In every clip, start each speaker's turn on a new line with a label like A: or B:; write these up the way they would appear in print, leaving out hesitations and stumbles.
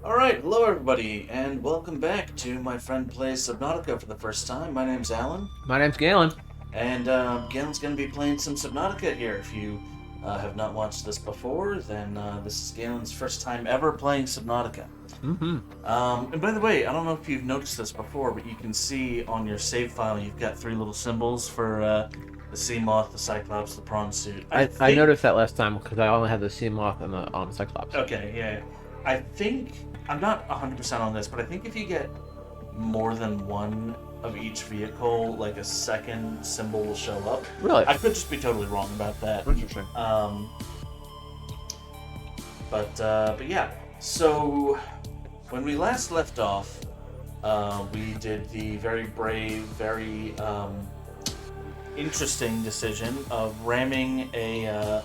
A: Alright, hello everybody, and welcome back to My Friend Plays Subnautica for the first time. My name's Alan,
B: My name's Galen.
A: and Galen's going to be playing some Subnautica here. If you have not watched this before, then this is Galen's first time ever playing Subnautica.
B: Mm-hmm.
A: And by the way, I don't know if you've noticed this before, but you can see on your save file you've got three little symbols for the sea moth, the cyclops, the prawn suit.
B: I noticed that last time because I only had the sea moth and the cyclops.
A: Okay, yeah. I think, I'm not 100% on this, but I think if you get more than one of each vehicle, like a second symbol will show up.
B: Really?
A: I could just be totally wrong about that.
B: Interesting.
A: But yeah. So when we last left off, we did the very brave, very interesting decision of ramming a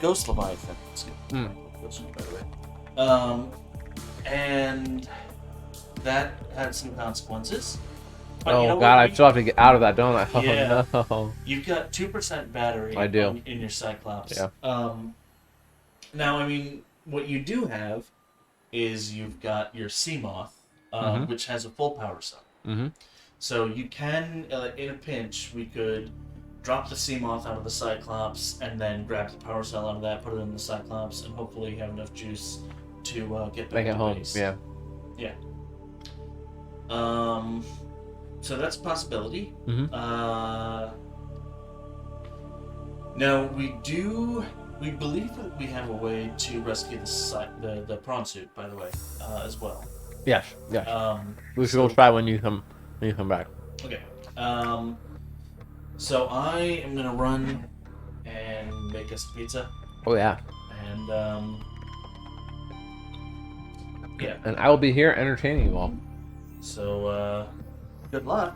A: ghost leviathan. By the way. And that had some consequences. But
B: Oh
A: you know
B: god, I
A: what?
B: still have to get out of that, don't I? Oh
A: Yeah.
B: no.
A: You've got 2% battery
B: I do.
A: in your Cyclops.
B: Yeah.
A: Now, I mean, what you do have is you've got your Seamoth, which has a full power cell.
B: Mm-hmm.
A: So you can, in a pinch, we could drop the Seamoth out of the Cyclops and then grab the power cell out of that, put it in the Cyclops, and hopefully have enough juice to get back
B: Make it
A: to
B: home.
A: base.
B: Yeah.
A: Yeah. So that's a possibility.
B: Mm-hmm.
A: Now we believe that we have a way to rescue the prawn suit, by the way, as well.
B: Yes. Yes. We
A: So-
B: will try when you come back.
A: Okay. So I am gonna run and make us pizza,
B: Oh yeah.
A: and yeah.
B: And I will be here entertaining you all.
A: So good luck.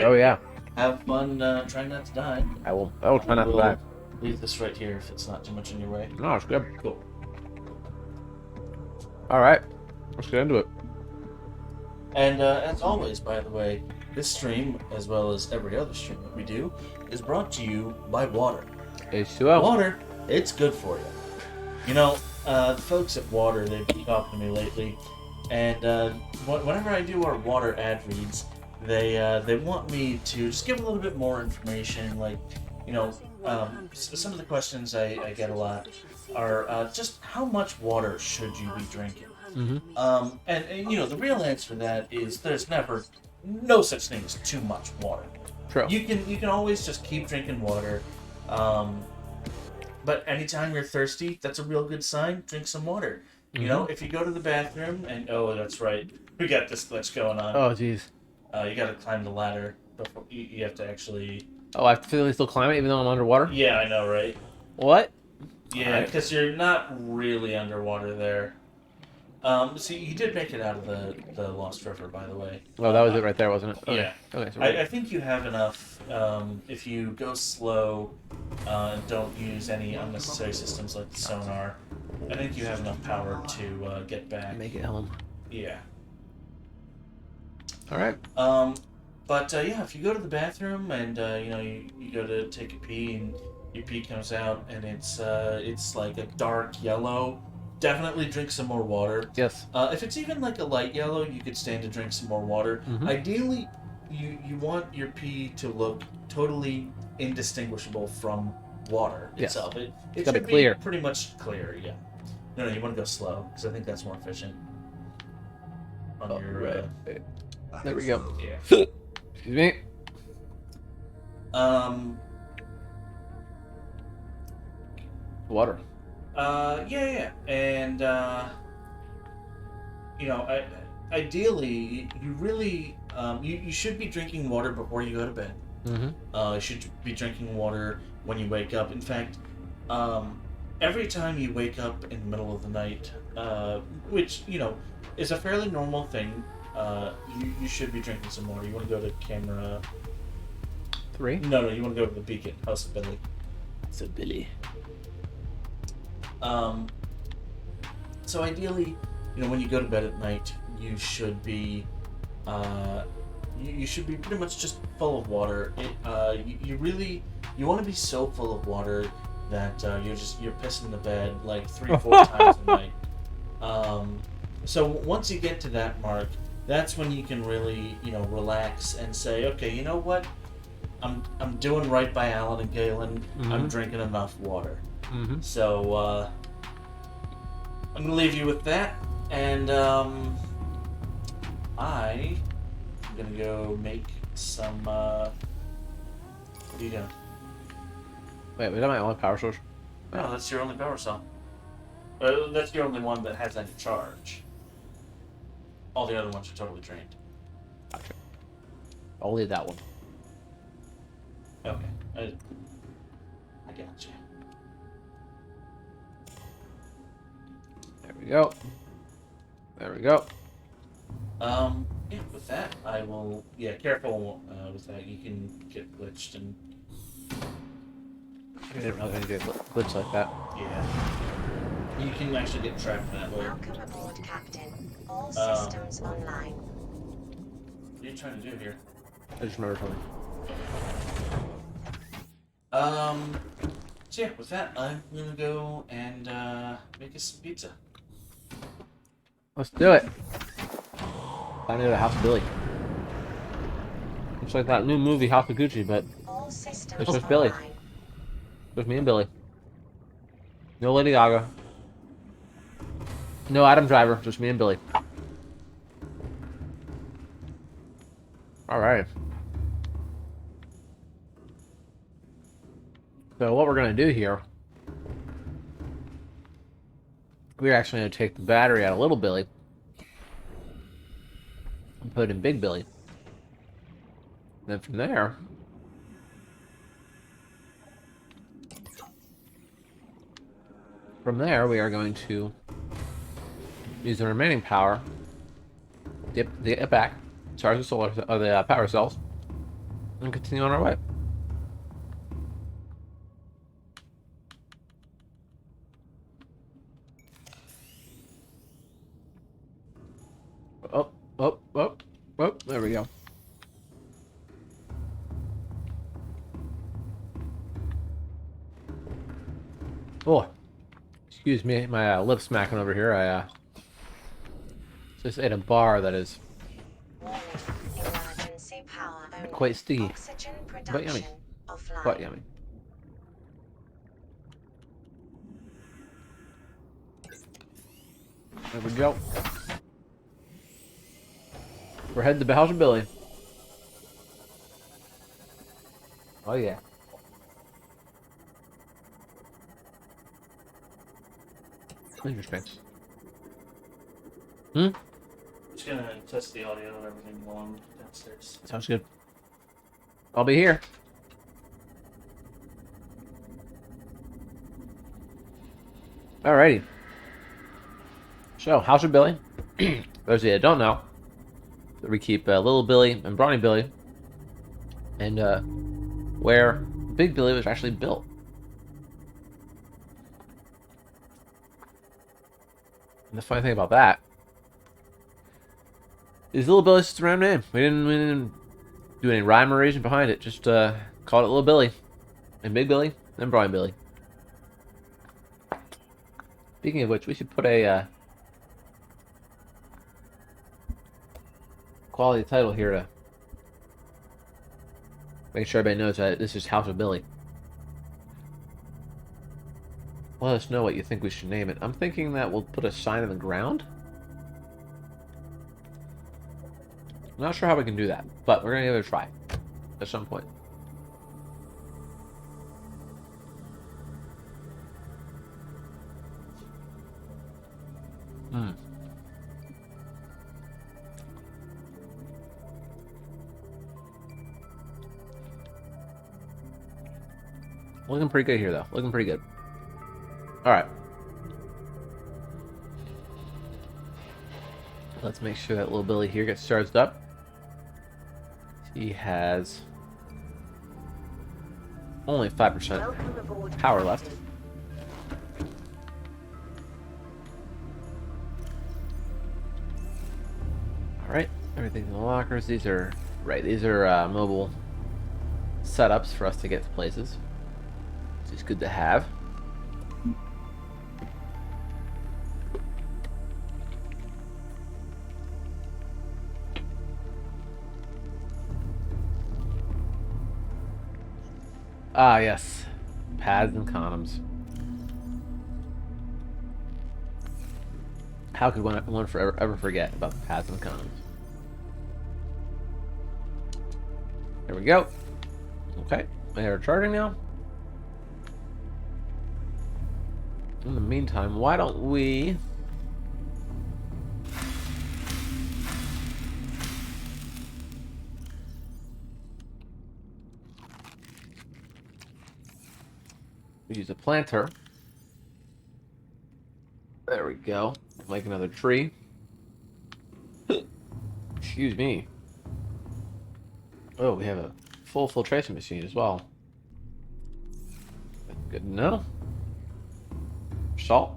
B: Oh yeah.
A: Have fun trying not to die.
B: I will try not to
A: We'll
B: die.
A: Leave this right here if it's not too much in your way.
B: No, it's good.
A: Cool.
B: All right. Let's get into it.
A: And as always, by the way, this stream, as well as every other stream that we do, is brought to you by water.
B: H2O.
A: Water, it's good for you. You know, the folks at Water, they've been talking to me lately, and whenever I do our water ad reads, they want me to just give a little bit more information, like, you know, some of the questions I get a lot are just how much water should you be drinking?
B: Mm-hmm.
A: And you know, the real answer to that is there's no such thing as too much water.
B: True.
A: You can always just keep drinking water. But anytime you're thirsty, that's a real good sign. Drink some water. You know, if you go to the bathroom and that's right, we got this glitch going on.
B: Oh jeez.
A: You got to climb the ladder before you have to actually.
B: Oh, I have to physically still climb it even though I'm underwater.
A: Yeah, I know, right?
B: What?
A: Yeah, because you're not really underwater there. See, you did make it out of the Lost River, by the way.
B: Oh, that was it right there, wasn't it? Okay.
A: Yeah.
B: Okay. So
A: I think you have enough. If you go slow, and don't use any unnecessary systems like the sonar, I think you have enough power to get back.
B: make it home.
A: Yeah.
B: All right.
A: But yeah, if you go to the bathroom and you know you go to take a pee and your pee comes out and it's like a dark yellow, definitely drink some more water.
B: Yes.
A: If it's even like a light yellow, you could stand to drink some more water.
B: Mhm.
A: Ideally, you want your pee to look totally indistinguishable from water
B: Yes.
A: itself. It
B: gotta
A: should
B: be clear.
A: pretty much clear. Yeah. No, you want to go slow because I think that's more efficient. On
B: Oh,
A: your
B: right. There we go.
A: yeah.
B: Excuse me. Water.
A: Yeah, and you know, ideally, you really, you should be drinking water before you go to bed.
B: Mm-hmm.
A: You should be drinking water when you wake up. In fact, every time you wake up in the middle of the night, which you know is a fairly normal thing, you should be drinking some water. You want to go to camera.
B: 3.
A: No, you want to go to the beacon, House of Billy.
B: So Billy.
A: So ideally, you know, when you go to bed at night, you should be, you should be pretty much just full of water. You want to be so full of water that you're pissing the bed like 3 or 4 times a night. So once you get to that mark, that's when you can really, relax and say, okay, you know what? I'm doing right by Alan and Galen. I'm drinking enough water. So I'm gonna leave you with that, and I'm gonna go make some. What are you doing?
B: Wait, was that my only power source?
A: No, that's your only power cell. That's your only one that has any charge. All the other ones are totally drained.
B: Gotcha. Only that one.
A: Okay, I got you.
B: There we go. There we go.
A: Yeah, with that, I will. Yeah, careful with that. You can get glitched and.
B: I didn't really do a glitch like that.
A: Yeah. You can actually get trapped in that way.
C: Welcome aboard, Captain. All systems online.
A: What are you trying to do here?
B: I just remembered something.
A: So yeah, with that, I'm gonna go and make us some pizza.
B: Let's do it. Finding out a House of Billy. It's like that new movie House of Gucci, but
C: All systems
B: it's just Billy.
C: online.
B: Just me and Billy. No Lady Gaga. No Adam Driver. Just me and Billy. Alright. So what we're going to do here, we're actually going to take the battery out of Little Billy and put it in Big Billy. Then from there, we are going to use the remaining power, dip it back, charge the power cells, and continue on our way. Oh, there we go. Oh, excuse me, my lip smacking over here. I just ate a bar that is
C: Warning. Emergency power only.
B: quite sticky,
C: Oxygen
B: but yummy.
C: production offline.
B: Quite yummy. There we go. We're heading to the House of Billy. Oh yeah. Interesting.
A: Just gonna test the audio and everything while I'm downstairs.
B: Sounds good. I'll be here. Alrighty. So, House of Billy. Those of you that don't know, we keep Little Billy and Brawny Billy, and where Big Billy was actually built. And the funny thing about that is Little Billy's just a random name. We didn't do any rhyme or reason behind it. Just called it Little Billy, and Big Billy, and Brawny Billy. Speaking of which, we should put a quality title here to make sure everybody knows that this is House of Billy. Let us know what you think we should name it. I'm thinking that we'll put a sign in the ground. I'm not sure how we can do that, but we're going to give it a try at some point. Looking pretty good here, though. Looking pretty good. Alright. Let's make sure that Little Billy here gets charged up. He has only 5% power left. Alright, everything's in the lockers. These are mobile setups for us to get to places. Which is good to have. Ah, yes. Pads and condoms. How could one forever ever forget about the pads and condoms? There we go. Okay, they are charging now. In the meantime, why don't we... use a planter. There we go. Make another tree. Excuse me. Oh, we have a full filtration machine as well. That's good to know. Salt.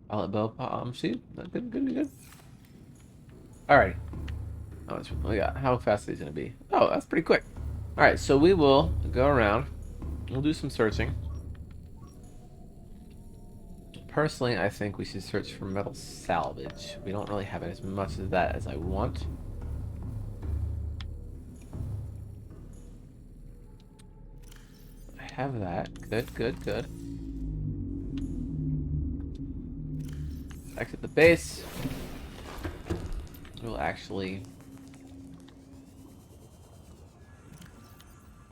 B: Pilot bow palm seed. Good. Alright. How much we got? How fast is these gonna be? Oh, that's pretty quick. Alright, so we will go around. We'll do some searching. Personally, I think we should search for metal salvage. We don't really have as much of that as I want. I have that. Good. Exit the base. We'll actually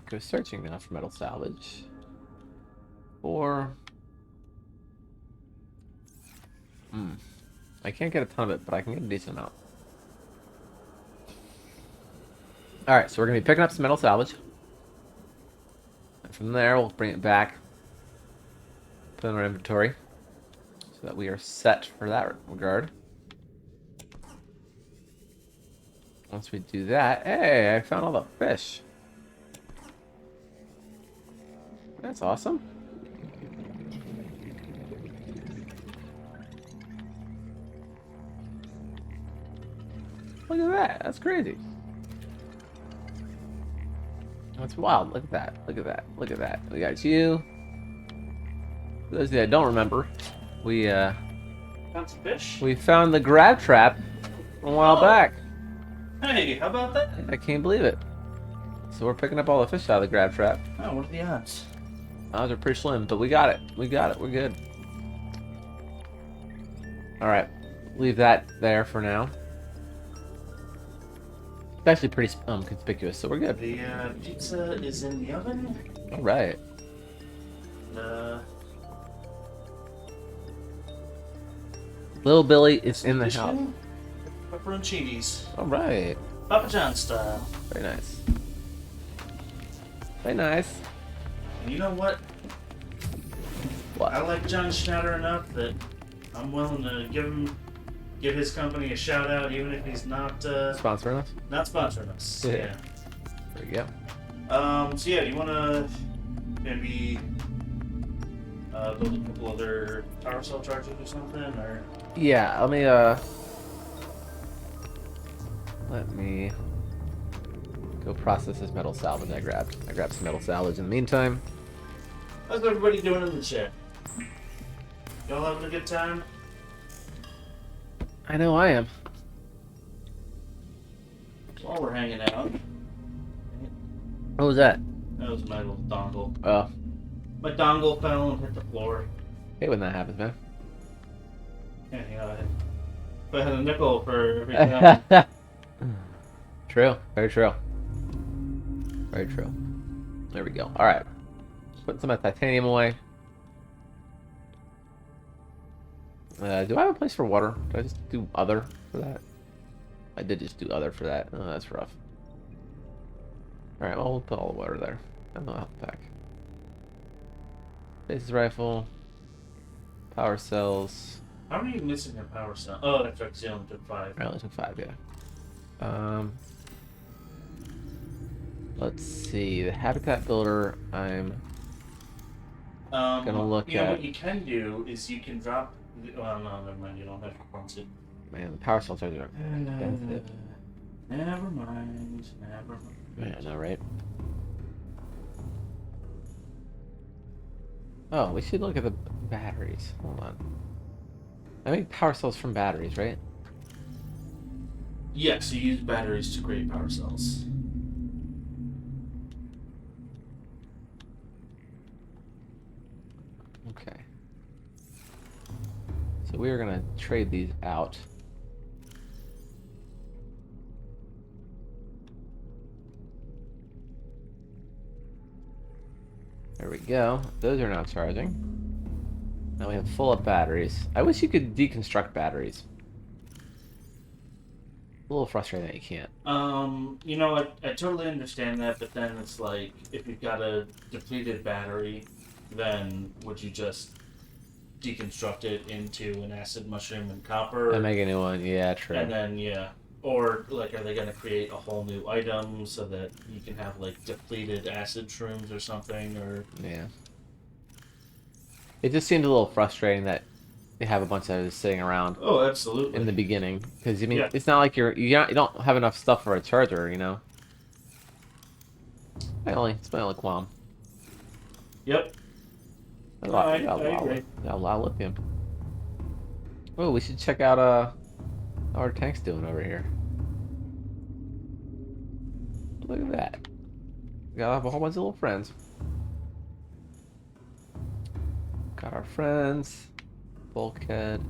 B: go searching now for metal salvage. Or... I can't get a ton of it, but I can get a decent amount. Alright, so we're going to be picking up some metal salvage. And from there, we'll bring it back. Put it in our inventory. So that we are set for that regard. Once we do that... Hey, I found all the fish. That's awesome. Look at that. That's crazy. That's wild. Look at that. Look at that. We got you. For those of you that don't remember, we
A: Found some fish?
B: we found the grab trap a while back.
A: Hey, how about that?
B: I can't believe it. So we're picking up all the fish out of the grab trap.
A: Oh, what are the odds?
B: Odds are pretty slim, but we got it. We're good. Alright. Leave that there for now. It's actually pretty conspicuous, so we're good.
A: The pizza is in the oven.
B: Alright. Little Billy is in the house.
A: Pepperoncinis.
B: Alright.
A: Papa John style.
B: Very nice. Very nice.
A: And you know what?
B: What?
A: I like John Schnatter enough that I'm willing to give his company a shout out, even if he's not
B: Sponsoring us?
A: not sponsoring us.
B: Yeah.
A: Yeah.
B: There you go.
A: So yeah, do you wanna maybe build a couple other power cell chargers or something, or?
B: Yeah, let me go process this metal salvage I grabbed some metal salvage in the meantime.
A: How's everybody doing in the chat? Y'all having a good time?
B: I know I am.
A: While we're hanging out.
B: What was that?
A: That was my little dongle.
B: Oh.
A: My dongle fell and hit the floor.
B: Hate when that happens, man.
A: Yeah, you know, if I had a nickel for every time.
B: True. Very true. Very true. There we go. Alright. Put some of that titanium away. Do I have a place for water? Did I just do other for that? I did just do other for that. Oh, that's rough. Alright, well, we'll put all the water there. And the health pack. Bases rifle. Power cells.
A: How many are you missing in power cell? Oh, that's right, 'cause you only took 5.
B: I only took 5, yeah. Let's see. The habitat builder, I'm gonna look
A: you know,
B: at.
A: what you can do is you can drop. Well, no, never mind. You don't have to punch it.
B: Man, the power cell charger are expensive.
A: Never mind.
B: Yeah, I know, right? Oh, we should look at the batteries. Hold on. I make power cells from batteries, right?
A: Yes, you use batteries to create power cells.
B: Okay. So we are gonna trade these out. There we go. Those are now charging. Now we have full up batteries. I wish you could deconstruct batteries. A little frustrating that you can't.
A: You know, I totally understand that, but then it's like, if you've got a depleted battery, then would you just deconstruct it into an acid mushroom and copper?
B: And make a new one. Yeah, true.
A: And then, yeah. Or, like, are they going to create a whole new item so that you can have, like, depleted acid shrooms or something? Or
B: Yeah. It just seemed a little frustrating that they have a bunch of those sitting around
A: Oh, absolutely.
B: in the beginning. Because, I mean,
A: Yeah.
B: it's not like you don't have enough stuff for a charger, you know? It's my only qualm.
A: Yep.
B: Got
A: I
B: a lot of lithium. Oh, we should check out how our tank's doing over here. Look at that. We got a whole bunch of little friends. Got our friends. Bulkhead.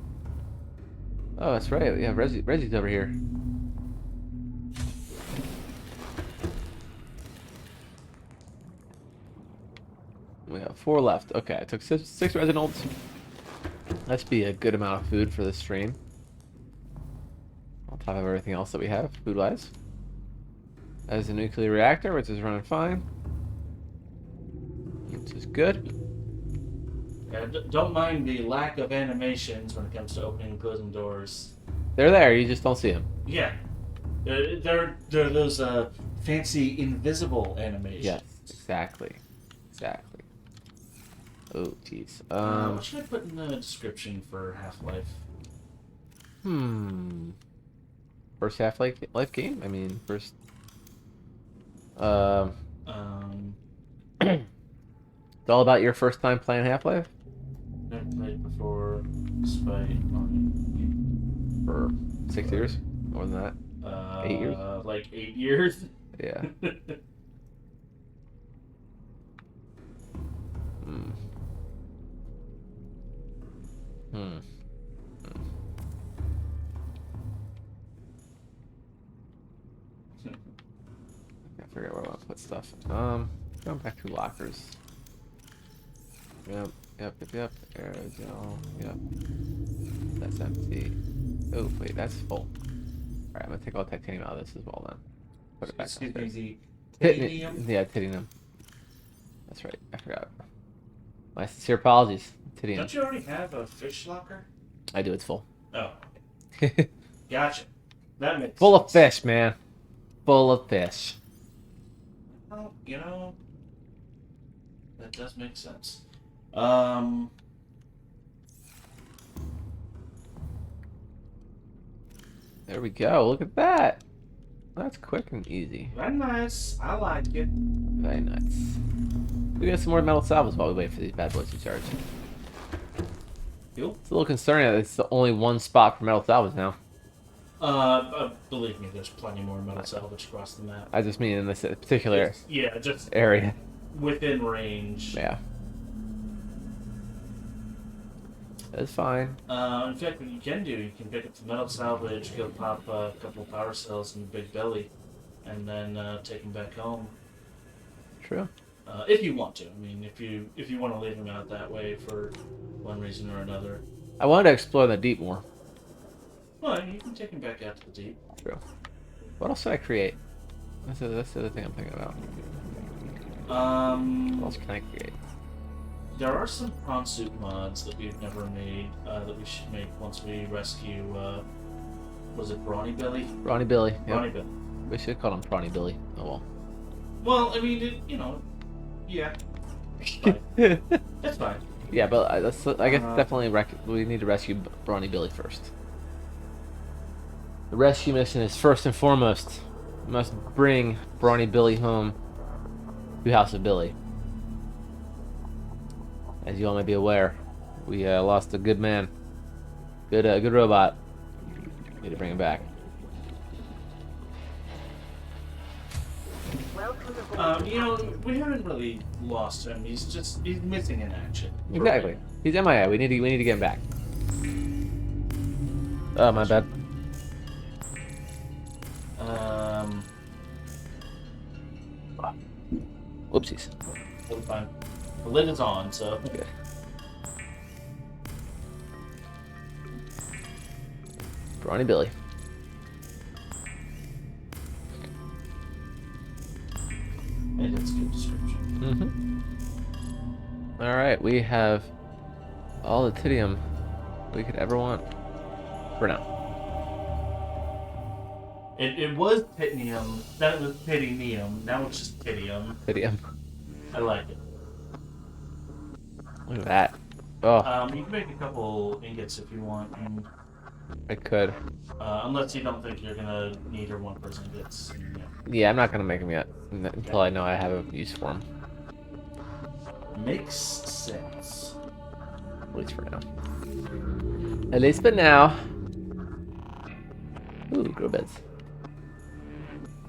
B: Oh, that's right. We have Reggie's over here. We have 4 left. Okay, I took 6 Reginolds. That should be a good amount of food for this stream. On top of everything else that we have, food-wise. That is a nuclear reactor, which is running fine. Which is good.
A: Yeah, don't mind the lack of animations when it comes to opening and closing doors.
B: They're there, you just don't see them.
A: Yeah. They're those fancy invisible animations.
B: Yes, exactly. Exactly. Oh, jeez.
A: What should I put in the description for Half-Life?
B: First Half-Life game? I mean, first... It's all about your first time playing Half-Life?
A: Never played before, despite
B: For 6 years? More than that? 8 years?
A: Like 8 years.
B: Yeah. I forget where I want to put stuff. Going back to lockers. Yep. There we go. Yep. That's empty. Oh, wait, that's full. Alright, I'm gonna take all the titanium out of this as well then. Put it back
A: Excuse
B: upstairs.
A: me, the titanium?
B: Yeah, titanium. That's right, I forgot. My sincere apologies. Titanium.
A: Don't you already have a fish locker?
B: I do, it's full.
A: Oh, gotcha. That makes
B: Full
A: sense.
B: of fish, man. Full of fish.
A: Well, you know, that does make sense.
B: There we go. Look at that. That's quick and easy.
A: Very nice. I like it.
B: Very nice. We got some more metal salvage while we wait for these bad boys to charge.
A: Cool.
B: It's a little concerning that it's the only one spot for metal salvage now.
A: Believe me, there's plenty more metal salvage across the map.
B: I just mean in this particular
A: Yeah, just
B: area.
A: within range.
B: Yeah. That's fine.
A: In fact, what you can do, you can pick up the metal salvage, go pop a couple power cells in the big belly, and then take them back home.
B: True.
A: If you want to. I mean, if you want to leave them out that way for one reason or another.
B: I wanted to explore the deep more.
A: Well, you can take them back out to the deep.
B: True. What else did I create? That's the other thing I'm thinking about. What else can I create?
A: There are some prawn soup mods that we've never made that we should make once we rescue. Was it Brawny Belly?
B: Brawny Billy.
A: Brawny
B: Yep.
A: Belly.
B: We should call him Brawny Billy. Oh well.
A: Well, I mean, yeah. Fine. That's fine.
B: Yeah, but I guess definitely we need to rescue Brawny Billy first. The rescue mission is first and foremost. We must bring Brawny Billy home to House of Billy. As you all may be aware, we lost a good man Good robot. Need to bring him back.
C: Welcome aboard.
A: You know, we haven't really lost him. He's missing in action.
B: Exactly. He's MIA. We need to get him back. Oh, my bad. Whoopsies.
A: Totally fine. The lid is on, so.
B: Okay. Brawny Billy.
A: And it's a good description.
B: Mm-hmm. Alright, we have all the titium we could ever want. For now.
A: It was titanium. That was titanium. Now it's just titium.
B: Titium.
A: I like it.
B: Look at that. Oh,
A: You can make a couple ingots if you want.
B: I could.
A: Unless you don't think you're gonna need your one person ingots. Yeah.
B: Yeah, I'm not gonna make them yet until I know I have a use for them.
A: Makes sense.
B: At least for now. At least for now. Ooh, grow beds.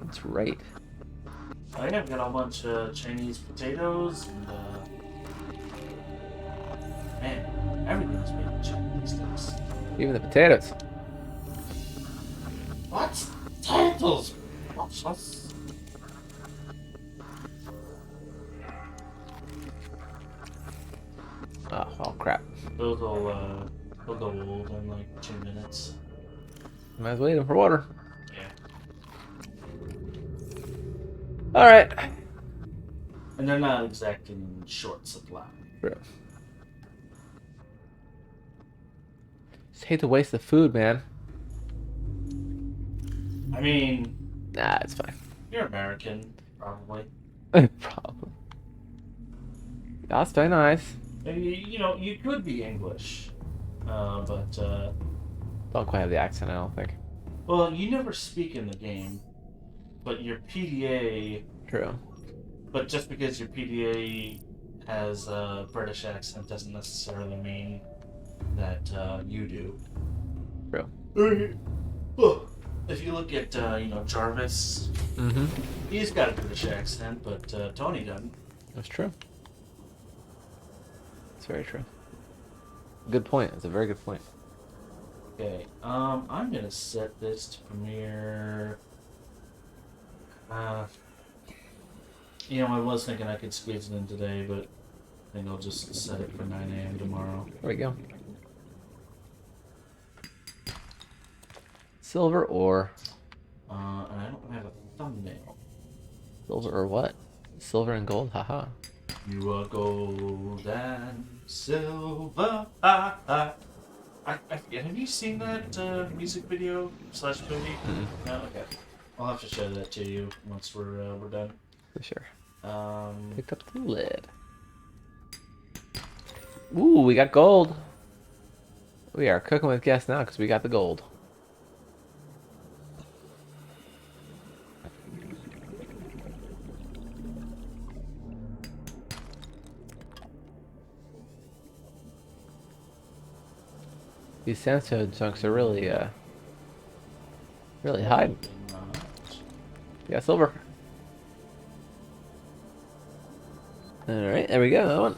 B: That's right.
A: I have got a bunch of Chinese potatoes and man, everything's made in China these days.
B: Even the potatoes.
A: What? Potatoes? What's
B: Oh crap.
A: They'll go old in like 2 minutes.
B: I was waiting for water.
A: Yeah.
B: Alright.
A: And they're not exactly in short supply.
B: Bro. Just hate to waste the food, man.
A: I mean,
B: Nah, it's fine.
A: you're American, probably.
B: Probably. That's very nice.
A: You know, you could be English, but
B: Don't quite have the accent, I don't think.
A: well, you never speak in the game, but your PDA.
B: True.
A: But just because your PDA has a British accent doesn't necessarily mean that you do.
B: True.
A: Well, if you look at Jarvis,
B: Mm-hmm.
A: he's got a British accent, but Tony doesn't.
B: That's true. It's very true. Good point. It's a very good point.
A: Okay, I'm gonna set this to premiere. I was thinking I could squeeze it in today, but I think I'll just set it for 9 a.m. tomorrow.
B: There we go. Silver or
A: And I don't have a thumbnail.
B: silver or what? Silver and gold. Haha.
A: You are gold and silver. I forget. Have you seen that music video / movie?
B: Mm-mm.
A: No. Okay. I'll have to show that to you once we're done.
B: For sure.
A: Um.
B: Picked up the lid. Ooh, we got gold. We are cooking with gas now because we got the gold. These sandstone chunks are really hiding. Yeah, silver. Alright, there we go, that one.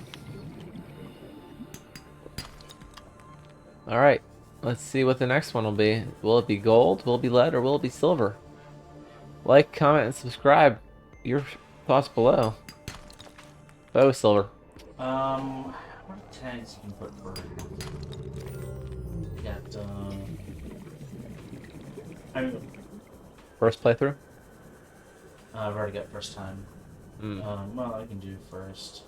B: Alright, let's see what the next one will be. Will it be gold, will it be lead, or will it be silver? Like, comment, and subscribe. Your thoughts below. Oh, silver.
A: What tags you can put for? Got
B: First playthrough?
A: I've already got first time.
B: Mm.
A: Well, I can do first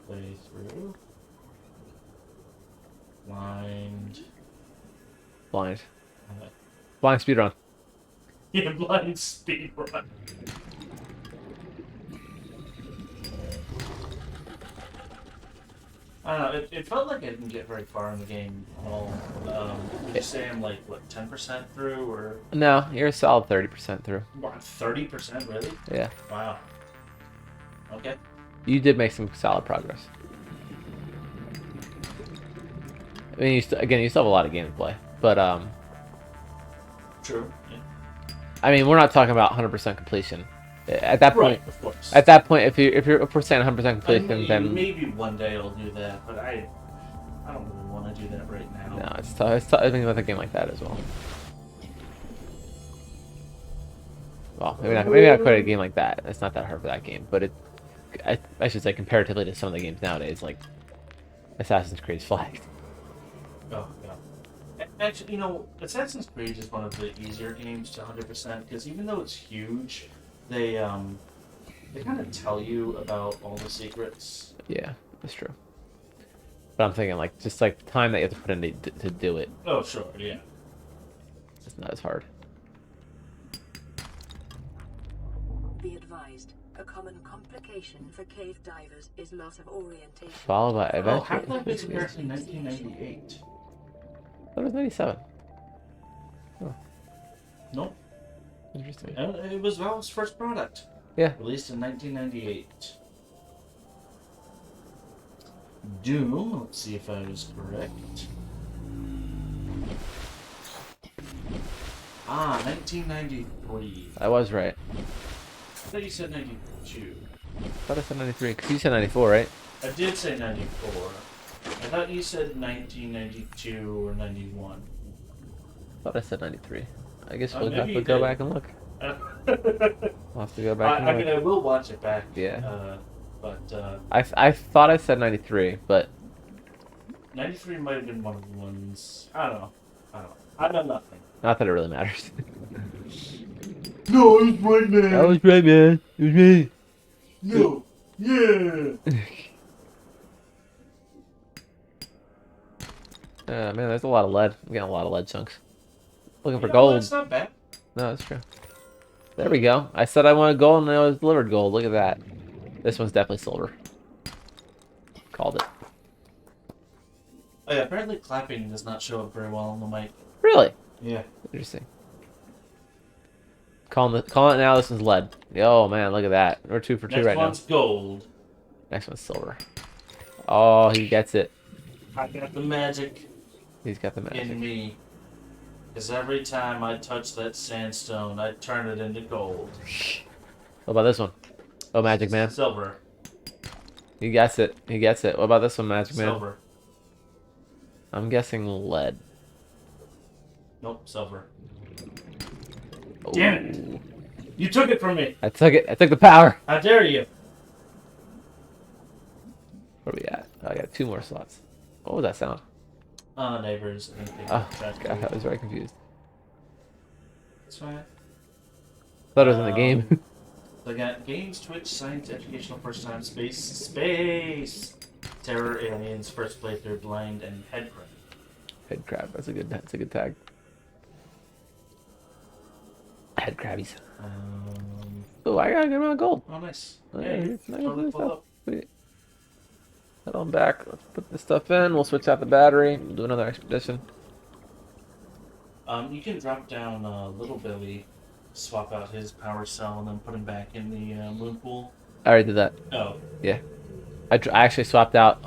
A: playthrough. Blind.
B: Blind.
A: Uh,
B: Blind speedrun.
A: yeah, blind speed run. I don't know. It felt like I didn't get very far in the game at all. Did you say I'm like what 10% through or
B: No, you're a solid 30% through.
A: what 30%? Really?
B: Yeah.
A: Wow. Okay.
B: You did make some solid progress. I mean, again, you still have a lot of game to play, but
A: True. Yeah.
B: I mean, we're not talking about 100% completion. At that point,
A: Right, of course.
B: at that point, if we're saying 100% completion, then
A: maybe one day I'll do that, but I don't really want to do that right now.
B: no, it's tough. It's tough. I think with a game like that as well. Well, maybe not quite a game like that. It's not that hard for that game, but I should say comparatively to some of the games nowadays, like Assassin's Creed's flagged.
A: Oh, yeah. Actually, you know, Assassin's Creed is one of the easier games to 100% because even though it's huge, they kind of tell you about all the secrets.
B: Yeah, that's true. But I'm thinking like just like the time that you have to put in to do it.
A: Oh, sure, yeah.
B: It's not as hard.
D: Be advised, a common complication for cave divers is loss of orientation.
B: Followed by
A: Oh,
B: eventually.
A: Half-Life is apparently 1998.
B: That was 97.
A: Nope.
B: Interesting.
A: It was Valve's first product.
B: Yeah.
A: Released in 1998. Doom, let's see if I was correct. 1993.
B: I was right.
A: I thought you said 92.
B: I thought I said 93, because you said 94, right?
A: I did say 94. I thought you said 1992 or 91.
B: I thought I said 93. I guess
A: Oh,
B: we'll
A: maybe
B: have to
A: you
B: go
A: did.
B: back and look. We'll have to go back and
A: I
B: look.
A: mean, I will watch it back.
B: Yeah.
A: But
B: I thought I said 93, but
A: 93 might have been one of the ones. I don't know. I know nothing.
B: not that it really matters.
A: No, I was right, man.
B: I was right, man. It was me.
A: No. Yeah.
B: Man, there's a lot of lead. I'm getting a lot of lead chunks. Looking for
A: You know what?
B: gold.
A: It's not bad.
B: No, that's true. There we go. I said I wanted gold and I was delivered gold. Look at that. This one's definitely silver. Called it.
A: Oh yeah, apparently clapping does not show up very well on the mic.
B: Really?
A: Yeah.
B: Interesting. Calling it now. This one's lead. Oh man, look at that. We're 2 for 2
A: Next
B: right
A: one's gold.
B: now. Next one's silver. Oh, he gets it.
A: I got the magic
B: He's got the magic.
A: in me. Because every time I touch that sandstone, I turn it into gold.
B: What about this one? Oh, Magic Man.
A: Silver.
B: He gets it. He gets it. What about this one, Magic Man?
A: Silver.
B: I'm guessing lead.
A: Nope, silver.
B: Oh.
A: Damn it! You took it from me!
B: I took it. I took the power.
A: How dare you!
B: Where are we at? Oh, I got 2 more slots. What was that sound?
A: Neighbors. I think they
B: Oh,
A: tried to
B: God,
A: do-
B: I was very confused.
A: That's fine.
B: Thought it was in the game.
A: They got games, Twitch, science, educational, first time, space, terror, aliens, first playthrough, blind, and head crab.
B: Head crab. That's a good tag. Head crabbies. Oh, I got a good amount of gold.
A: Oh, nice.
B: Oh,
A: Yeah,
B: yeah,
A: you're
B: it's nice,
A: totally
B: nice
A: full
B: stuff.
A: up.
B: Sweet. Head on back. Let's put this stuff in. We'll switch out the battery. We'll do another expedition.
A: You can drop down Little Billy, swap out his power cell, and then put him back in the moon pool.
B: I already did that.
A: Oh,
B: Yeah. I actually swapped out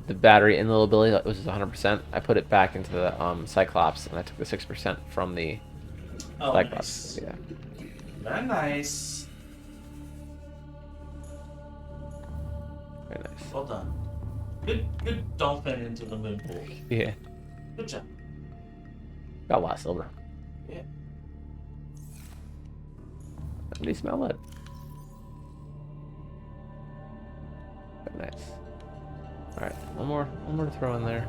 B: the battery in the Little Billy, which is 100%. I put it back into the Cyclops, and I took the 6% from the Cyclops.
A: nice.
B: Yeah.
A: Very nice.
B: Very nice.
A: Well done. Good dolphin into the moon pool.
B: Yeah.
A: Good job.
B: Got a lot of silver.
A: Yeah.
B: How do you smell it? Very nice. Alright, one more to throw in there.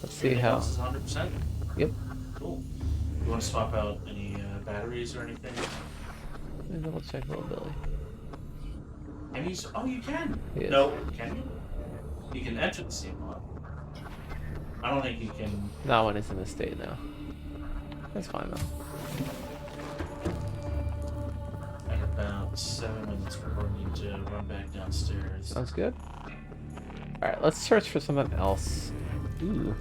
B: Let's see
A: Everything
B: how.
A: else is 100%?
B: Yep.
A: Cool. You want to swap out any batteries or anything?
B: Let me double check Little Billy.
A: Can you? Oh, you can.
B: Yes.
A: No, can you? You can enter the same one. I don't think you can.
B: Not when it's in this state now. That's fine though.
A: At about 7 minutes before we need to run back downstairs.
B: Sounds good. Alright, let's search for something else. Ooh.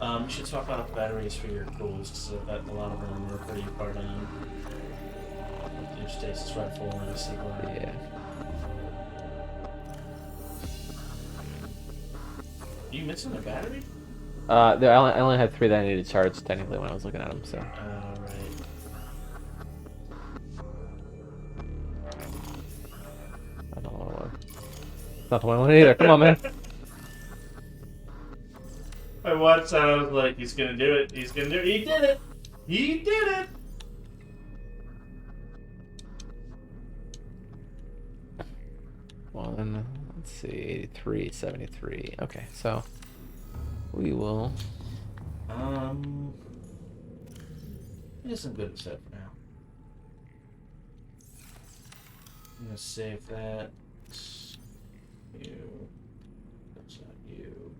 A: You should swap out batteries for your tools, because a lot of them are pretty far down. Your stasis rifle and a cigar.
B: Yeah.
A: you missing a battery?
B: I only had 3 that I needed to charge technically when I was looking at them. So.
A: Right.
B: I don't know. It's not the one I want either. Come on, man.
A: I watched that. I was like, he's gonna do it. He's gonna do it. He did it. He did it.
B: Well, then, let's see. 83, 73. Okay, so we will.
A: Isn't good with that for now. I'm gonna save that. You. That's not you.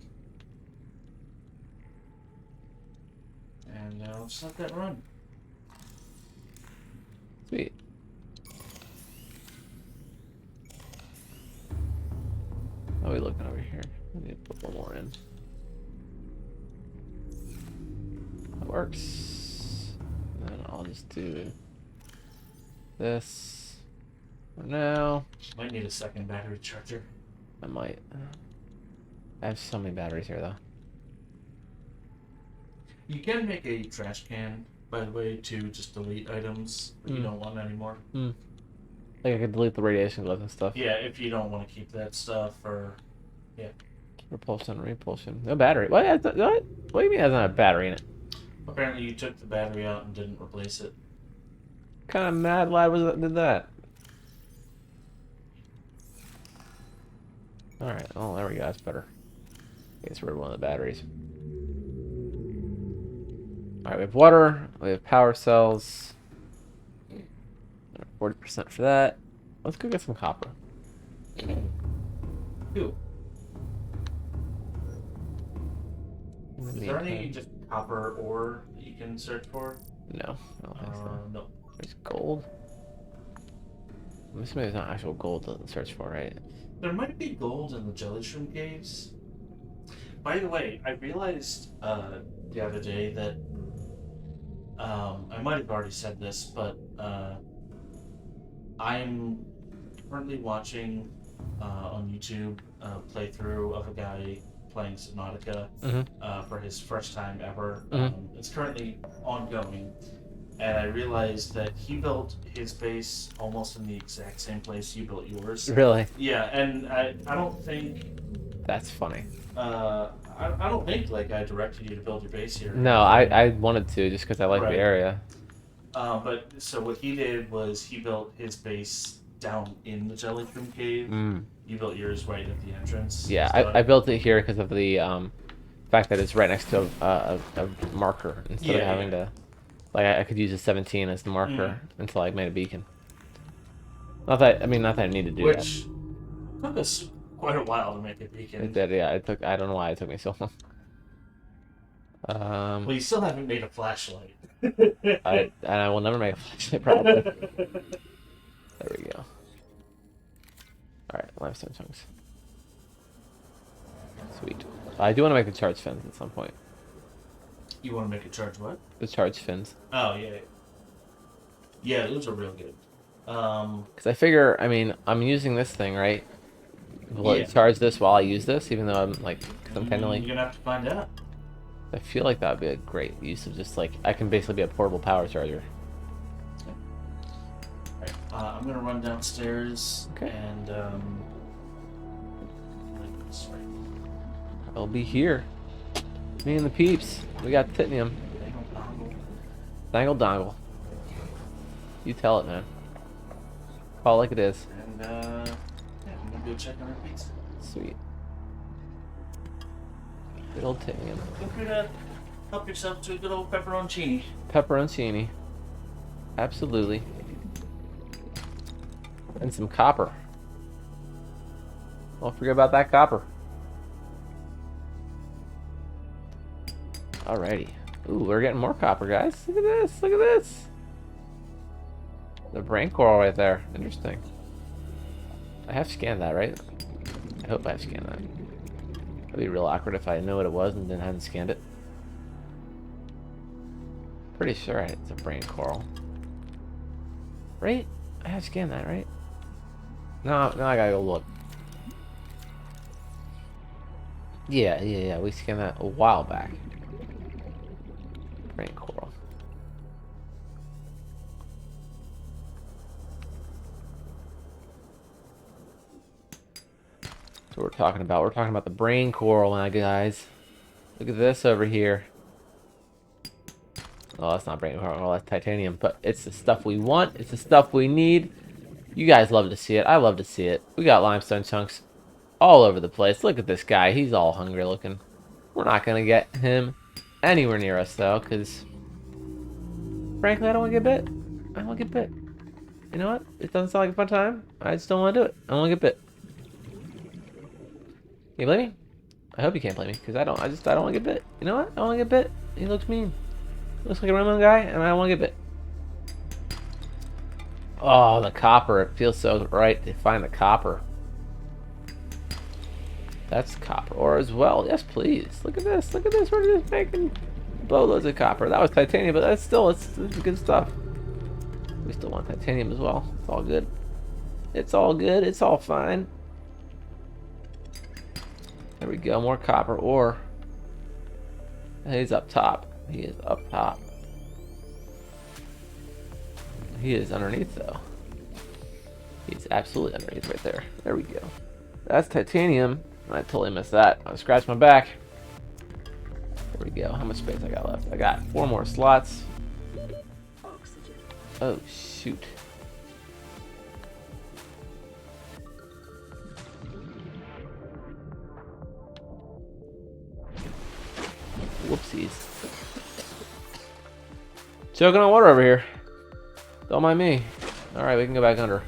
A: And I'll just let that run.
B: Sweet. How are we looking over here? I need to put one more in. That works. And then I'll just do this for now.
A: Might need a second battery charger.
B: I might. I have so many batteries here, though.
A: You can make a trash can, by the way, to just delete items that you don't want anymore.
B: Like I could delete the radiation gloves and stuff.
A: Yeah, if you don't want to keep that stuff, or yeah.
B: Repulsion. No battery. What? What do you mean it doesn't have a battery in it?
A: Apparently, you took the battery out and didn't replace it.
B: What kind of mad lad was that did that? Alright, oh, there we go. That's better. Gets rid of one of the batteries. Alright, we have water. We have power cells. 40% for that. Let's go get some copper.
A: Ooh. Is there any just copper ore that you can search for?
B: No, I don't think so.
A: No.
B: There's gold. I'm assuming there's not actual gold to search for, right?
A: There might be gold in the jelly shroom caves. By the way, I realized the other day that I might have already said this, but I'm currently watching on YouTube a playthrough of a guy playing Subnautica for his first time ever. It's currently ongoing, and I realized that he built his base almost in the exact same place you built yours.
B: Really?
A: Yeah, and I don't think...
B: That's funny.
A: I don't think like I directed you to build your base here.
B: No, I wanted to just because I like the area.
A: But so what he did was he built his base down in the jellyfin cave. You built yours right at the entrance.
B: Yeah,
A: so
B: I built it here because of the fact that it's right next to a marker instead of having to, like, I could use a 17 as the marker until I made a beacon. Not that I need to do that.
A: Which took us quite a while to make a beacon.
B: It did, yeah. It took. I don't know why it took me so long.
A: Well, you still haven't made a flashlight.
B: I will never make a flashlight, probably. There we go. Alright, limestone chunks. Sweet. I do want to make the charge fins at some point.
A: You want to make a charge what?
B: The charge fins.
A: Oh, yeah. Yeah, those are real good.
B: Because I figure, I'm using this thing, right? Will it charge this while I use this, even though I'm kind of like...
A: You're going to have to find out.
B: I feel like that would be a great use of just, I can basically be a portable power charger.
A: I'm going to run downstairs and,
B: I'll be here. Me and the peeps. We got titanium. Dangle dongle. You tell it, man. Call it like it is.
A: And, I'm going to go check on our pizza.
B: Sweet. Good old titanium.
A: Feel free to help yourself to a good old pepperoncini.
B: Pepperoncini. Absolutely. And some copper. Don't forget about that copper. Alrighty. Ooh, we're getting more copper, guys. Look at this. Look at this. The brain coral right there. Interesting. I have scanned that, right? I hope I have scanned that. It'd be real awkward if I knew what it was and then hadn't scanned it. Pretty sure it's a brain coral. Right? I have scanned that, right? No, I gotta go look. Yeah. We scanned that a while back. Brain coral. That's what we're talking about. We're talking about the brain coral, my guys. Look at this over here. Oh, that's not brain coral. That's titanium. But it's the stuff we want. It's the stuff we need. You guys love to see it. I love to see it. We got limestone chunks all over the place. Look at this guy. He's all hungry looking. We're not going to get him anywhere near us, though, because frankly, I don't want to get bit. I don't want to get bit. You know what? It doesn't sound like a fun time. I just don't want to do it. I don't want to get bit. Can you blame me? I hope you can't blame me, because I don't want to get bit. You know what? I don't want to get bit. He looks mean. He looks like a Roman guy, and I don't want to get bit. Oh, the copper. It feels so right to find the copper. That's copper ore as well. Yes, please. Look at this. Look at this. We're just making boatloads of copper. That was titanium, but that's still, it's good stuff. We still want titanium as well. It's all good. It's all good. It's all fine. There we go. More copper ore. He's up top. He is up top. He is underneath, though. He's absolutely underneath right there. There we go. That's titanium. I totally missed that. I scratched my back. There we go. How much space I got left? I got 4 more slots.
D: Oxygen.
B: Oh, shoot. Whoopsies. Choking on water over here. Don't mind me. Alright, we can go back under.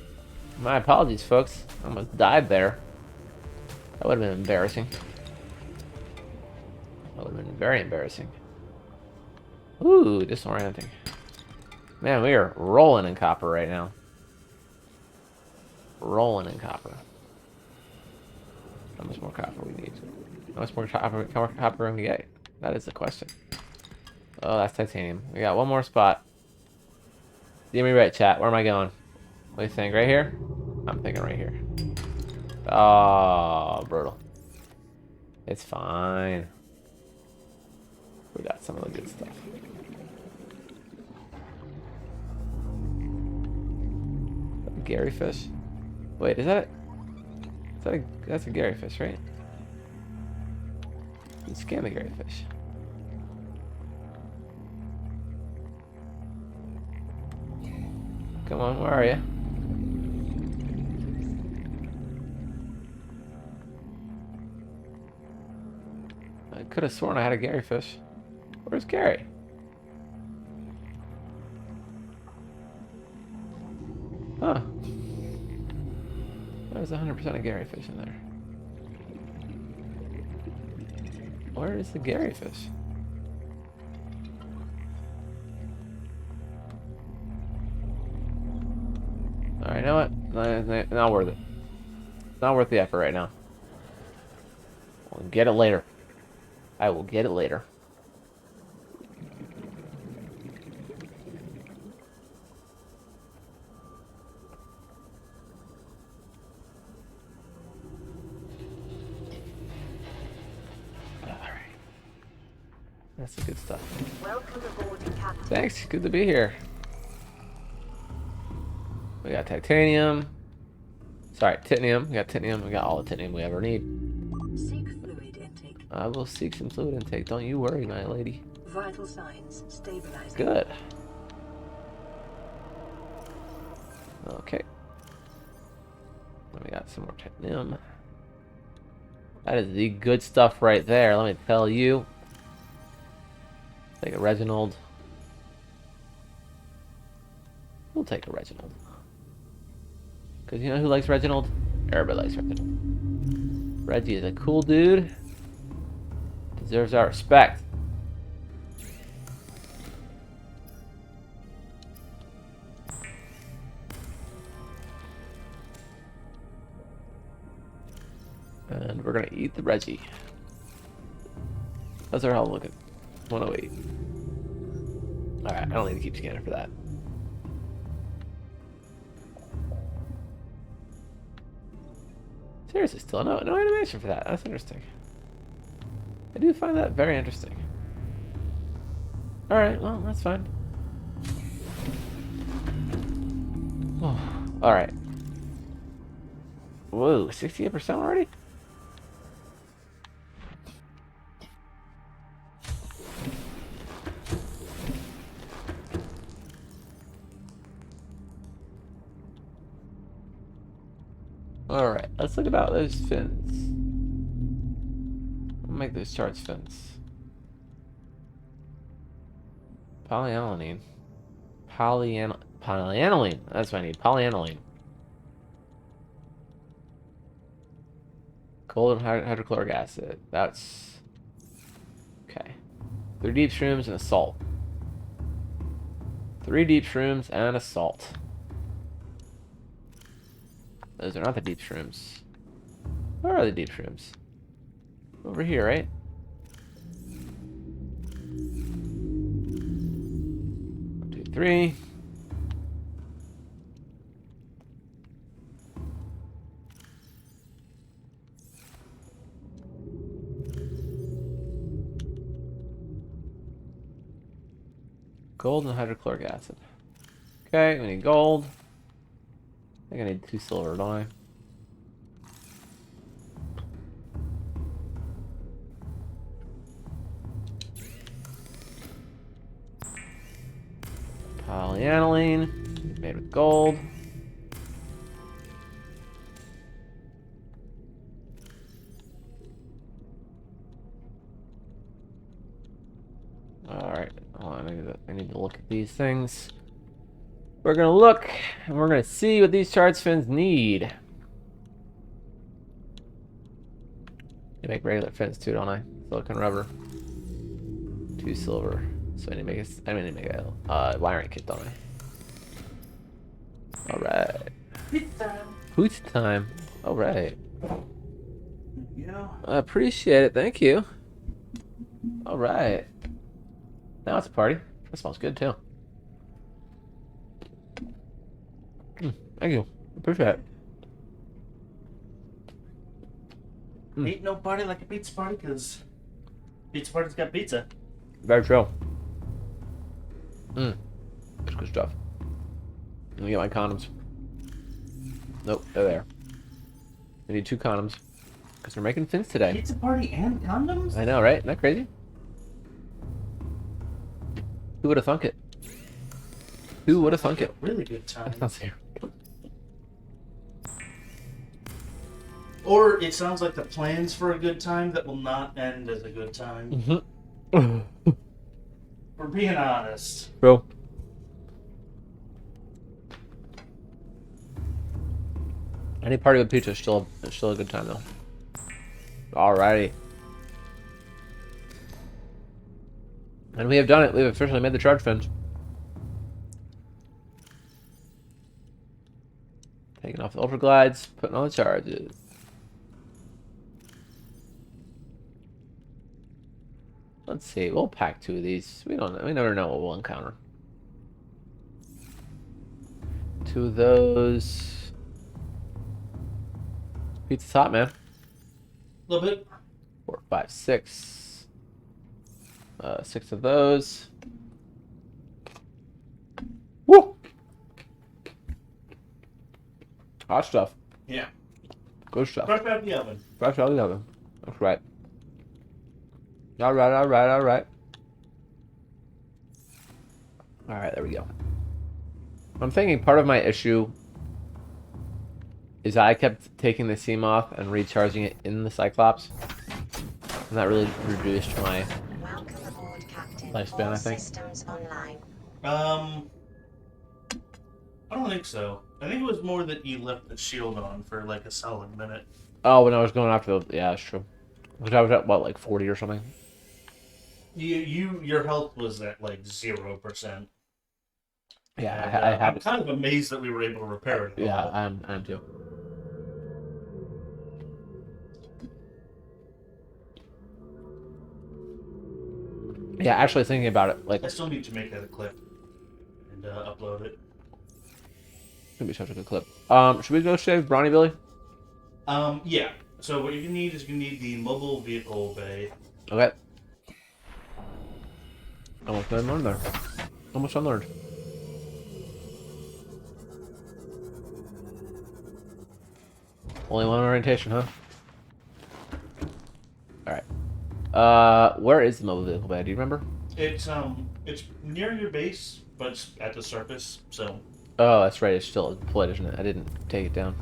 B: My apologies, folks. I almost died there. That would have been embarrassing. That would have been very embarrassing. Ooh, disorienting. Man, we are rolling in copper right now. Rolling in copper. How much more copper we need? How much more copper can we get? That is the question. Oh, that's titanium. We got one more spot. Get me right, chat. Where am I going? What do you think? Right here? I'm thinking right here. Oh, brutal. It's fine. We got some of the good stuff. A Gary fish? Wait, is that a that's a Gary fish, right? Let's scan the Gary fish. Come on, where are you? I could have sworn I had a Gary fish. Where's Gary? Huh. There's 100% a Gary fish in there. Where is the Gary fish? Alright, you know what? Not worth it. Not worth the effort right now. I'll get it later. I will get it later. Alright. That's the good stuff.
D: Welcome aboard, Captain.
B: Thanks, good to be here. We got titanium. Sorry, titanium. We got titanium. We got all the titanium we ever need.
D: Seek fluid intake.
B: I will seek some fluid intake. Don't you worry, my lady.
D: Vital signs stabilizing.
B: Good. Okay. Then we got some more titanium. That is the good stuff right there, let me tell you. Take a Reginald. We'll take a Reginald. Because you know who likes Reginald? Everybody likes Reginald. Reggie is a cool dude. Deserves our respect. And we're gonna eat the Reggie. How's our health looking? 108. Alright, I don't need to keep scanning for that. Seriously, still no animation for that. That's interesting. I do find that very interesting. Alright, well, that's fine. Oh, alright. Whoa, 68% already? Alright, let's look about those fins. I'll make those charts fins. Polyaniline. Polyaniline. That's what I need. Polyaniline. Gold and hydrochloric acid. That's... Okay. 3 deep shrooms and a salt. 3 deep shrooms and a salt. Those are not the deep shrooms. Where are the deep shrooms? Over here, right? One, 2, 3. Gold and hydrochloric acid. Okay, we need gold. I think I need 2 silver, don't I? Polyaniline, made with gold. Alright, hold on, I need to look at these things. We're gonna look, and we're gonna see what these charts fins need. They make regular fins too, don't I? Silicon rubber. 2 silver. So I need to make a wiring kit, don't I? Alright. Pizza time. Alright.
A: Yeah.
B: I appreciate it, thank you. Alright. Now it's a party. That smells good too. Thank you. Appreciate it.
A: Ain't no party like a pizza party, because pizza party's got pizza.
B: Very true. That's good stuff. Let me get my condoms. Nope, they're there. I need 2 condoms. Because we're making fins today.
A: Pizza party and condoms?
B: I know, right? Isn't that crazy? Who would have thunk it? Who would have thunk it?
A: Really good time.
B: That's here.
A: Or it sounds like the plans for a good time that will not end as a good time.
B: Mm-hmm.
A: We're being honest.
B: Bro. Any party with pizza is still a good time though. Alrighty. And we have done it. We've officially made the charge fins. Taking off the ultra glides, putting on the charges. Let's see. We'll pack 2 of these. We never know what we'll encounter. 2 of those. Pizza's hot, man.
A: A little bit.
B: 4, 5, 6. 6 of those. Woo! Hot stuff.
A: Yeah.
B: Good stuff.
A: Fresh out of the oven.
B: Fresh out of the oven. That's right. Alright. Alright, there we go. I'm thinking part of my issue is that I kept taking the seam off and recharging it in the Cyclops. And that really reduced my
C: Welcome aboard, Captain.
B: lifespan,
C: All
B: I think.
C: systems online.
A: I don't think so. I think it was more that you left the shield on for like a solid minute.
B: Oh, when I was going after the... Yeah, that's true. Which I was at, what, like 40 or something?
A: Your health was at like 0%.
B: Yeah,
A: And,
B: I had
A: I'm kind of amazed that we were able to repair it.
B: Yeah, I'm too. Yeah, actually thinking about it, like,
A: I still need to make that a clip and upload it.
B: it's gonna be such a good clip. Should we go save Brawny Billy?
A: Yeah. So what you need is you need the mobile vehicle bay.
B: Okay. Almost done learned there. Almost unlearned. Only one orientation, huh? Alright. Where is the mobile vehicle bay? Do you remember?
A: It's near your base, but it's at the surface. So
B: Oh, that's right. It's still deployed, isn't it? I didn't take it down.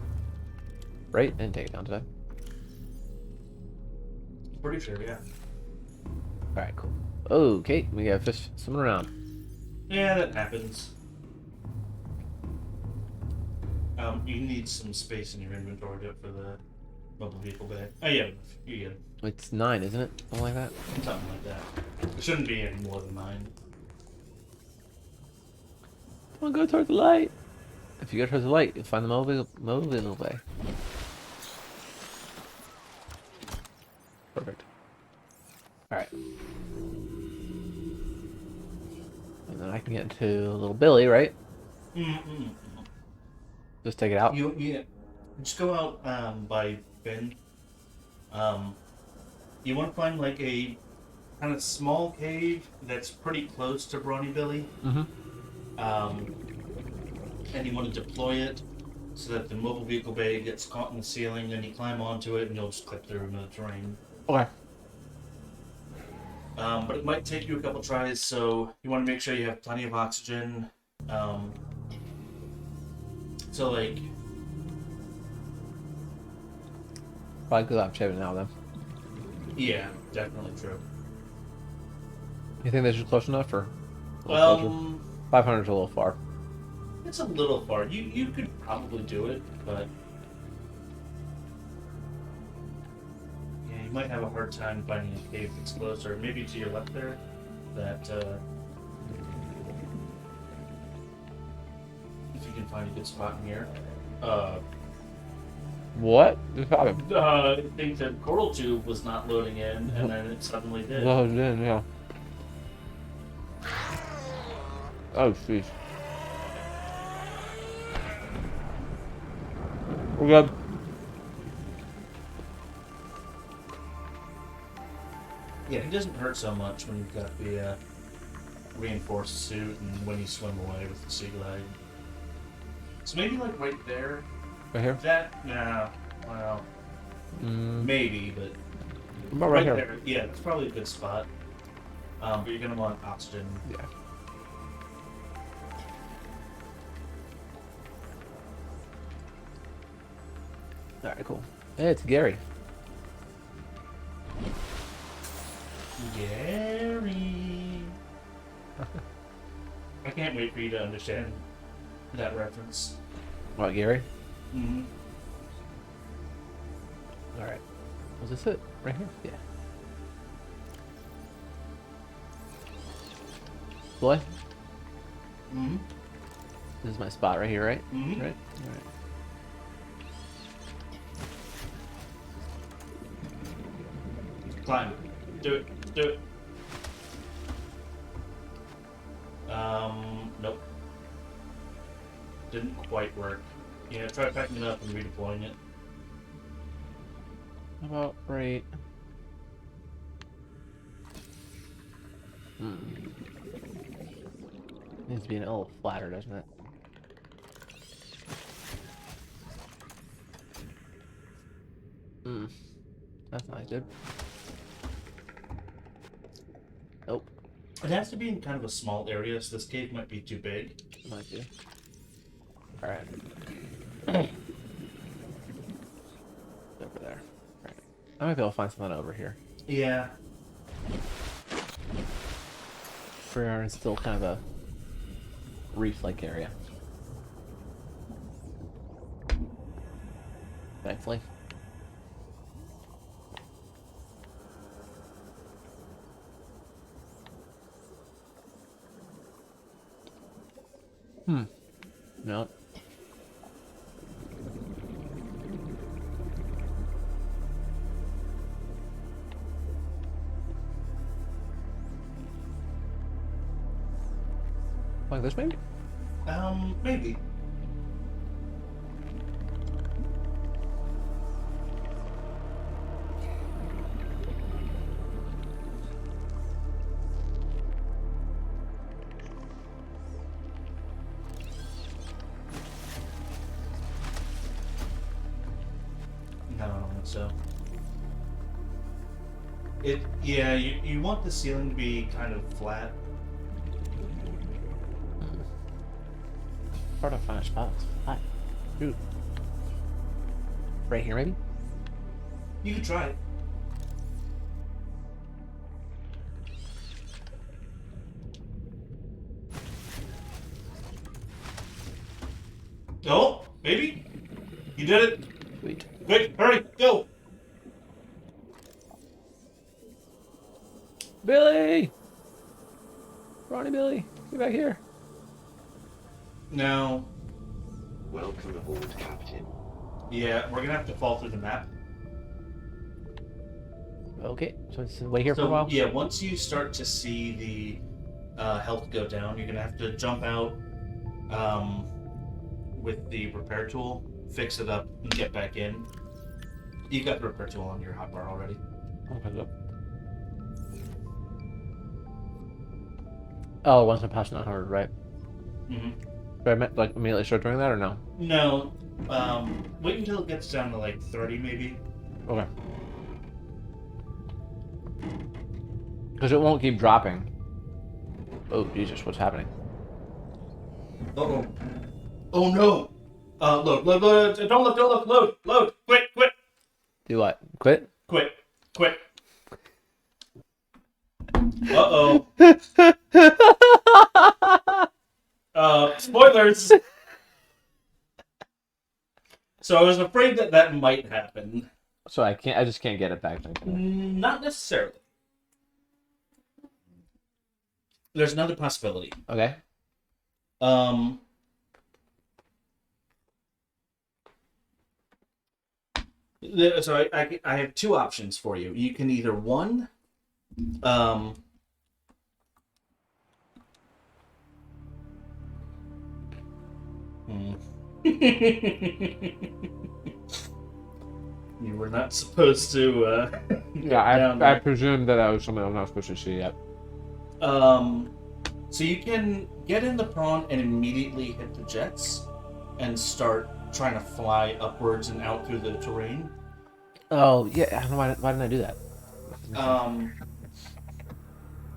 B: Right? I didn't take it down, did I?
A: pretty sure, yeah.
B: Alright, cool. Okay, we got fish swimming around.
A: Yeah, that happens. You need some space in your inventory for the mobile vehicle bay. Oh yeah, you get it.
B: It's 9, isn't it? Something like that?
A: Something like that. It shouldn't be any more than 9.
B: Come on, go towards the light. If you go towards the light, you'll find the mobile vehicle bay. Perfect. Alright. And then I can get into little Billy, right?
A: Mm-mm.
B: Just take it out.
A: You just go out by Ben. You want to find like a kind of small cave that's pretty close to Brawny Billy.
B: Mm-hmm.
A: And you want to deploy it so that the mobile vehicle bay gets caught in the ceiling, and you climb onto it, and you'll just clip through into the terrain.
B: Okay.
A: But it might take you a couple tries, so you want to make sure you have plenty of oxygen. So like,
B: Probably good I'm shaving now then.
A: yeah, definitely true.
B: You think this is close enough, or? A little closer? 500 is a little far.
A: It's a little far. You could probably do it, but yeah, you might have a hard time finding a cave that's closer. Maybe to your left there, that if you can find a good spot in here.
B: What? Just happened?
A: I think the coral tube was not loading in, and then it suddenly did.
B: Loaded in, yeah. Oh, jeez. We're good.
A: Yeah, it doesn't hurt so much when you've got the reinforced suit and when you swim away with the sea glide. So maybe like right there.
B: Right here?
A: That, no, well, maybe, but
B: About right here.
A: there, yeah, that's probably a good spot. But you're gonna want oxygen.
B: Yeah. Alright, cool. Hey, it's Gary.
A: Gary. I can't wait for you to understand that reference.
B: What, Gary?
A: Mm-hmm.
B: Alright. Was this it? Right here? Yeah. Boy?
A: Mm-hmm.
B: This is my spot right here, right?
A: Mm-hmm.
B: Right? Alright.
A: Climb. Do it. Do it. Nope. Didn't quite work. Yeah, try packing it up and redeploying it.
B: How about right? Needs to be a little flatter, doesn't it? That's not good. Nope.
A: It has to be in kind of a small area, so this cave might be too big.
B: Might be. Alright. Over there. Alright. I might be able to find something over here.
A: Yeah.
B: We are in still kind of a reef-like area. Thankfully. No. Like this, maybe?
A: Maybe. so. You want the ceiling to be kind of flat.
B: Hard to find a spot. Hi. Dude. Right here, maybe?
A: You could try it. Oh, maybe? You did it?
B: Sweet.
A: Quick, hurry, go!
B: Billy! Ronnie Billy, get back here.
A: Now,
E: Welcome aboard, Captain.
A: yeah, we're gonna have to fall through the map.
B: Okay, so it's wait here for a
A: So,
B: while?
A: yeah, once you start to see the health go down, you're gonna have to jump out with the repair tool, fix it up, and get back in. You got the repair tool on your hotbar already.
B: Okay, go. Oh, once I'm past 900, right?
A: Mm-hmm.
B: Do I like immediately start doing that or no?
A: No, wait until it gets down to like 30 maybe.
B: Okay. Because it won't keep dropping. Oh, Jesus, what's happening?
A: Uh-oh. Oh no! Load, don't look, load, quit!
B: Do what? Quit?
A: Quit. Uh-oh. Spoilers! So I was afraid that might happen.
B: So I just can't get it back.
A: Not necessarily. There's another possibility.
B: Okay.
A: So I have two options for you. You can either one, You were not supposed to.
B: Yeah, I presume that was something I'm not supposed to see yet.
A: So you can get in the prawn and immediately hit the jets and start trying to fly upwards and out through the terrain.
B: Oh, yeah, I don't know why didn't I do that?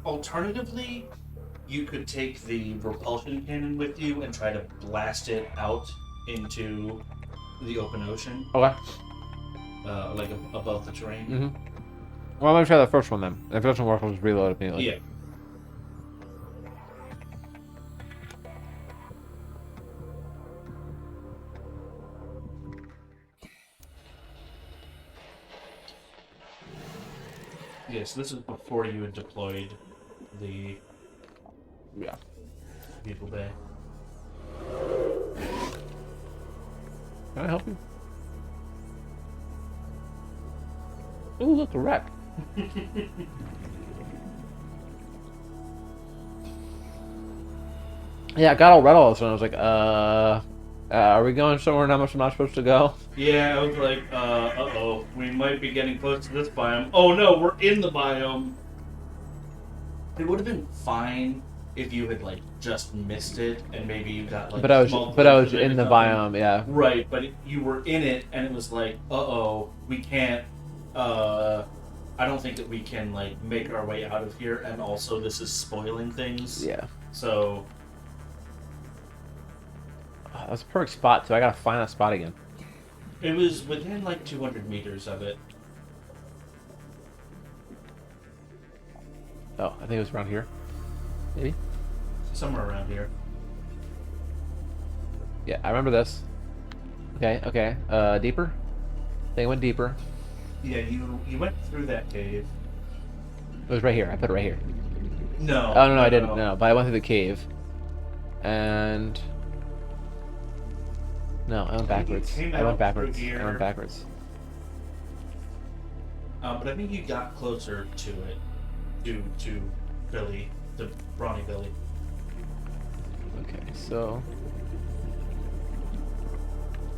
A: Alternatively, you could take the repulsion cannon with you and try to blast it out into the open ocean.
B: Okay.
A: Like above the terrain.
B: Mm-hmm. Well, let me try the first one then. If it doesn't work, I'll just reload immediately.
A: Yeah. Yes, this is before you had deployed the vehicle bay.
B: Can I help you? Ooh, look, a wreck. Yeah, I got all red all of a sudden. I was like, are we going somewhere I'm not supposed to go?
A: Yeah, I was like, uh-oh, we might be getting close to this biome. Oh no, we're in the biome. It would have been fine if you had like just missed it and maybe you got like.
B: But I was in the biome, yeah.
A: Right, but you were in it and it was like, uh-oh, we can't. I don't think that we can like make our way out of here, and also this is spoiling things.
B: Yeah.
A: So.
B: Oh, that's a perfect spot too. I gotta find that spot again.
A: It was within like 200 meters of it.
B: Oh, I think it was around here. Maybe?
A: Somewhere around here.
B: Yeah, I remember this. Okay. Deeper? I think it went deeper.
A: Yeah, you went through that cave.
B: It was right here. I put it right here.
A: No.
B: Oh, no, I didn't. No, but I went through the cave. And... No, I went backwards. I went backwards.
A: But I think you got closer to it. To Billy. To Brawny Billy.
B: Okay, so...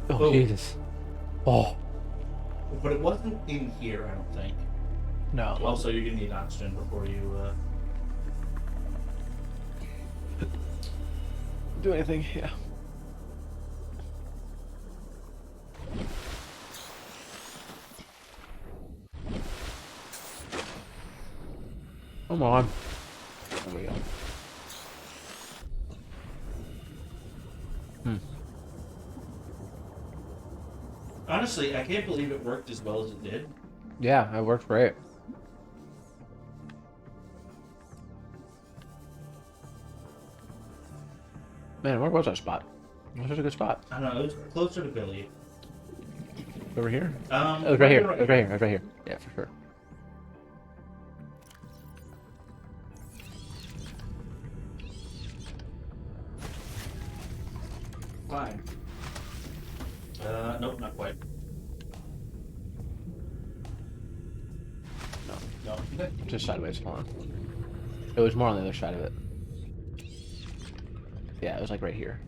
B: Oh,
A: Oh.
B: Jesus. Oh.
A: But it wasn't in here, I don't think.
B: No.
A: Also, you're gonna need oxygen before you,
B: do anything, yeah. Come on. There we go.
A: Honestly, I can't believe it worked as well as it did.
B: Yeah, it worked great. Man, where was our spot? It was such a good spot.
A: I don't know. It was closer to Billy.
B: Over here?
A: Um,
B: It was right here. It was right here. It was right here. Yeah, for sure.
A: Fine. Nope, not quite. No. Okay.
B: Just sideways. Hold on. It was more on the other side of it. Yeah, it was like right here.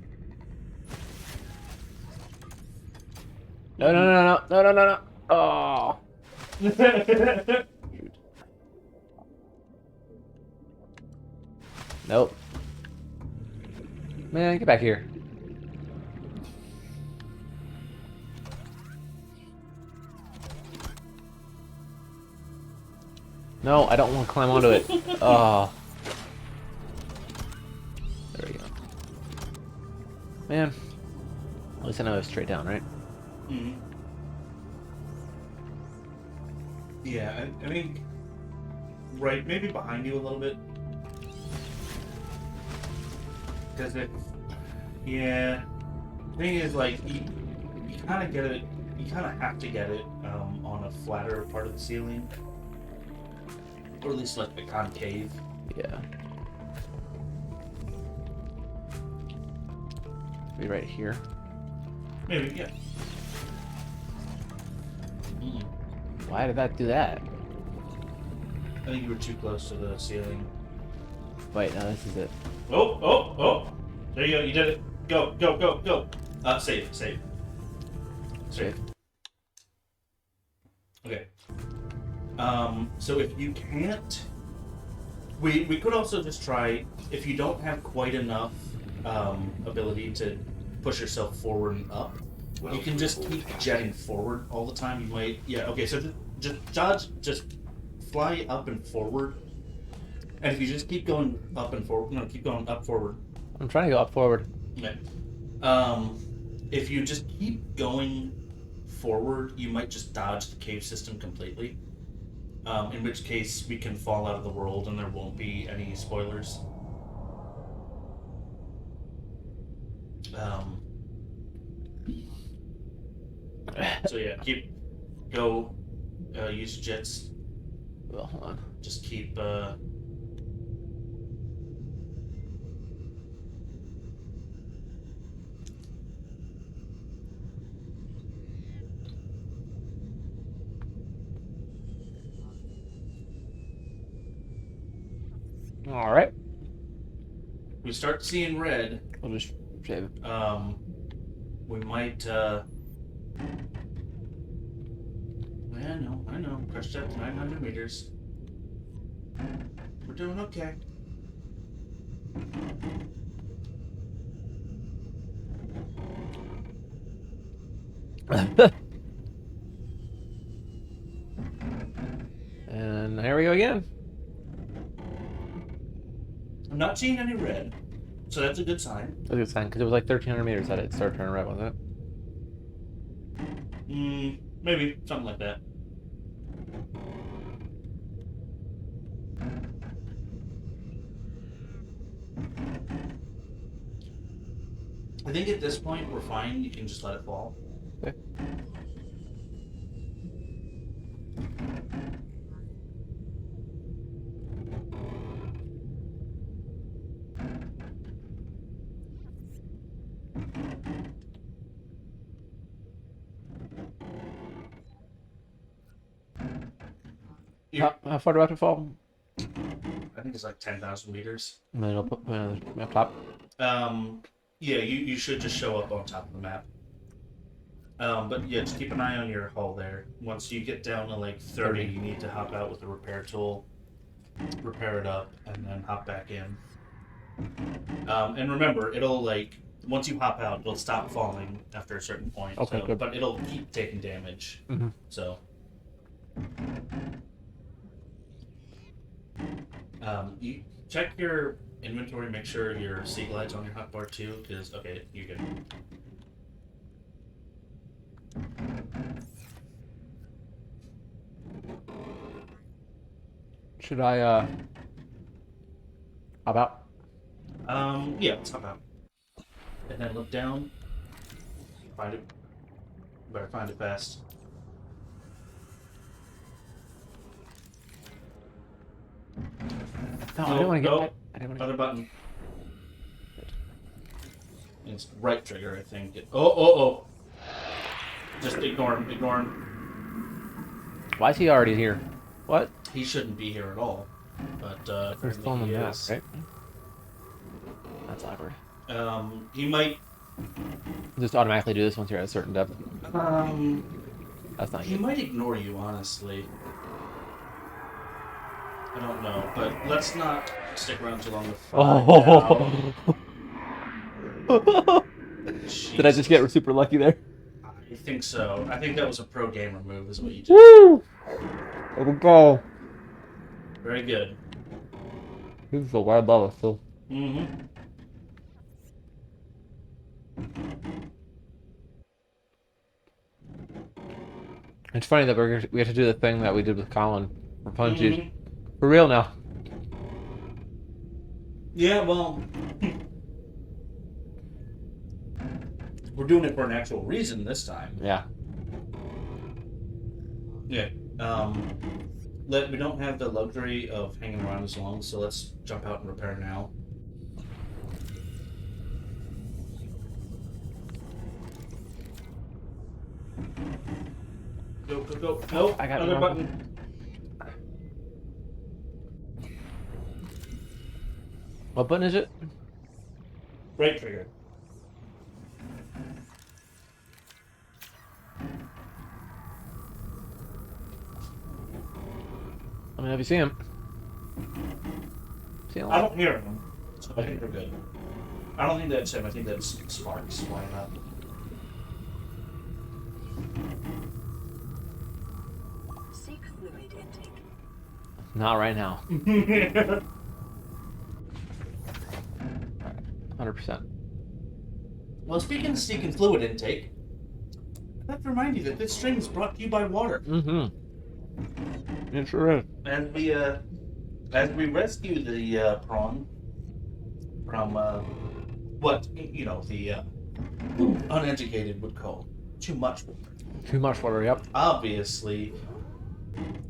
B: No, no, no, no, no, no, no, no. Oh. Shoot. Nope. Man, get back here. No, I don't want to climb onto it. Oh. There we go. Man. At least I know it's straight down, right?
A: Mm-hmm. Yeah, I mean, right, maybe behind you a little bit. Because it, yeah, the thing is, like, you kind of get it, you kind of have to get it on a flatter part of the ceiling. Or at least, like, the concave.
B: Yeah. Be right here.
A: Maybe, yeah. Mm.
B: Why did that do that?
A: I think you were too close to the ceiling.
B: Wait, no, this is it.
A: Oh! There you go, you did it. Go. Save.
B: Save.
A: Okay. So if you can't, we could also just try, if you don't have quite enough ability to push yourself forward and up, you can just keep jetting forward all the time. You might, yeah, okay, so just fly up and forward. And if you just keep going up and forward, no, keep going up forward.
B: I'm trying to go up forward.
A: Okay. If you just keep going forward, you might just dodge the cave system completely. In which case, we can fall out of the world and there won't be any spoilers. So yeah, use jets.
B: Well, hold on.
A: Just keep,
B: All right.
A: we start seeing red.
B: We'll just save it.
A: We might, I know. Crushed up to 900 meters. We're doing okay.
B: And here we go again.
A: I'm not seeing any red, so that's a good sign.
B: That's a good sign, because it was like 1,300 meters that it started turning red, wasn't it?
A: Maybe something like that. I think at this point we're fine. You can just let it fall.
B: Okay. How far do I have to fall?
A: I think it's like 10,000 meters.
B: And then it'll put me up top.
A: Yeah, you should just show up on top of the map. But yeah, just keep an eye on your hull there. Once you get down to like 30, you need to hop out with the repair tool, repair it up, and then hop back in. And remember, it'll like, once you hop out, it'll stop falling after a certain point.
B: Okay,
A: so,
B: good.
A: But it'll keep taking damage.
B: Mm-hmm.
A: So. You check your inventory, make sure your sea glide's on your hotbar too, because, okay, you're good.
B: Should I, hop out?
A: Yeah, let's hop out. And then look down. Find it. Better find it fast.
B: No, I didn't want to get. I didn't want to.
A: Other button. It's right trigger, I think. Oh. Just ignore him. Ignore him.
B: Why is he already here? What?
A: He shouldn't be here at all. But
B: We're still on the
A: he
B: map,
A: is.
B: right? That's awkward.
A: He might.
B: Just automatically do this once you're at a certain depth. That's not
A: He
B: good.
A: might ignore you, honestly. I don't know, but let's not stick around too long to find out.
B: Oh. Did I just get super lucky there?
A: I think so. I think that was a pro gamer move, is what you did.
B: Woo! There we go.
A: Very good.
B: This is a wild level still.
A: Mm-hmm.
B: It's funny that we have to do the thing that we did with Colin for Punchies.
A: Mhm.
B: For real now.
A: Yeah, well, we're doing it for an actual reason this time.
B: Yeah.
A: Yeah. We don't have the luxury of hanging around as long, so let's jump out and repair now. Go. No,
B: I got
A: other
B: one.
A: button.
B: What button is it?
A: Right trigger.
B: I mean, have you seen him? See him?
A: I don't hear him, so I think we're good. I don't think that's him. I think that's Sparks flying up.
D: Seek fluid intake.
B: Not right now. 100%.
A: Well, speaking of seeking fluid intake, I'd like to remind you that this stream is brought to you by water.
B: Mm-hmm. It sure is.
A: As we rescue the prawn from what the uneducated would call too much water.
B: Too much water, yep.
A: Obviously,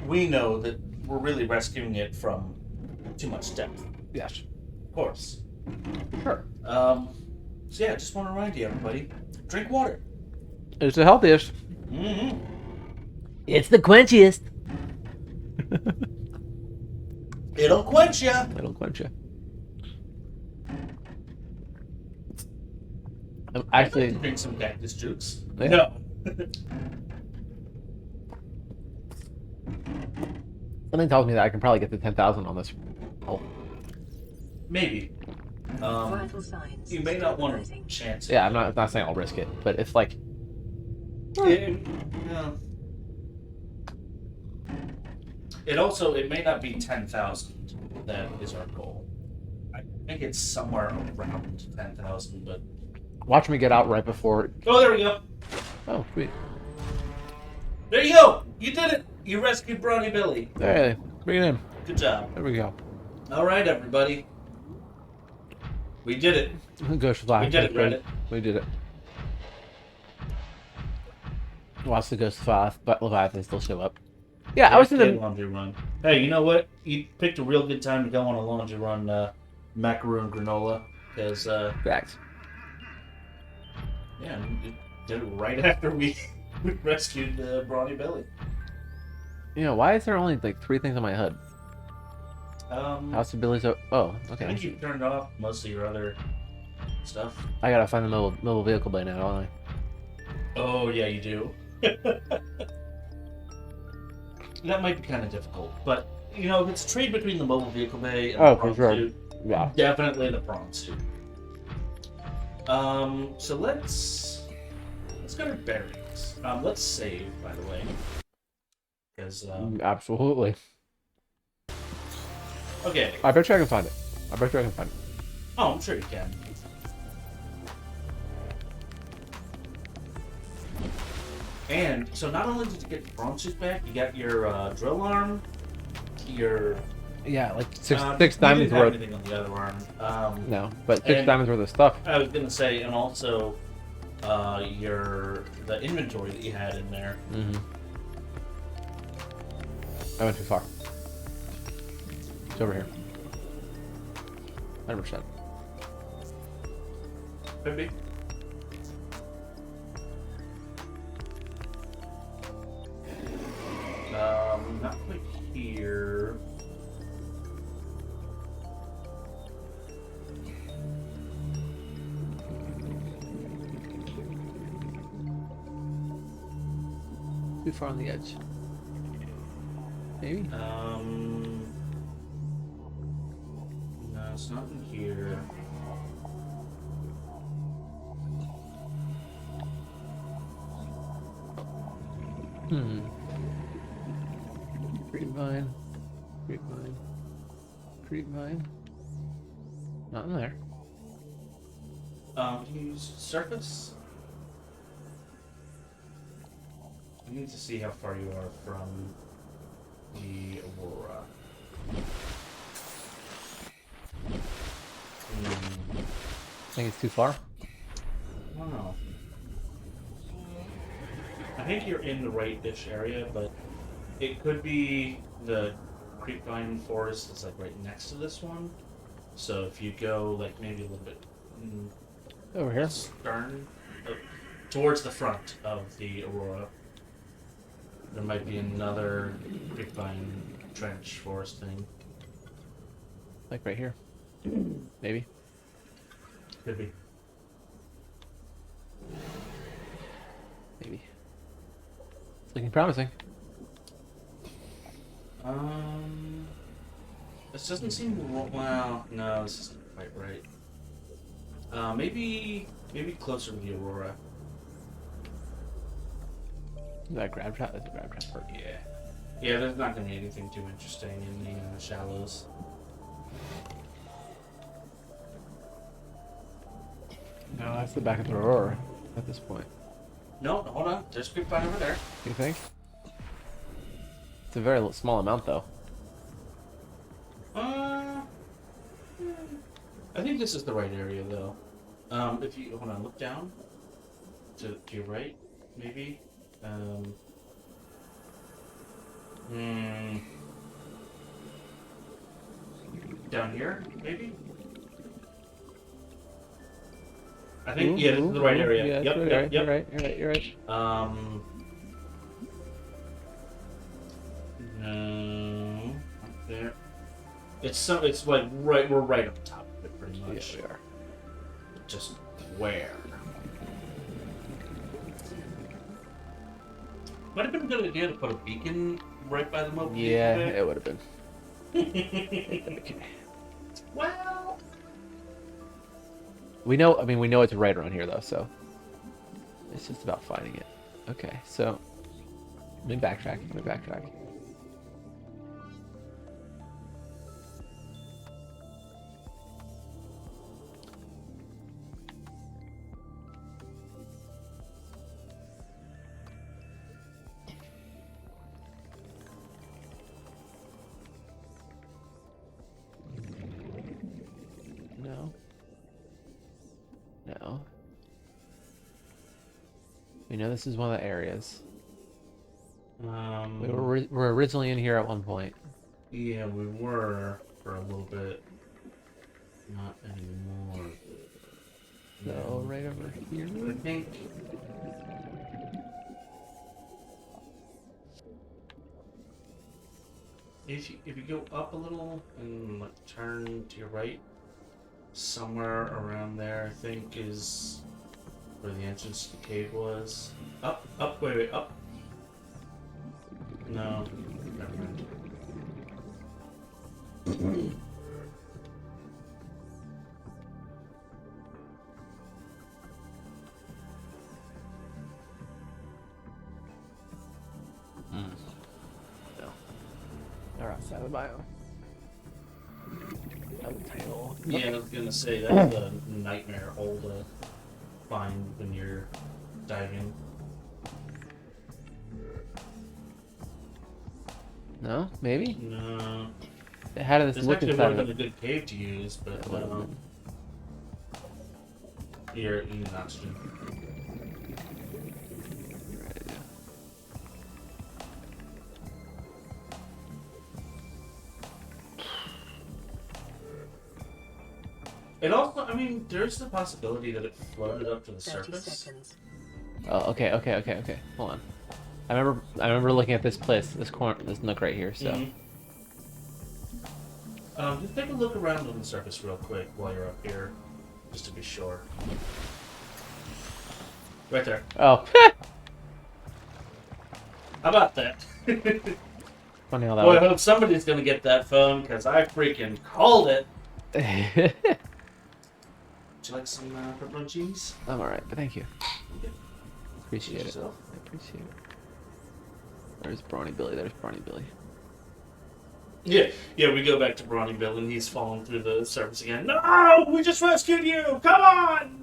A: we know that we're really rescuing it from too much depth.
B: Yes.
A: Of course.
B: Sure.
A: So yeah, just want to remind you, everybody, drink water.
B: It's the healthiest.
A: Mm-hmm.
B: It's the quenchiest.
A: It'll quench ya.
B: It'll quench you. I'm actually,
A: Drink some cactus juice.
B: Yeah.
A: No.
B: something tells me that I can probably get to 10,000 on this. Oh,
A: Maybe.
D: Vital signs.
A: You may not want to
D: stabilizing.
A: chance it.
B: yeah, I'm not saying I'll risk it, but it's like,
A: It may not be 10,000 that is our goal. I think it's somewhere around 10,000, but
B: watch me get out right before.
A: oh, there we go.
B: Oh, sweet.
A: There you go. You did it. You rescued Brawny Billy.
B: There, bring it in.
A: Good job.
B: There we go.
A: All right, everybody. We did it.
B: Ghost fly.
A: We did it, Reddit.
B: We did it. Watch the Ghost fly, but Leviathan still show up. Yeah, I was in the.
A: laundry run. Hey, you know what? You picked a real good time to go on a laundry run, macaroon granola, because
B: Facts.
A: yeah, you did it right after we rescued Brawny Billy.
B: You know, why is there only like 3 things on my HUD? House of Billy's. Oh,
A: I
B: okay.
A: think you turned off most of your other stuff.
B: I gotta find the mobile vehicle by now, don't I?
A: Oh yeah, you do. That might be kind of difficult, but you know, if it's a trade between the mobile vehicle bay and
B: Oh,
A: the
B: for
A: prawn
B: sure.
A: suit,
B: Yeah.
A: definitely the prawn suit. So let's go to bearings. Let's save, by the way, because
B: Absolutely.
A: Okay.
B: I bet you I can find it. I bet you I can find it.
A: Oh, I'm sure you can. And so not only did you get the drone suit back, you got your drill arm, your
B: Yeah, like six
A: you
B: diamonds
A: didn't have
B: worth.
A: anything on the other arm.
B: No, but six
A: and-
B: diamonds worth of stuff.
A: I was gonna say, and also the inventory that you had in there.
B: Mm-hmm. I went too far. It's over here. 100%.
A: Could be. Not quite here.
B: Too far on the edge. Maybe?
A: No, it's not in here.
B: Creepvine. Creepvine. Creepvine. Not in there.
A: Use surface. I need to see how far you are from the Aurora.
B: Think it's too far?
A: I don't know. I think you're in the right-ish area, but it could be the creepvine forest that's like right next to this one. So if you go like maybe a little bit
B: Over here?
A: stern, towards the front of the Aurora, there might be another creepvine trench forest thing.
B: Like right here. Maybe.
A: Could be.
B: Maybe. It's looking promising.
A: This doesn't seem well. No, this isn't quite right. Maybe closer to the Aurora.
B: Is that a grab trap? That's a grab trap part.
A: Yeah. Yeah, there's not going to be anything too interesting in the shallows.
B: No, that's the back of the Aurora at this point.
A: No, hold on. There's a creepvine over there.
B: You think? It's a very small amount, though.
A: I think this is the right area, though. If you hold on, look down to your right, maybe. Down here, maybe. I think yeah, this is the right area.
B: Yeah,
A: Yep,
B: you're
A: yep,
B: right,
A: yep.
B: You're right.
A: No, up there. It's like right. We're right on top of it, pretty much.
B: Yeah, we are.
A: Just where? Might have been a good idea to put a beacon right by the mobile.
B: Yeah, it would have been.
A: been.
B: Okay.
A: Well,
B: We know. I mean, we know it's right around here, though. So it's just about finding it. Okay, so let me backtrack. No. We know this is one of the areas. We were originally in here at one point.
A: yeah, we were for a little bit. Not anymore.
B: So right over here.
A: I think. If you go up a little and like turn to your right, somewhere around there, I think is where the entrance to the cave was. Up, wait, up. No, never mind.
B: No. They're outside of the biome. tiny little.
A: Yeah, I was gonna say that's a nightmare hole to find when you're diving.
B: No, maybe.
A: No,
B: How did this
A: this
B: look
A: actually would
B: inside
A: have
B: of
A: been
B: it?
A: a good cave to use, but
B: That would've been-
A: you're eating oxygen.
B: Right, yeah.
A: It also, I mean, there's the possibility that it floated up to the
D: 30
A: surface.
D: seconds.
B: Oh, okay. Hold on. I remember looking at this place, this corner, this nook right here. So.
A: Mhm. Just take a look around on the surface real quick while you're up here, just to be sure. Right there.
B: Oh.
A: How about that?
B: Funny how that
A: Boy, I
B: works.
A: hope somebody's gonna get that phone, because I freaking called it. Would you like some pepperoni cheese?
B: I'm alright, but thank you. Appreciate it.
A: Yourself.
B: I appreciate it. There's Brawny Billy. There's Brawny Billy.
A: Yeah, we go back to Brawny Bill, and he's falling through the surface again. No! We just rescued you! Come on!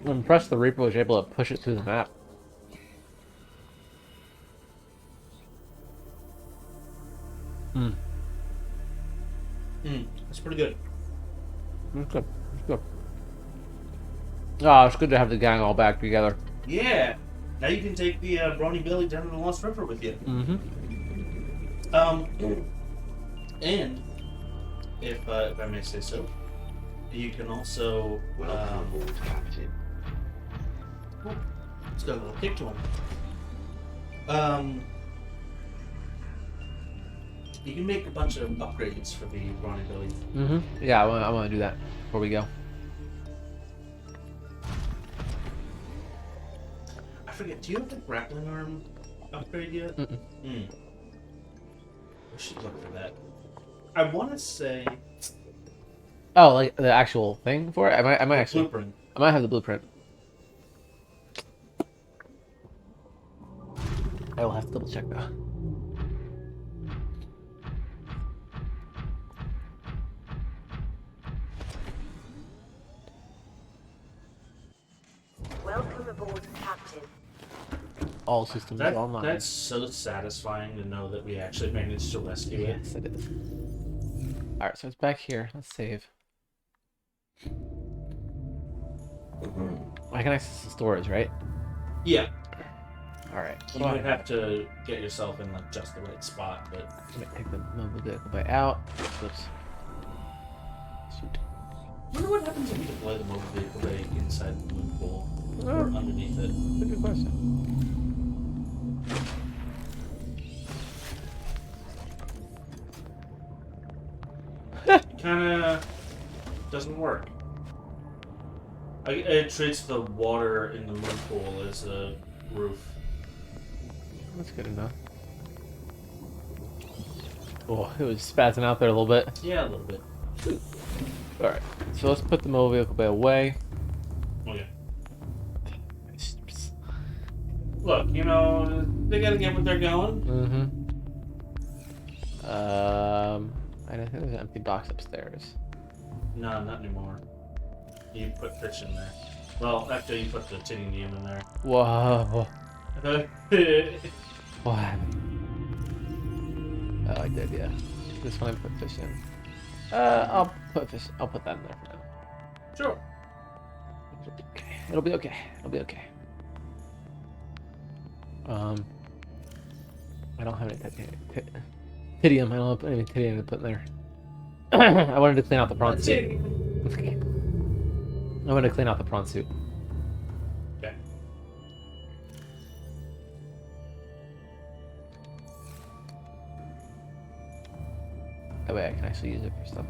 B: I'm impressed the Reaper was able to push it through the map.
A: That's pretty good.
B: That's good. That's good. Oh, it's good to have the gang all back together.
A: Yeah. Now you can take the Brawny Billy down to the Lost River with you.
B: Mm-hmm.
A: And if I may say so, you can also
E: Welcome aboard, Captain.
A: let's go kick to him. You can make a bunch of upgrades for the Brawny Billy.
B: Mm-hmm. Yeah, I want to do that before we go.
A: I forget. Do you have the grappling arm upgrade yet?
B: Mm-mm.
A: We should look for that. I want to say
B: Oh, like the actual thing for it? I might actually.
A: blueprint.
B: I might have the blueprint. I will have to double check though.
C: Welcome aboard, Captain.
B: All systems are online.
A: That's so satisfying to know that we actually managed to rescue it.
B: Yes, it is. Alright, so it's back here. Let's save. I can access the storage, right?
A: Yeah,
B: Alright.
A: you might have to get yourself in like just the right spot, but
B: Let me take the mobile vehicle bay out. Whoops. Shoot.
A: I wonder what happens if you deploy the mobile vehicle bay inside the moon pool or underneath it.
B: That's a good question.
A: Kinda doesn't work. It treats the water in the moon pool as a roof.
B: That's good enough. Oh, it was spazzing out there a little bit.
A: Yeah, a little bit.
B: Alright, so let's put the mobile vehicle bay away.
A: Okay. Look, you know, they gotta get what they're going.
B: Mm-hmm. I don't think there's an empty box upstairs.
A: No, not anymore. You put fish in there. Well, after you put the titanium in there.
B: Whoa.
A: Okay.
B: What happened? Oh, I did, yeah. This one I put fish in. I'll put fish. I'll put that in there for now.
A: Sure.
B: Okay. It'll be okay. It'll be okay. I don't have any titium. I don't have any titium to put in there. I wanted to clean out the prawn suit. I wanted to clean out the prawn suit.
A: Okay.
B: That way I can actually use it for stuff.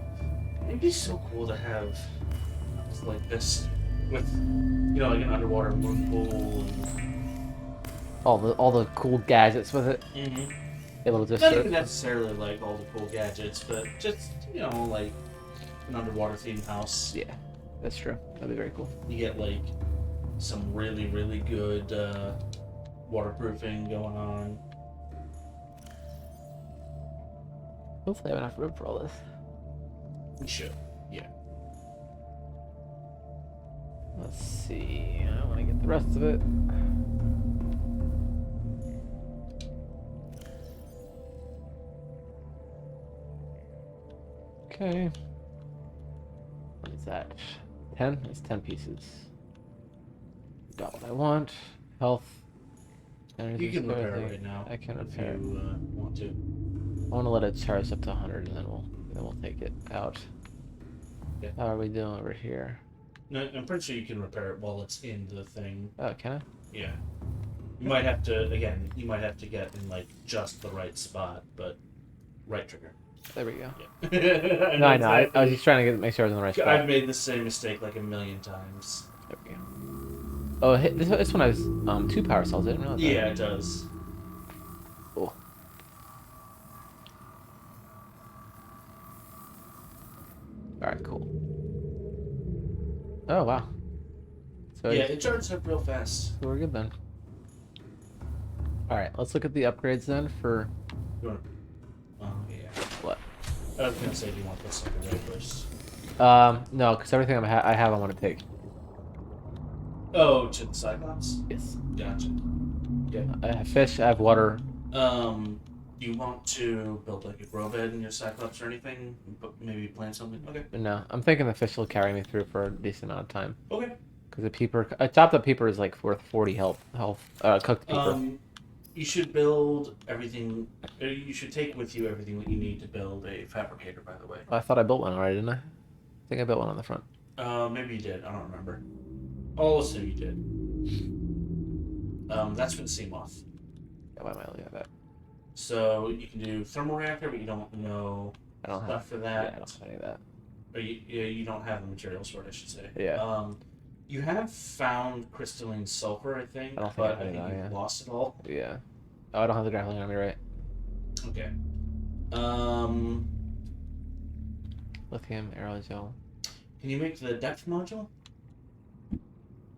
A: It'd be so cool to have stuff like this with, you know, like an underwater moon pool and
B: All the cool gadgets with it. Able to just
A: not even necessarily like all the cool gadgets, but just, you know, like an underwater themed house.
B: yeah, that's true. That'd be very cool.
A: You get like some really, really good waterproofing going on.
B: Hopefully I have enough room for all this.
A: We should. Yeah.
B: Let's see. I want to get the rest of it. Okay. What is that? 10? It's 10 pieces. Got what I want. Health. Energy.
A: You can repair it
B: everything.
A: right now.
B: I can
A: if
B: repair.
A: you want to.
B: I want to let it charge up to 100 and then we'll take it out.
A: Yeah.
B: How are we doing over here?
A: No, I'm pretty sure you can repair it while it's in the thing.
B: Oh, can I?
A: Yeah. You might have to get in like just the right spot, but right trigger.
B: There we go.
A: Yeah.
B: No, I know. I was just trying to make sure I was in the right spot.
A: I've made the same mistake like a million times.
B: There we go. Oh, this one has 2 power cells. I didn't realize that.
A: Yeah, it does.
B: Cool. Alright, cool. Oh, wow. So
A: Yeah, it charges up real fast.
B: we're good then. Alright, let's look at the upgrades then for...
A: You wanna... Oh, yeah.
B: What?
A: I was gonna say, do you want this like away first?
B: No, because everything I have I want to take.
A: Oh, to the Cyclops?
B: Yes.
A: Gotcha. Yeah.
B: I have fish, I have water.
A: Do you want to build like a grow bed in your Cyclops or anything? But maybe plant something? Okay.
B: But no, I'm thinking the fish will carry me through for a decent amount of time.
A: Okay.
B: Because the peeper... A chopped up peeper is like worth 40 health. Cooked peeper.
A: You should build everything. You should take with you everything that you need to build a fabricator. By the way.
B: I thought I built one already, didn't I? I think I built one on the front.
A: Maybe you did. I don't remember. I'll assume you did. That's for the sea moth.
B: Yeah, why am I looking at that?
A: So you can do thermal reactor, but you don't know
B: I don't
A: stuff
B: have...
A: for that.
B: Yeah, I don't have any of that.
A: Or you don't have the materials for it, I should say.
B: Yeah.
A: You have found crystalline sulfur, I think,
B: I don't think
A: but
B: I have
A: I think
B: any,
A: you've
B: yeah.
A: lost it all.
B: Yeah. Oh, I don't have the grappling on me, right?
A: Okay.
B: Lithium, aerogel,
A: Can you make the depth module?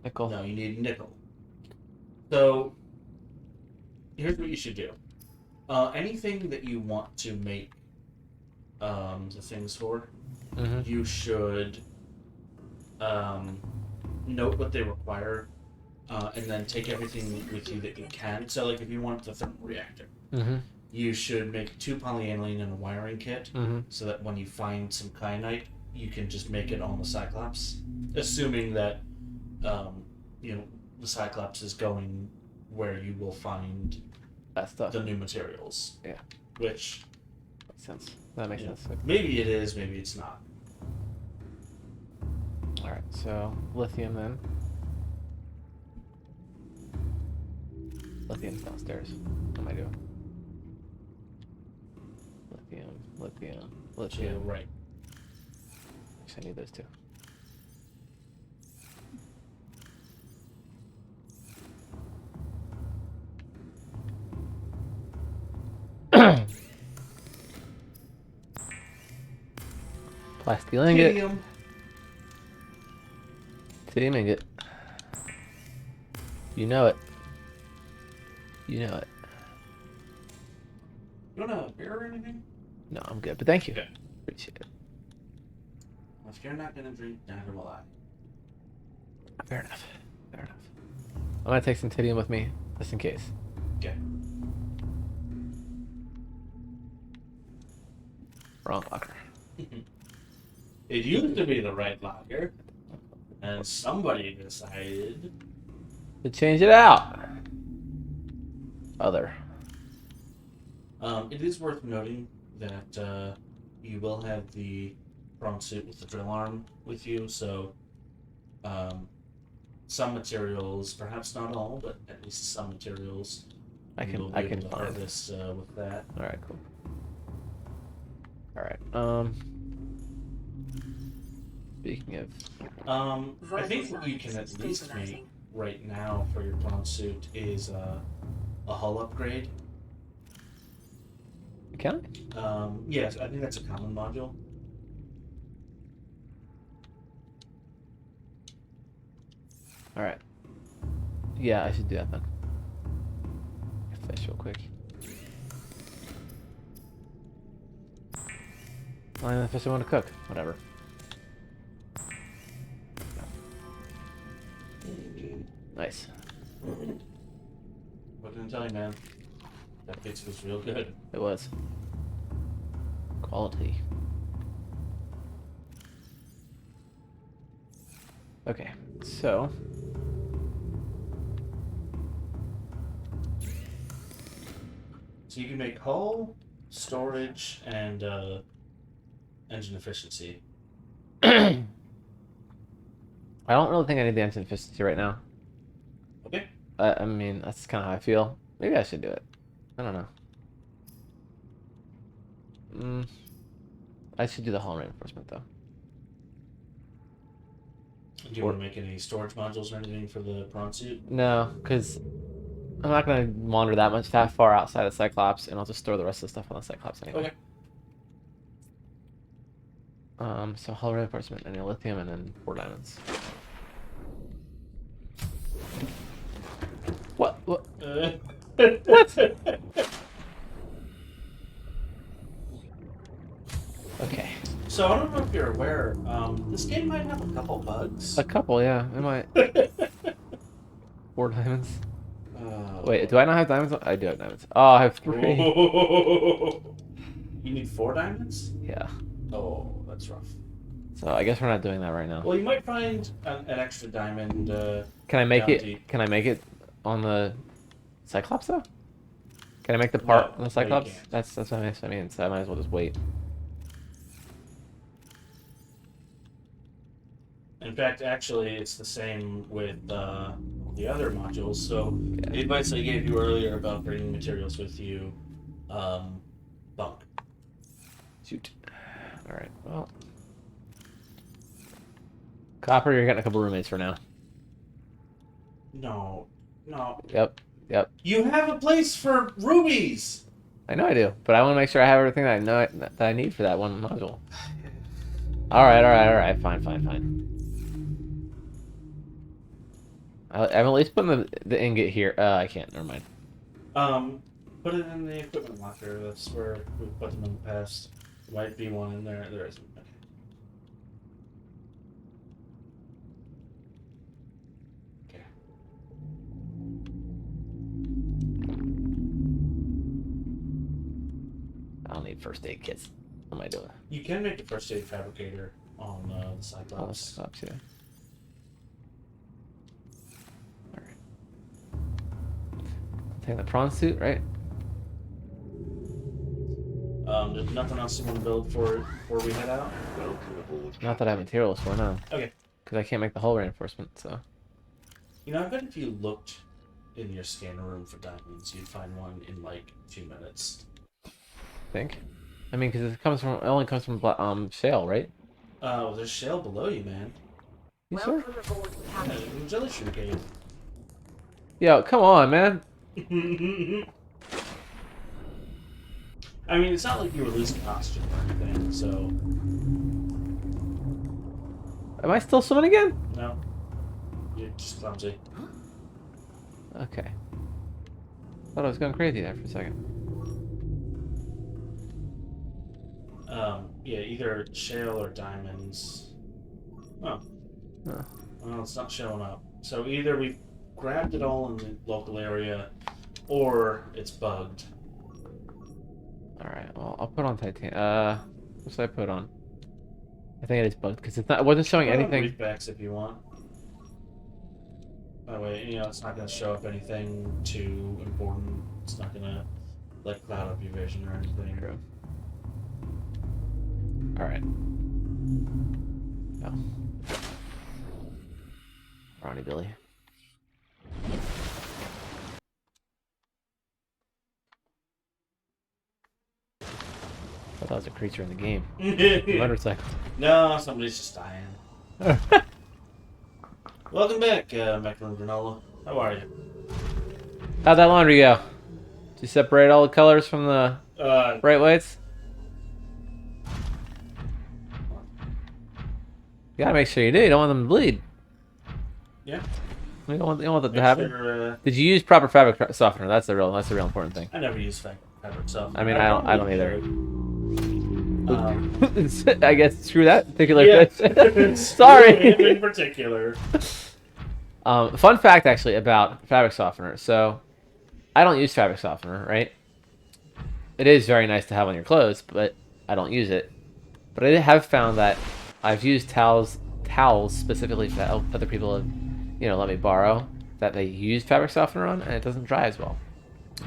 B: nickel.
A: No, you need nickel. So, here's what you should do. Anything that you want to make the things for,
B: Mm-hmm.
A: you should note what they require, and then take everything with you that you can. So, like, if you want the thermal reactor,
B: Mm-hmm.
A: you should make 2 polyaniline and a wiring kit,
B: Mm-hmm.
A: so that when you find some kyanite, you can just make it on the Cyclops, assuming that the Cyclops is going where you will find
B: That stuff.
A: the new materials.
B: Yeah.
A: Which
B: Makes sense. That makes sense.
A: maybe it is, maybe it's not.
B: Alright, so lithium then. Lithium's downstairs. What am I doing? Lithium.
A: Yeah, right.
B: Actually, I need those two. Plastic ingot.
A: Titanium.
B: Titanium ingot. You know it. You know it.
A: You want a beer or anything?
B: No, I'm good, but thank you.
A: Okay.
B: Appreciate it.
A: Well, if you're not gonna drink, neither will I.
B: Fair enough. Fair enough. I'm gonna take some titanium with me, just in case.
A: Okay.
B: Wrong locker.
A: It used to be the right locker, and somebody decided.
B: To change it out. Other.
A: It is worth noting that you will have the prone suit with the drill arm with you, so some materials, perhaps not all, but at least some materials,
B: I
A: you will
B: can
A: be able to
B: find.
A: harvest with that.
B: All right, cool. All right. Speaking of,
A: I think what you can at least make right now for your prone suit is a hull upgrade.
B: can
A: Yes, I think that's a common module.
B: I? All right. Yeah, I should do that then. Fish real quick. I especially want to cook. Whatever. Nice.
A: What can I tell you, man? That pizza was real good.
B: It was. Quality. Okay, so...
A: So you can make hull, storage, and engine efficiency.
B: I don't really think I need the engine efficiency right now.
A: Okay.
B: I mean, that's kind of how I feel. Maybe I should do it. I don't know. I should do the hull reinforcement, though.
A: Do you want to make any storage modules or anything for the prawn suit?
B: No, because I'm not going to wander that far outside of Cyclops, and I'll just store the rest of the stuff on the Cyclops anyway.
A: Okay.
B: So hull reinforcement, and lithium, and then 4 diamonds. What? What? What? Okay.
A: So I don't know if you're aware, this game might have a couple bugs.
B: A couple, yeah. It might. 4 diamonds. Wait, do I not have diamonds? I do have diamonds. Oh, I have 3.
A: You need 4 diamonds?
B: Yeah.
A: Oh, that's rough.
B: So I guess we're not doing that right now.
A: Well, you might find an extra diamond.
B: Can I make
A: bounty.
B: it? Can I make it on the Cyclops though? Can I make the part
A: No,
B: on the
A: no, you
B: Cyclops?
A: can't.
B: That's what I mean. So I might as well just wait.
A: In fact, actually, it's the same with the other modules. So the advice I gave you earlier about bringing materials with you, bunk.
B: Shoot. All right. Well, Copper, you're getting a couple roommates for now.
A: No.
B: Yep.
A: You have a place for rubies.
B: I know I do, but I want to make sure I have everything that I know that I need for that one module. All right. Fine. I'm at least putting the ingot here. I can't. Never mind.
A: Put it in the equipment locker. That's where we put them in the past. Might be one in there. There isn't. Okay.
B: I don't need first aid kits. What am I doing?
A: You can make a first aid fabricator on the
B: Oh,
A: Cyclops.
B: Cyclops, yeah. Alright. Taking the prawn suit, right?
A: There's nothing else you want to build before we head out?
E: Welcome aboard.
B: Not that I have materials for now.
A: Okay.
B: Because I can't make the hull reinforcement, so.
A: You know, I bet if you looked in your scanner room for diamonds, you'd find one in like 2 minutes.
B: Think? I mean, because it only comes from shale, right?
A: There's shale below you, man.
B: You sure?
D: Welcome aboard,
A: Yeah,
D: Captain.
A: in the jellyshroom cave.
B: Yo, come on, man.
A: I mean, it's not like you were losing oxygen or anything, so
B: Am I still swimming again?
A: no. You're just clumsy.
B: Okay. Thought I was going crazy there for a second.
A: Yeah, either shale or diamonds. Oh.
B: Oh.
A: Well, it's not showing up. So either we've grabbed it all in the local area, or it's bugged.
B: Alright, well, I'll put on titanium. What should I put on? I think it is bugged because it wasn't showing
A: Put on
B: anything.
A: reef backs if you want. That way, you know, it's not going to show up anything too important. It's not going to, like, cloud up your vision or anything.
B: True. Alright. Oh. Ronnie Billy. I thought that was a creature in the game. Motorcycle.
A: No, somebody's just dying. Welcome back, Macklin Granola. How are you?
B: How'd that laundry go? Did you separate all the colors from the bright whites? You gotta make sure you do. You don't want them to bleed.
A: Yeah.
B: You don't want that to
A: Make
B: happen.
A: sure,
B: Did you use proper fabric softener? That's the real important thing.
A: I never use fabric stuff.
B: I mean, I don't either. I guess screw that particular
A: Yeah.
B: fish. Sorry.
A: In particular.
B: Fun fact, actually, about fabric softener. So, I don't use fabric softener, right? It is very nice to have on your clothes, but I don't use it. But I have found that I've used towels specifically that other people have, let me borrow, that they use fabric softener on, and it doesn't dry as well.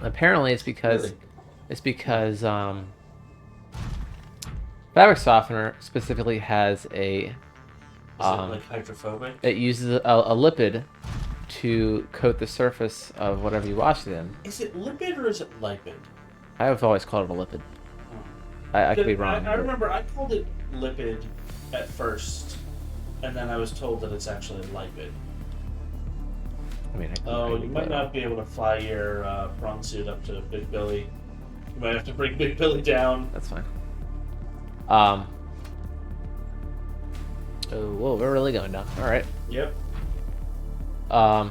B: Apparently, it's because fabric softener specifically has a
A: Is it like hydrophobic?
B: it uses a lipid to coat the surface of whatever you wash it in.
A: Is it lipid or is it lipid?
B: I have always called it a lipid. I could be wrong.
A: I remember I called it lipid at first, and then I was told that it's actually lipid.
B: I mean,
A: You might not be able to fly your prawn suit up to Big Billy. You might have to bring Big Billy down.
B: That's fine. Oh, whoa, we're really going down. All right.
A: Yep.
B: But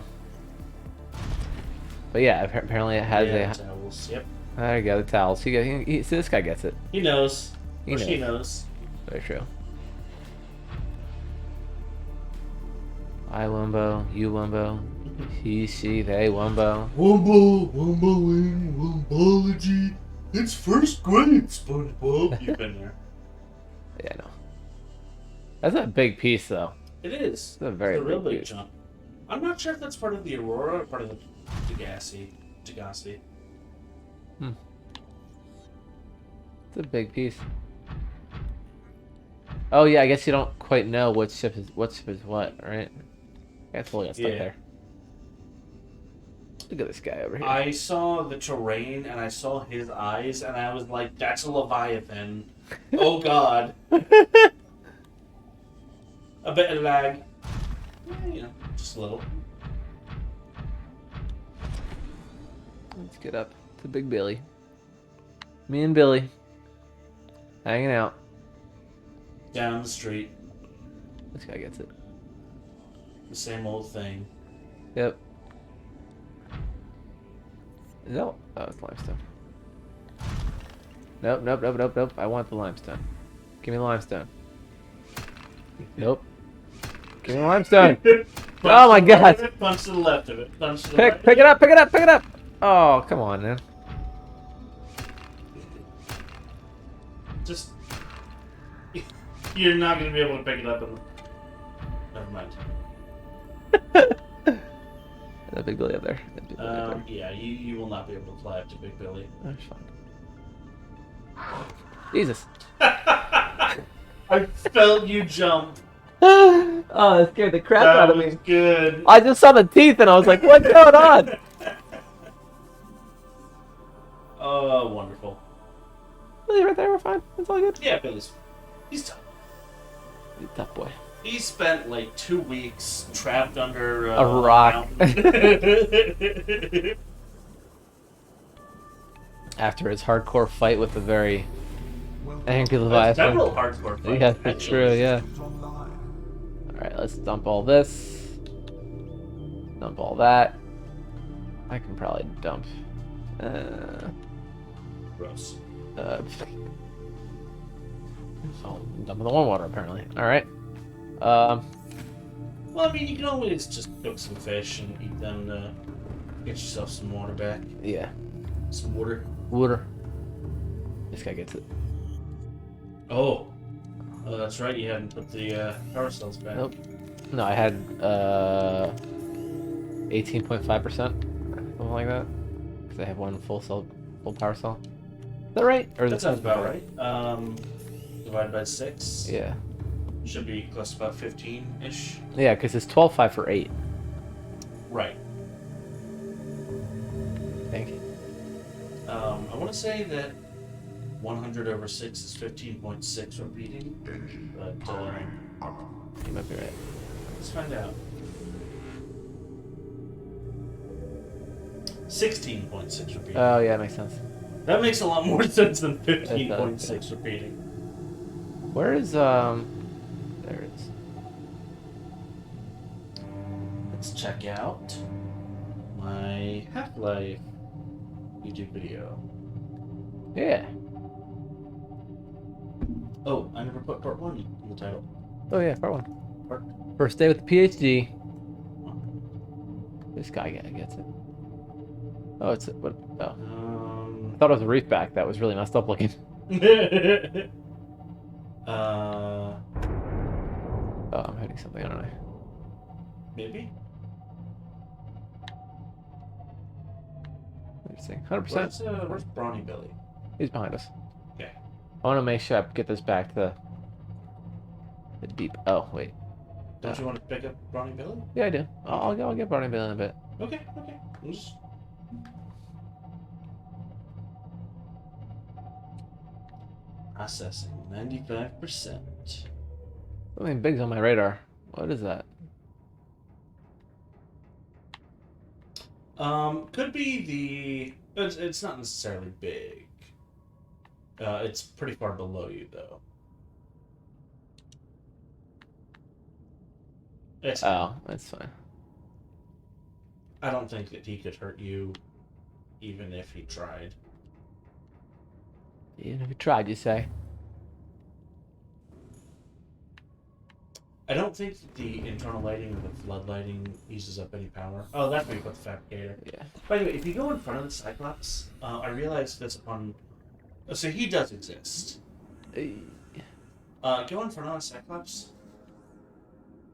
B: yeah, apparently it has a.
A: Towels. Yep.
B: There you go, the towels. See, this guy gets it.
A: He knows.
B: He
A: She
B: knows.
A: knows.
B: Very true. I Wumbo, you Wumbo, he, she, they Wumbo.
A: Wumboing, Wumbology. It's first grade, SpongeBob. You've been there.
B: Yeah, I know. That's a big piece, though.
A: It is.
B: It's a very
A: real
B: big
A: big
B: piece.
A: jump. I'm not sure if that's part of the Aurora or part of the Degassi.
B: It's a big piece. Oh yeah, I guess you don't quite know what ship is what, right? I totally got stuck
A: Yeah.
B: there. Look at this guy over here.
A: I saw the terrain and I saw his eyes and I was like, that's a Leviathan. Oh god. A bit of lag. Yeah, just a little.
B: Let's get up to Big Billy. Me and Billy. Hanging out.
A: Down the street.
B: This guy gets it.
A: The same old thing.
B: Yep. Is that... Oh, it's limestone. Nope. I want the limestone. Give me the limestone. Nope. Give me the limestone. Oh my god.
A: Punch to the left of it. Punch to the right.
B: Pick it up. Oh, come on, man.
A: Just... You're not going to be able to pick it up and... Never mind.
B: That Big Billy up there.
A: Yeah, you will not be able to fly up to Big Billy.
B: That's fine. Jesus.
A: I felt you jump.
B: Oh, that scared the crap out of
A: That
B: me.
A: was good.
B: I just saw the teeth and I was like, what's going on?
A: Oh, wonderful.
B: Billy right there, we're fine. It's all good.
A: Yeah, Billy's... He's tough.
B: He's a tough boy.
A: He spent like 2 weeks trapped under
B: A rock. After his hardcore fight with the very angry Leviathan.
A: Several hardcore fights.
B: Yeah, that's
A: actually.
B: true, yeah. Alright, let's dump all this. Dump all that. I can probably dump.
A: Gross.
B: Oh, dumping the warm water apparently. Alright.
A: Well, I mean, you can always just cook some fish and eat them to get yourself some water back.
B: Yeah.
A: Some water.
B: Water. This guy gets it.
A: Oh, that's right. You hadn't put the power cells back.
B: Nope. No, I had 18.5%, something like that. Because I have one full power cell. Is that right? Or is
A: That
B: it
A: sounds about right. Divided by 6.
B: Yeah.
A: Should be close to about 15-ish.
B: Yeah, because it's 12.5 for 8.
A: Right.
B: I think.
A: I want to say that 100 over 6 is 15.6 repeating, but
B: You might be right.
A: let's find out. 16.6 repeating.
B: Oh, yeah, makes sense.
A: That makes a lot more sense than
B: It
A: 15.6
B: does,
A: repeating.
B: Where is, there it is.
A: Let's check out my Half-Life YouTube video.
B: Yeah.
A: Oh, I never put part 1 in the title.
B: Oh yeah, part 1.
A: Part...
B: First day with the PhD. This guy gets it. Oh, it's what? Oh, I thought it was a reef back. That was really messed up looking.
A: uh,
B: Oh, I'm hitting something. I don't know.
A: maybe.
B: Interesting. 100%.
A: Where's Brawny Billy?
B: He's behind us.
A: Okay.
B: I want to make sure I get this back to the deep. Oh wait.
A: Don't you want to pick up Brawny Billy?
B: Yeah, I do. I'll get Barney Bill in a bit.
A: Okay. Just... Processing 95%.
B: Something big's on my radar. What is that?
A: Could be the... It's not necessarily big. It's pretty far below you, though.
B: Oh, that's fine.
A: I don't think that he could hurt you, even if he tried.
B: Even if you tried, you say?
A: I don't think that the internal lighting or the flood lighting uses up any power. Oh, that's where you put the fabricator.
B: Yeah.
A: By the way, if you go in front of the Cyclops, I realized that's upon... So he does exist. Go in front of the Cyclops.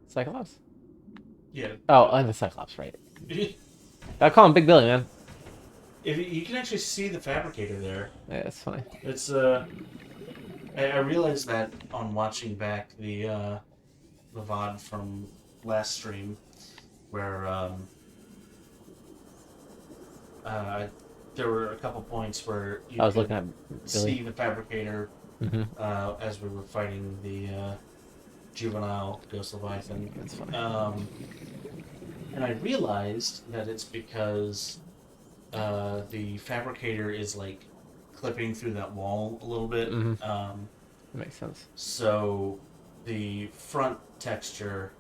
B: Cyclops?
A: Yeah.
B: Oh, and the Cyclops, right. I call him Big Billy, man.
A: If you can actually see the fabricator there.
B: Yeah, that's funny.
A: It's I realized that on watching back the VOD from last stream, where there were a couple points where you
B: I was
A: could
B: looking at
A: see
B: Billy.
A: the fabricator as we were fighting the juvenile Ghost Leviathan.
B: That's funny.
A: And I realized that it's because the fabricator is like clipping through that wall a little bit.
B: That makes sense.
A: So the front texture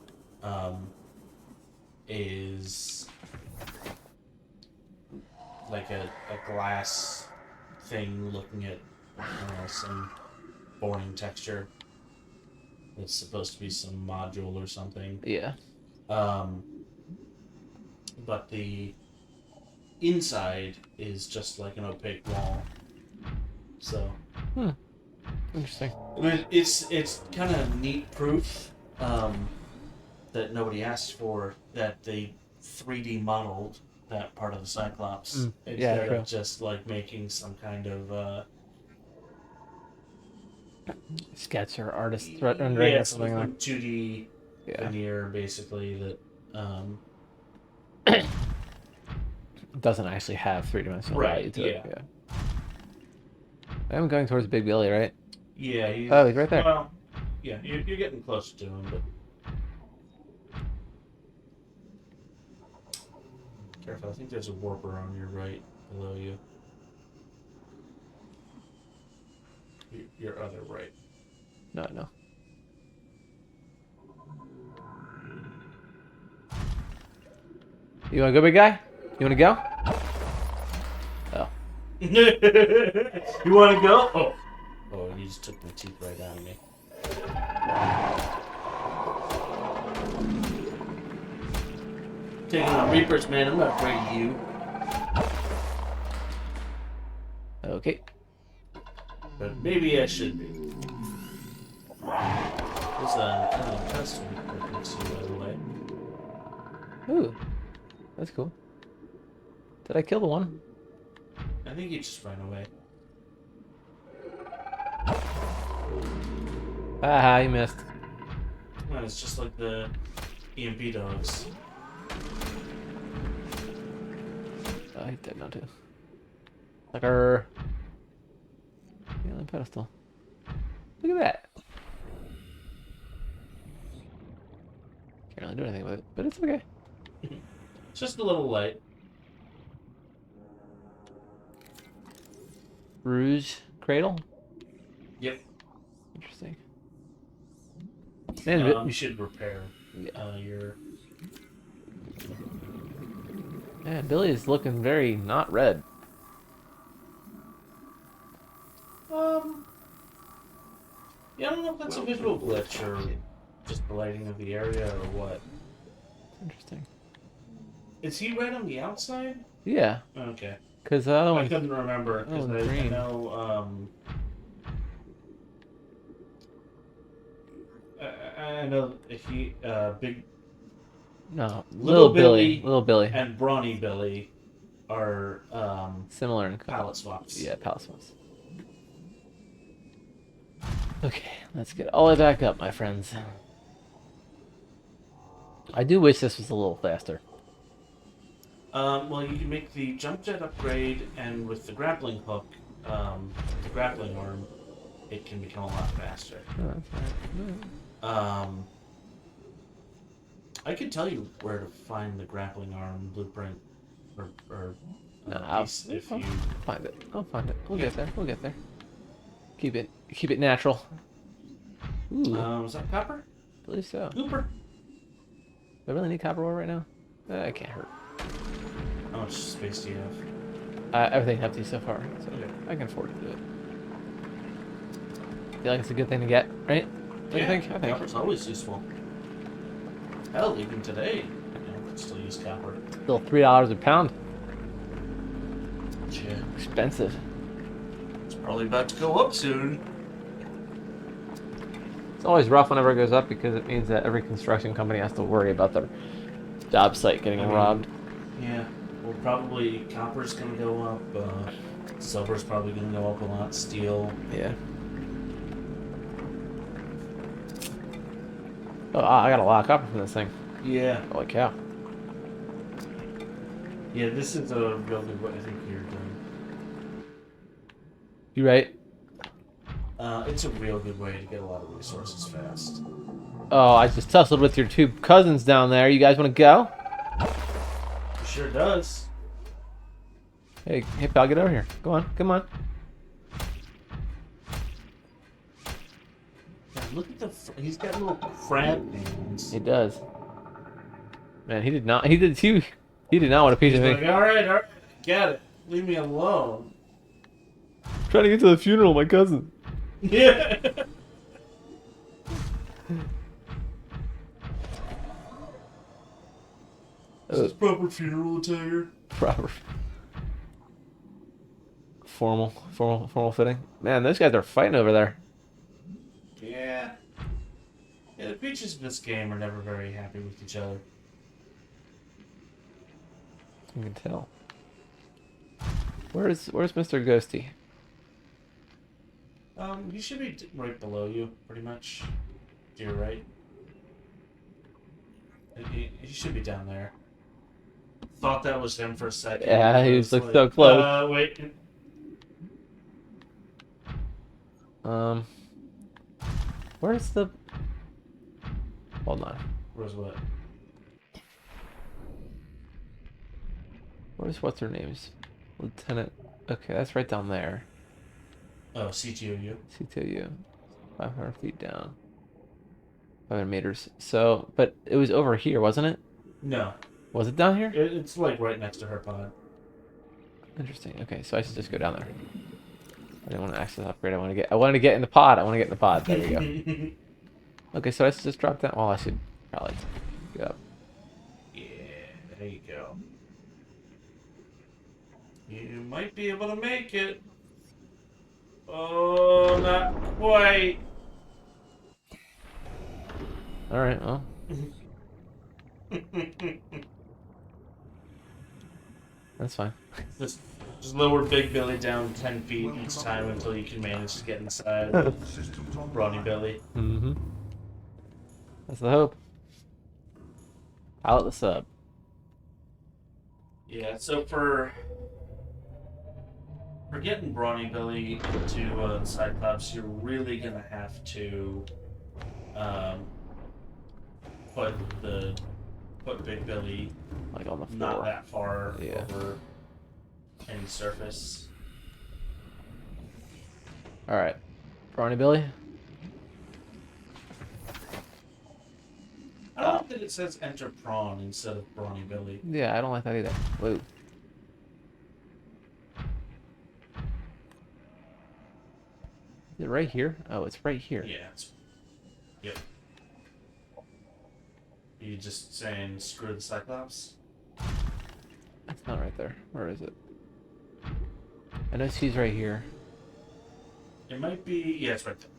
A: is like a glass thing looking at some boring texture. It's supposed to be some module or something.
B: Yeah.
A: But the inside is just like an opaque wall. So.
B: Interesting.
A: I mean, it's kind of neat proof that nobody asked for, that they 3D modeled that part of the Cyclops instead of just like making some kind of
B: sketch or artist rendering or something like
A: 2D veneer, basically, that
B: doesn't actually have three-dimensional value to it.
A: Yeah.
B: I'm going towards Big Billy, right?
A: Yeah. He's
B: right there.
A: Well, yeah, you're getting closer to him, but careful. I think there's a warper on your right below you. Your other right.
B: No. You want to go, big guy? You want to go? Oh.
A: You want to go? Oh, you just took my teeth right out of me. Taking on Reapers, man. I'm not afraid of you.
B: Okay.
A: But maybe I should be. There's an custom right next to you, by the way.
B: Ooh. That's cool. Did I kill the one?
A: I think he just ran away.
B: Ah, you missed.
A: Well, it's just like the EMP dogs.
B: Oh, he's dead now too. Like our alien pedestal. Look at that. Can't really do anything with it, but it's okay.
A: It's just a little light.
B: Rouge cradle.
A: Yep.
B: Interesting. Man,
A: You should repair your...
B: yeah, Billy is looking very not red.
A: Yeah, I don't know if that's a visual glitch or just the lighting of the area or what.
B: Interesting.
A: Is he right on the outside?
B: Yeah,
A: Okay.
B: because the other
A: I
B: one's
A: couldn't remember because
B: one's
A: I
B: green.
A: know I know he big
B: no
A: Little Billy
B: Little Billy,
A: and Brawny Billy are
B: similar in color.
A: palette swaps.
B: Yeah, palette swaps. Okay, let's get all the way back up, my friends. I do wish this was a little faster.
A: Well, you can make the jump jet upgrade, and with the grappling hook, the grappling arm, it can become a lot faster.
B: Oh, that's right.
A: I could tell you where to find the grappling arm blueprint or
B: No,
A: piece if you.
B: find it. I'll find it. We'll get there. We'll get there. Keep it natural. Ooh,
A: Is that copper?
B: I believe so.
A: Cooper.
B: Do I really need copper ore right now? It can't hurt.
A: How much space do you have?
B: Everything empty so far, so I can afford to do it. Feel like it's a good thing to get, right? What do you think? I think.
A: Copper's always useful. Hell, even today, I still use copper.
B: Still $3 a pound.
A: Yeah.
B: Expensive.
A: It's probably about to go up soon.
B: It's always rough whenever it goes up because it means that every construction company has to worry about their job site getting robbed.
A: Yeah. Well, probably copper's gonna go up. Silver's probably gonna go up a lot. Steel.
B: Yeah. Oh, I got a lot of copper from this thing.
A: Yeah.
B: Holy cow.
A: Yeah, this is a real good way I think you're doing.
B: You right?
A: It's a real good way to get a lot of resources fast.
B: Oh, I just tussled with your two cousins down there. You guys want to go?
A: It sure does.
B: Hey, pal, get over here. Go on, come on.
A: Yeah, look at the. He's got little crab hands.
B: He does. Man, he did not. He did too. He did not want a piece
A: He's
B: of
A: like,
B: me.
A: all right, get it. Leave me alone.
B: Trying to get to the funeral of my cousin.
A: Yeah. Is this proper funeral attire?
B: Proper. Formal fitting. Man, those guys are fighting over there.
A: Yeah. Yeah, the creatures in this game are never very happy with each other.
B: You can tell. Where's Mr. Ghosty?
A: He should be right below you, pretty much. To your right. He should be down there. Thought that was him for a second.
B: Yeah, he was like so close.
A: Wait.
B: Where's the? Hold on.
A: Where's what?
B: Where's what's her name's? Lieutenant. Okay, that's right down there.
A: Oh, CTOU.
B: CTU. 500 feet down. 500 meters. So, but it was over here, wasn't it?
A: No.
B: Was it down here?
A: It's like right next to her pod.
B: Interesting. Okay, so I should just go down there. I didn't want to access upgrade. I wanted to get in the pod. I want to get in the pod. There we go. Okay, so I should just drop down. Well, I should probably go up.
A: Yeah, there you go. You might be able to make it. Oh, not quite.
B: All right. Well. That's fine.
A: Just lower Big Billy down 10 feet each time until you can manage to get inside Brawny Billy.
B: Mm-hmm. That's the hope. Out the sub.
A: Yeah, so for getting Brawny Billy to Cyclops, you're really gonna have to put Big Billy
B: Like on the floor.
A: not that far
B: Yeah.
A: over any surface.
B: All right, Brawny Billy.
A: I don't like that it says enter prawn instead of Brawny Billy.
B: Yeah, I don't like that either. Whoa. Is it it right here? Oh, it's right here.
A: Yeah. Yep. You just saying screw the Cyclops?
B: It's not right there. Where is it? I know she's right here.
A: It might be. Yeah, it's right there.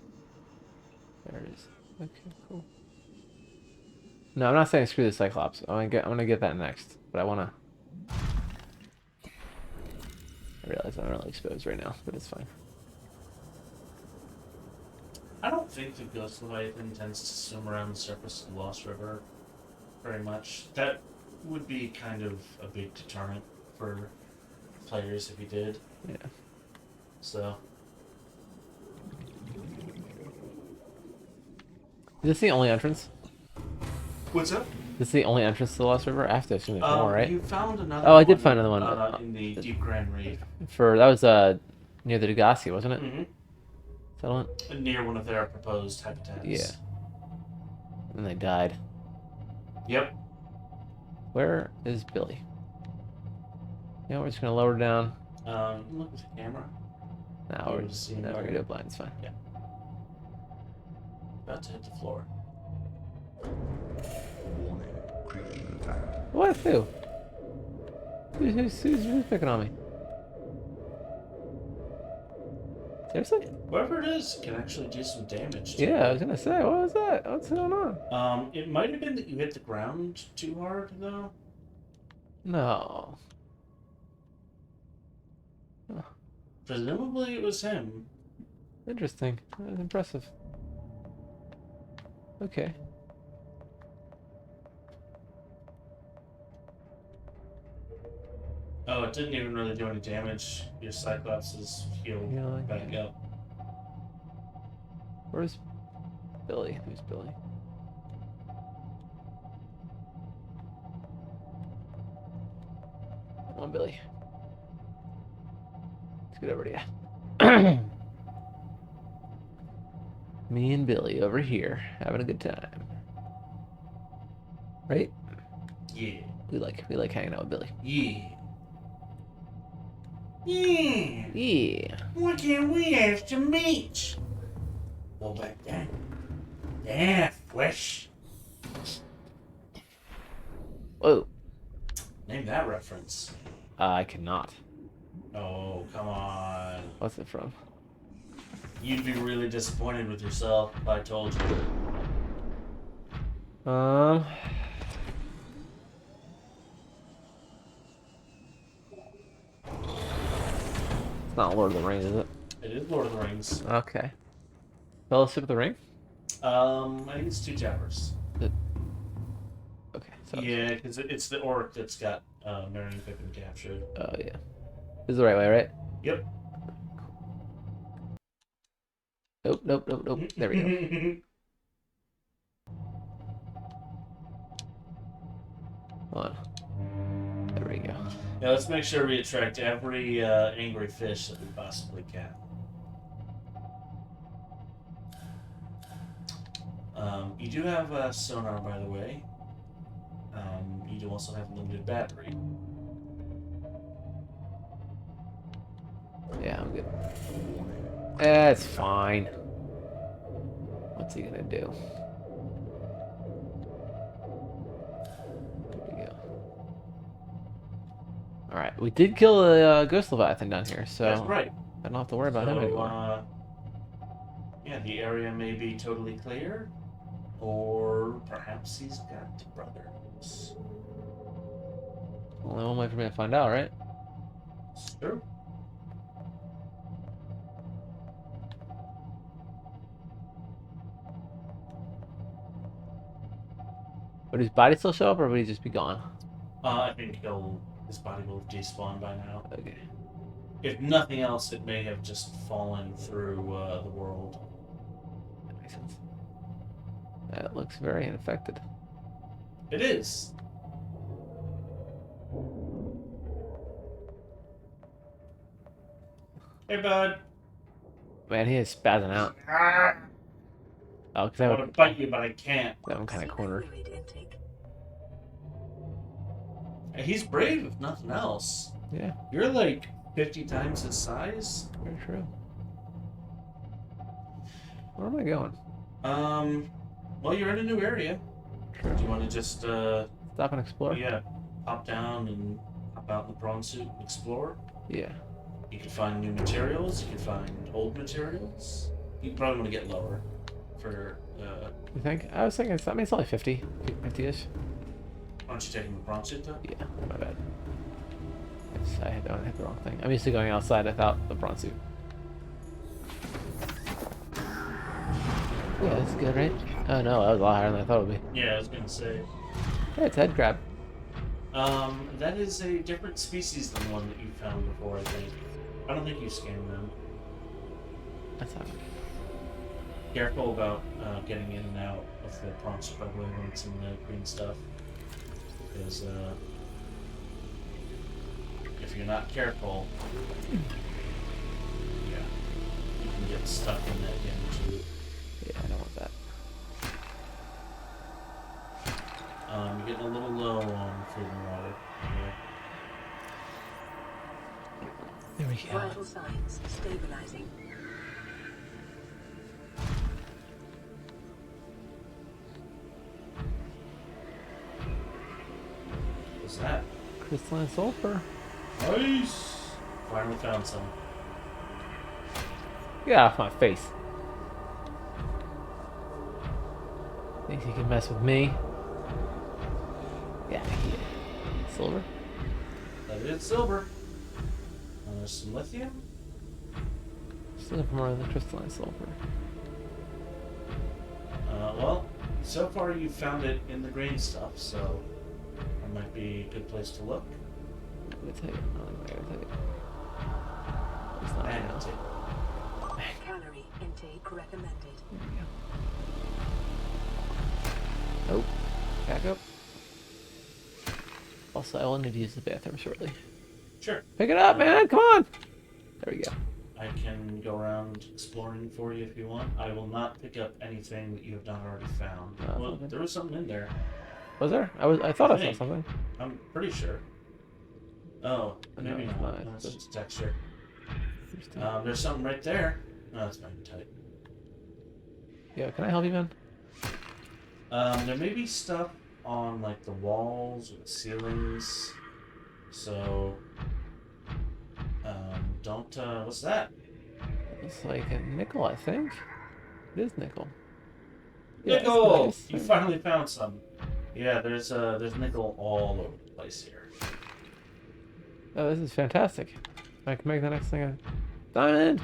B: There it is. Okay, cool. No, I'm not saying screw the Cyclops. I'm gonna get that next, but I wanna. I realize I'm really exposed right now, but it's fine.
A: I don't think the Ghost Leviathan tends to swim around the surface of the Lost River very much. That would be kind of a big deterrent for players if he did.
B: Yeah.
A: So.
B: Is this the only entrance?
A: What's up?
B: This is the only entrance to the Lost River? I have to assume there's more, right?
A: You found another
B: Oh,
A: one.
B: I did find another one.
A: In the Deep Grand Reef.
B: That was near the Degassi, wasn't it?
A: Mm-hmm.
B: Settlement?
A: Near one of their proposed habitats.
B: Yeah. And they died.
A: Yep.
B: Where is Billy? Yeah, we're just gonna lower down.
A: Look at the camera.
B: Now
A: Oh,
B: we're
A: just seeing
B: gonna
A: better.
B: do it blind. It's fine.
A: Yeah. About to hit the floor.
B: What? Who? Who's picking on me? Seriously?
A: Whoever it is can actually do some damage to
B: Yeah, I
A: you.
B: was gonna say, what was that? What's going on?
A: It might have been that you hit the ground too hard, though.
B: No.
A: Presumably it was him.
B: Interesting. That was impressive. Okay.
A: Oh, it didn't even really do any damage. Your Cyclops is healed
B: Healing,
A: back
B: yeah.
A: up.
B: Where's Billy? Who's Billy? Come on, Billy. Let's get over to you. Me and Billy over here having a good time. Right?
A: Yeah.
B: We like hanging out with Billy.
A: Yeah. Yeah.
B: Yeah.
A: Why can't we have some meat? Go back down. Yeah, fresh.
B: Whoa.
A: Name that reference.
B: I cannot.
A: Oh, come on.
B: What's it from?
A: You'd be really disappointed with yourself if I told you.
B: It's not Lord of the Rings, is it?
A: It is Lord of the Rings.
B: Okay. Fellowship of the Ring?
A: I think it's 2 chapters.
B: Okay. So
A: Yeah, because it's the orc that's got Merry and Pippin captured.
B: Oh yeah. This is the right way, right?
A: Yep.
B: Nope. There we go. Hold on. There we go.
A: Yeah, let's make sure we attract every angry fish that we possibly can. You do have sonar, by the way. You do also have a limited battery.
B: Yeah, I'm good. It's fine. What's he gonna do? There we go. Alright, we did kill a Ghost Leviathan down here, so
A: That's right.
B: I don't have to worry about him anymore.
A: Yeah, the area may be totally clear, or perhaps he's got brothers.
B: Only one way for me to find out, right?
A: Sure.
B: Would his body still show up, or would he just be gone?
A: I think his body will have despawned by now.
B: Okay.
A: If nothing else, it may have just fallen through the world.
B: That makes sense. That looks very infected.
A: It is. Hey, bud.
B: Man, he is spazzing out.
A: Ah,
B: Oh, because
A: I
B: I
A: want to bite you, but I can't.
B: I'm kind of cornered.
D: Fluid intake.
A: And he's brave, if nothing else.
B: Yeah,
A: You're like 50 times his size.
B: very true. Where am I going?
A: Well, you're in a new area.
B: Sure.
A: Do you want to just,
B: Stop and explore?
A: yeah, hop down and hop out in the prawn suit and explore?
B: Yeah.
A: You can find new materials. You can find old materials. You probably want to get lower for,
B: You think? I was thinking, I mean, it's only 50. 50-ish.
A: aren't you taking the prawn suit, though?
B: Yeah, my bad. I hit the wrong thing. I'm used to going outside without the prawn suit. Yeah, that's good, right? Oh no, that was a lot higher than I thought it would be.
A: Yeah, I was gonna say.
B: Hey, it's head crab.
A: That is a different species than the one that you found before, I think. I don't think you scanned them.
B: That's not.
A: Careful about getting in and out of the prawn suit, by the way, when it's in the green stuff. Because, if you're not careful, yeah, you can get stuck in that damage.
B: Yeah, I don't want that.
A: You're getting a little low on food and water. Yeah.
B: There we go.
D: Vital signs stabilizing.
A: What's that?
B: Crystalline sulfur.
A: Nice! Finally found some.
B: Get off my face. Thinks you can mess with me? Yeah, here. Silver?
A: That is silver. There's some lithium.
B: Just looking for more of the crystalline sulfur.
A: Well, so far you've found it in the green stuff, so that might be a good place to look.
B: I'm gonna tell you. I'm gonna tell you. It's not right now.
A: And
D: Calorie intake recommended.
B: There we go. Oh, back up. Also, I will need to use the bathroom shortly.
A: sure,
B: Pick it up, man! Come on! There we go.
A: I can go around exploring for you if you want. I will not pick up anything that you have not already found.
B: No,
A: Well,
B: okay.
A: there was something in there.
B: Was there? I thought I saw
A: think.
B: something.
A: I'm pretty sure. Oh,
B: No,
A: maybe
B: it's
A: not.
B: not.
A: No,
B: It's
A: it's
B: just-
A: just texture.
B: Interesting.
A: There's something right there. No, that's not tight.
B: Yeah, can I help you, man?
A: There may be stuff on like the walls or the ceilings. So, don't. What's that?
B: It's like a nickel, I think. It is nickel. Yeah, it's
A: Nickel!
B: nice.
A: You finally found some. Yeah, there's nickel all over the place here.
B: Oh, this is fantastic. I can make the next thing a diamond.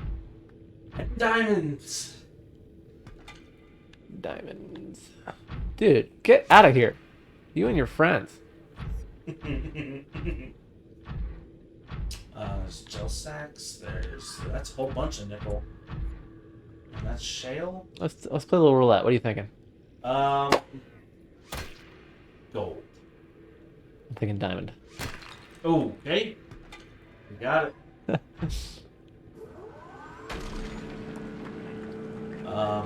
A: Diamonds.
B: Diamonds. Dude, get out of here. You and your friends.
A: There's gel sacks. That's a whole bunch of nickel. And that's shale.
B: Let's play a little roulette. What are you thinking?
A: Gold.
B: I'm thinking diamond.
A: Oh, okay. You got it.
B: I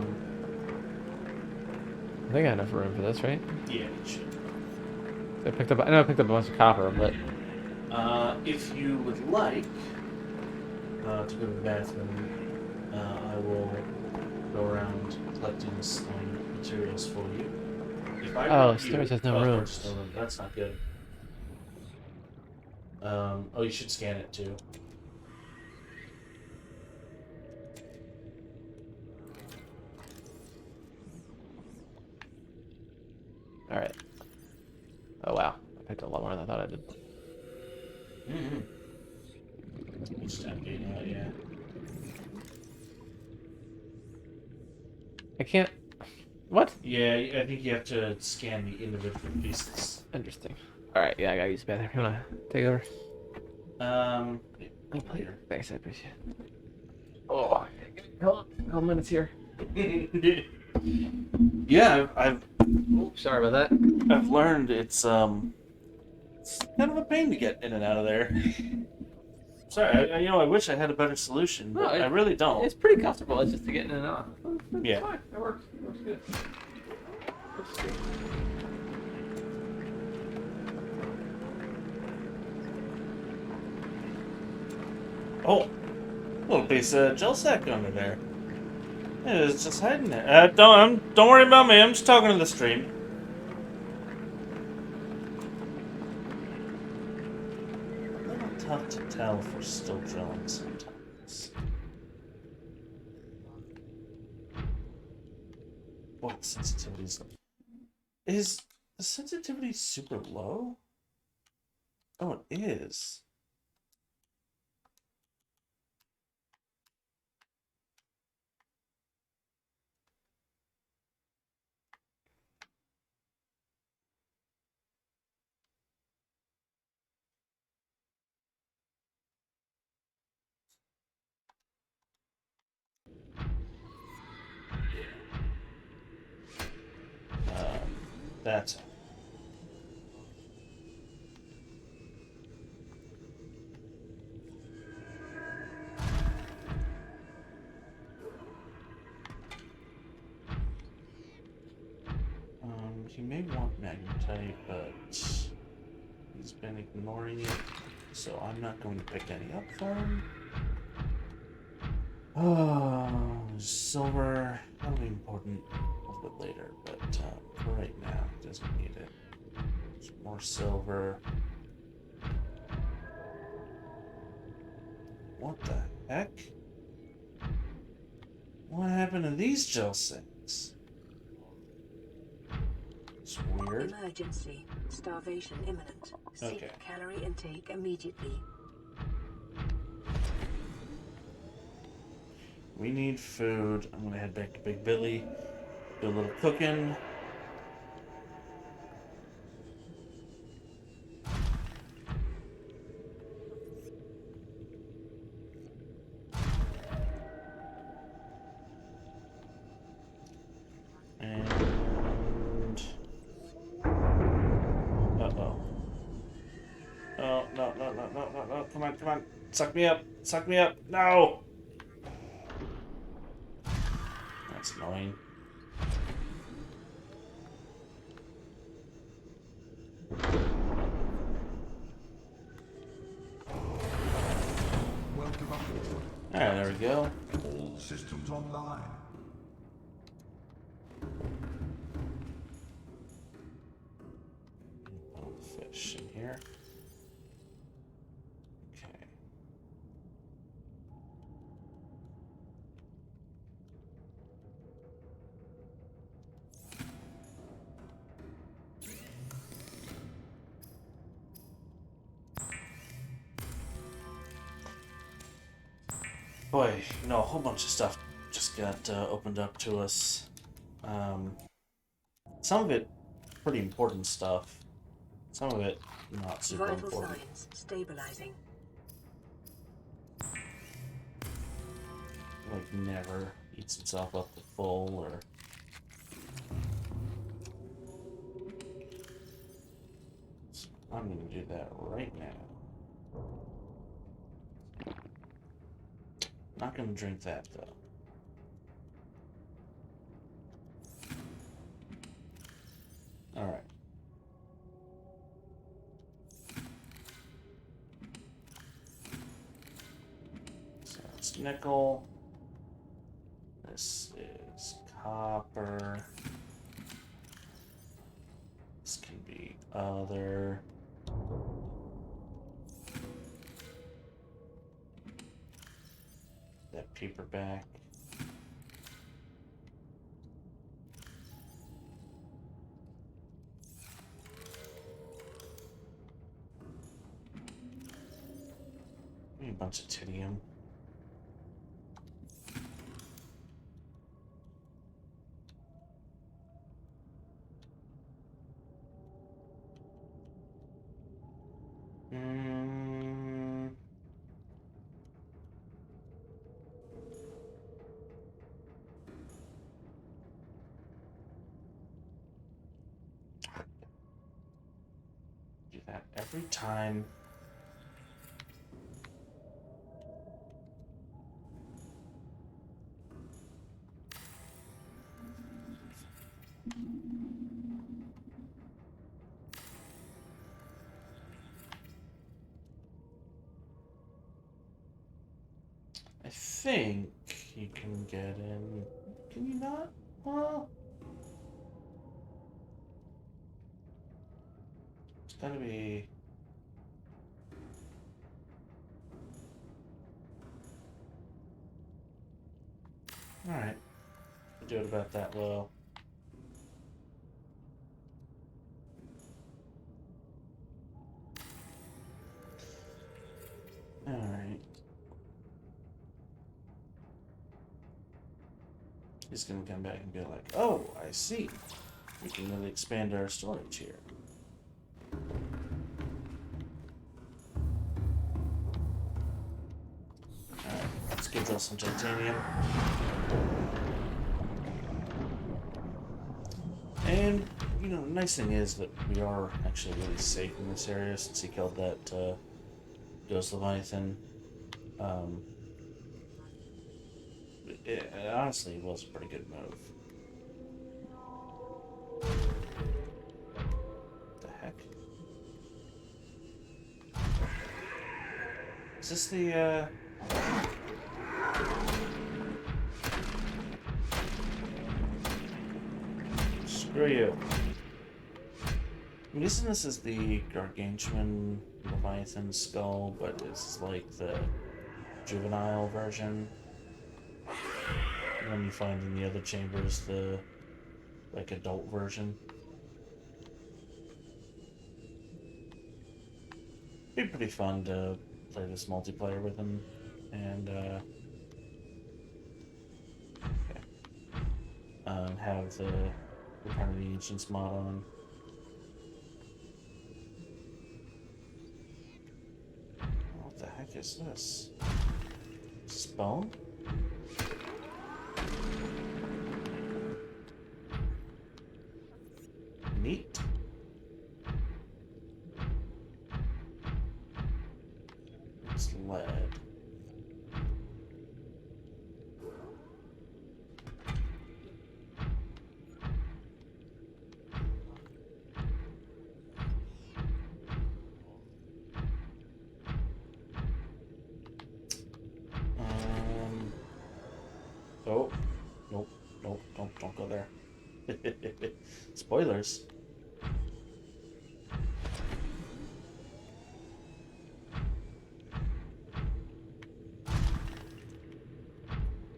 B: think I have enough room for this, right?
A: Yeah, you should.
B: I know I picked up a bunch of copper, but
A: If you would like to go to the bathroom, I will go around collecting some materials for you. If I
B: Oh,
A: were you-
B: storage has no
A: of
B: room.
A: course, no room. That's not good. Oh, you should scan it too.
B: all right. Oh wow, I picked up a lot more than I thought I did.
A: Mm-hmm. Just updating that, yeah.
B: I can't. What?
A: Yeah, I think you have to scan the individual pieces.
B: Interesting. All right, yeah, I gotta use the bathroom. You wanna take over?
A: Um,
B: Oh, please. Thanks, I appreciate it. Oh, hold on, a couple minutes here.
A: yeah, I've
B: Oops, sorry about that.
A: I've learned it's kind of a pain to get in and out of there. Sorry, I wish I had a better solution, but
B: No,
A: I really don't.
B: It's pretty comfortable. It's just to get in and out. It's
A: Yeah.
B: fine. It works. It works good. Works good.
A: Oh, little piece of gel sack under there. Yeah, it's just hiding there. Don't worry about me. I'm just talking to the stream. A little tough to tell if we're still drilling sometimes. What sensitivities? Is the sensitivity super low? Oh, it is. That's he may want magnetite, but he's been ignoring it, so I'm not going to pick any up for him. Oh, silver. That'll be important a little bit later, but for right now, he doesn't need it. There's more silver. What the heck? What happened to these gel sinks? It's weird.
D: Emergency. Starvation imminent. Seek
A: Okay.
D: calorie intake immediately.
A: We need food. I'm gonna head back to Big Billy, do a little cooking. And uh-oh. Oh, no. Come on. Suck me up. No! That's annoying.
F: Welcome aboard.
A: Alright, there we go.
F: All systems online.
A: Little fish in here. Okay. Boy, a whole bunch of stuff just got opened up to us. Some of it pretty important stuff. Some of it not super
D: Vital
A: important.
D: signs stabilizing.
A: Like never eats itself up to full or I'm gonna do that right now. Not gonna drink that though. Alright. So it's nickel. This is copper. This can be other. That paperback. A bunch of titanium. Do that every time. I think you can get in Can you not? Well, it's gotta be. Alright. Do it about that low. Alright. He's gonna come back and be like, oh, I see. We can really expand our storage here. Alright, let's go drill some titanium. And, you know, the nice thing is that we are actually really safe in this area since he killed that Ghost Leviathan. It honestly was a pretty good move. What the heck? Is this the, Screw you. I'm guessing this is the Gargantuan Leviathan skull, but it's like the juvenile version. And then you find in the other chambers the like adult version. Be pretty fun to play this multiplayer with him, and have the Return of the Ancients mod on. What the heck is this? Is this bone? Neat. It's lead. Oh, nope, don't go there. Spoilers.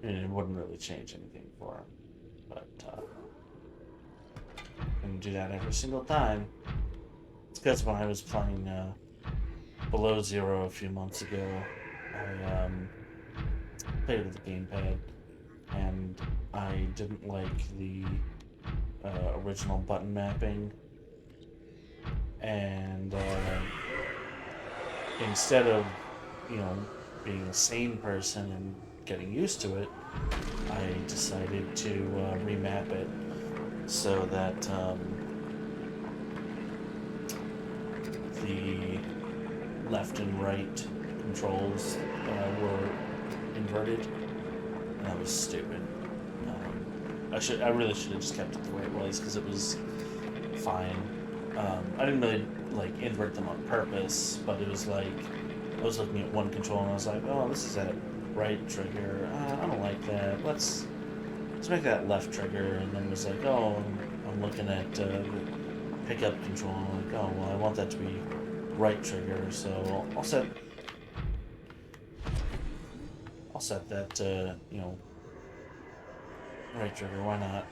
A: And it wouldn't really change anything for him, but I'm gonna do that every single time. It's because when I was playing Below Zero a few months ago, I played with the gamepad, and I didn't like the original button mapping, and instead of, you know, being a sane person and getting used to it, I decided to remap it so that the left and right controls were inverted, and that was stupid. I really should have just kept it the way it was because it was fine. I didn't really like invert them on purpose, but it was like I was looking at one control and I was like, oh, this is at right trigger. I don't like that. Let's make that left trigger. And then it was like, oh, I'm looking at the pickup control. And I'm like, oh, well, I want that to be right trigger. So I'll set that you know, right trigger. Why not?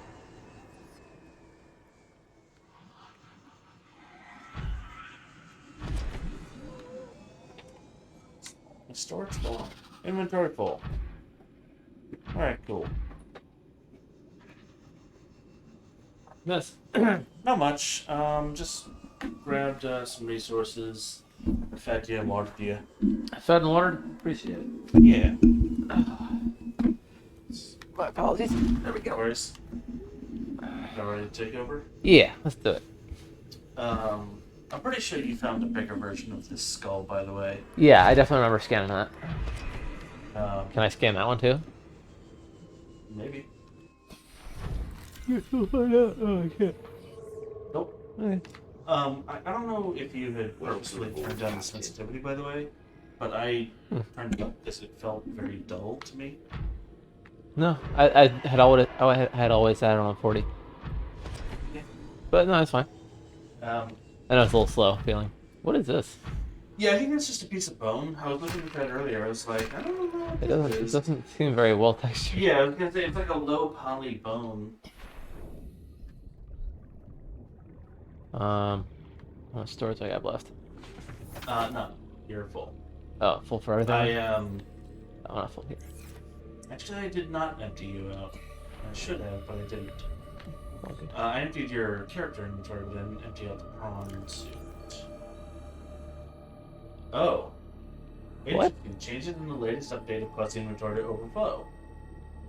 A: Storage full. Inventory full. Alright, cool.
B: Yes.
A: Not much. Just grabbed some resources. Fed you and watered you.
B: Fed and watered? Appreciate it.
A: Yeah.
B: My apologies. There we
A: No worries. Y'all ready to take over?
B: Yeah, let's do it.
A: I'm pretty sure you found a bigger version of this skull, by the way.
B: Yeah, I definitely remember scanning that.
A: Can
B: I scan that one too?
A: Maybe.
B: You'll find out. Oh, I can't.
A: Nope.
B: Okay.
A: I don't know if you had purposely turned down the sensitivity, by the way, but I turned it up because it felt very dull to me.
B: No, I had always had it on 40.
A: Yeah.
B: But no, it's fine.
A: Um,
B: I know it's a little slow feeling. What is this?
A: yeah, I think it's just a piece of bone. I was looking at that earlier. I was like, I don't know what
B: It
A: this
B: doesn't. It
A: is.
B: doesn't seem very well textured.
A: Yeah, I was gonna say it's like a low poly bone.
B: How much storage do I got left?
A: No, you're full.
B: Oh, full for everything.
A: I'm
B: not full here.
A: actually I did not empty you out. I should have, but I didn't.
B: Okay.
A: I emptied your character inventory, but I didn't empty out the prawn suit. Oh.
B: What?
A: Interesting. Change it in the latest update of Quest inventory to overflow.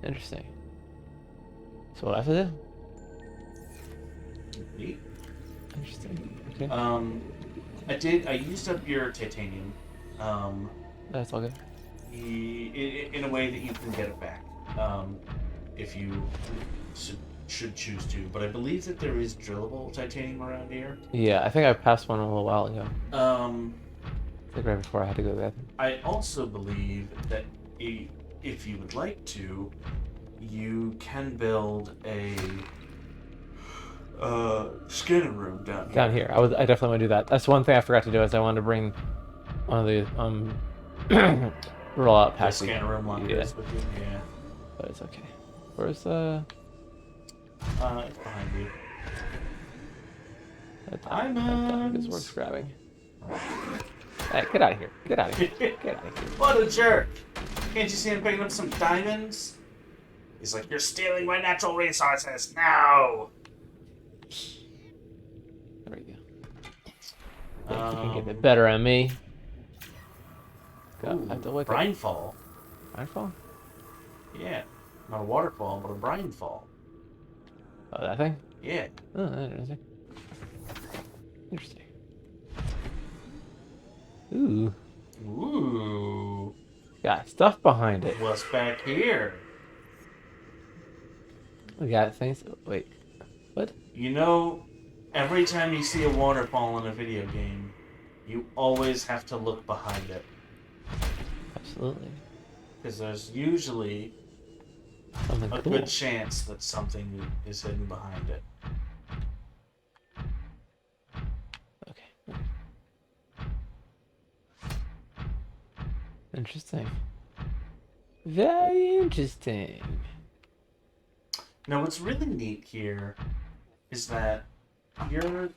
B: Interesting. So what I have to do?
A: Neat.
B: Interesting. Okay.
A: I used up your titanium.
B: That's all good.
A: In a way that you can get it back. If you should choose to. But I believe that there is drillable titanium around here.
B: Yeah, I think I passed one a little while ago.
A: Um,
B: I think right before I had to go to the bathroom.
A: I also believe that if you would like to, you can build a scanning room down here.
B: Down here, I definitely want to do that. That's one thing I forgot to do is I wanted to bring one of the rollout
A: The
B: packs.
A: scanner room lockers
B: Yeah.
A: with you. Yeah.
B: But it's okay. Where's
A: It's behind you.
B: that is worth grabbing. Hey, get out of here! Get out of here! Get out of here!
A: What a jerk! Can't you see him picking up some diamonds? He's like, you're stealing my natural resources. No.
B: There we go. Think you can get
A: Um,
B: it better at me. God, I have to wake up.
A: brine fall.
B: Brine?
A: Yeah. Not a waterfall, but a brine fall.
B: Oh, that thing?
A: Yeah.
B: Oh, interesting. Interesting. Ooh.
A: Ooh.
B: Got stuff behind it.
A: What's back here?
B: We got things. Wait. What?
A: You know, every time you see a waterfall in a video game, you always have to look behind it.
B: Absolutely.
A: Because there's usually
B: Something
A: a
B: cool.
A: good chance that something is hidden behind it.
B: Okay. Interesting. Very interesting.
A: Now, what's really neat here is that you're...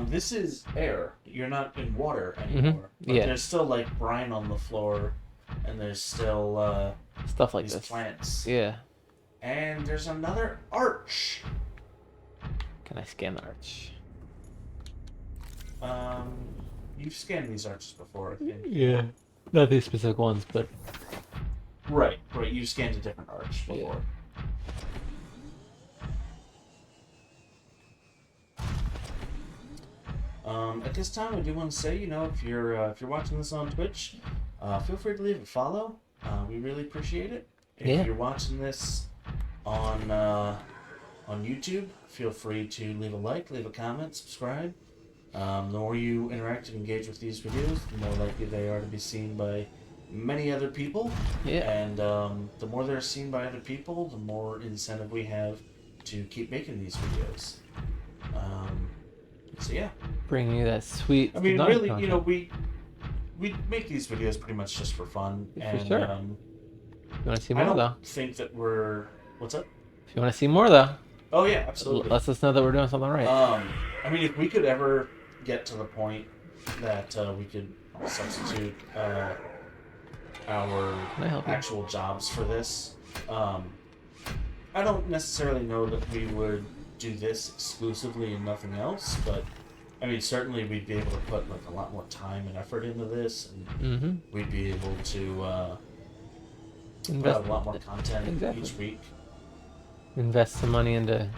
A: this is air. You're not in water anymore. But
B: Yeah.
A: there's still, like, brine on the floor, and there's still,
B: Stuff like
A: these
B: this.
A: plants.
B: Yeah.
A: And there's another arch.
B: Can I scan the arch?
A: You've scanned these arches before, I think.
B: Yeah. Not these specific ones, but
A: Right. You've scanned a different arch
B: Yeah.
A: before. At this time, I do want to say, if you're watching this on Twitch, feel free to leave a follow. We really appreciate it. If
B: Yeah.
A: you're watching this on YouTube, feel free to leave a like, leave a comment, subscribe. The more you interact and engage with these videos, the more likely they are to be seen by many other people.
B: yeah.
A: And the more they're seen by other people, the more incentive we have to keep making these videos. So yeah,
B: Bringing you that sweet.
A: I mean,
B: Subnautica
A: really,
B: content.
A: we make these videos pretty much just for fun.
B: For
A: And
B: sure. You want to see
A: I
B: more
A: don't
B: though?
A: think that we're what's up.
B: If you want to see more though,
A: Oh yeah, absolutely.
B: let us know that we're doing something right.
A: I mean, if we could ever get to the point that we could substitute our
B: Can I help you?
A: actual jobs for this, I don't necessarily know that we would do this exclusively and nothing else, but I mean, certainly we'd be able to put like a lot more time and effort into this, and
B: Mm-hmm.
A: we'd be able to put
B: Invest
A: out a lot more content
B: Exactly.
A: each week.
B: Invest some money into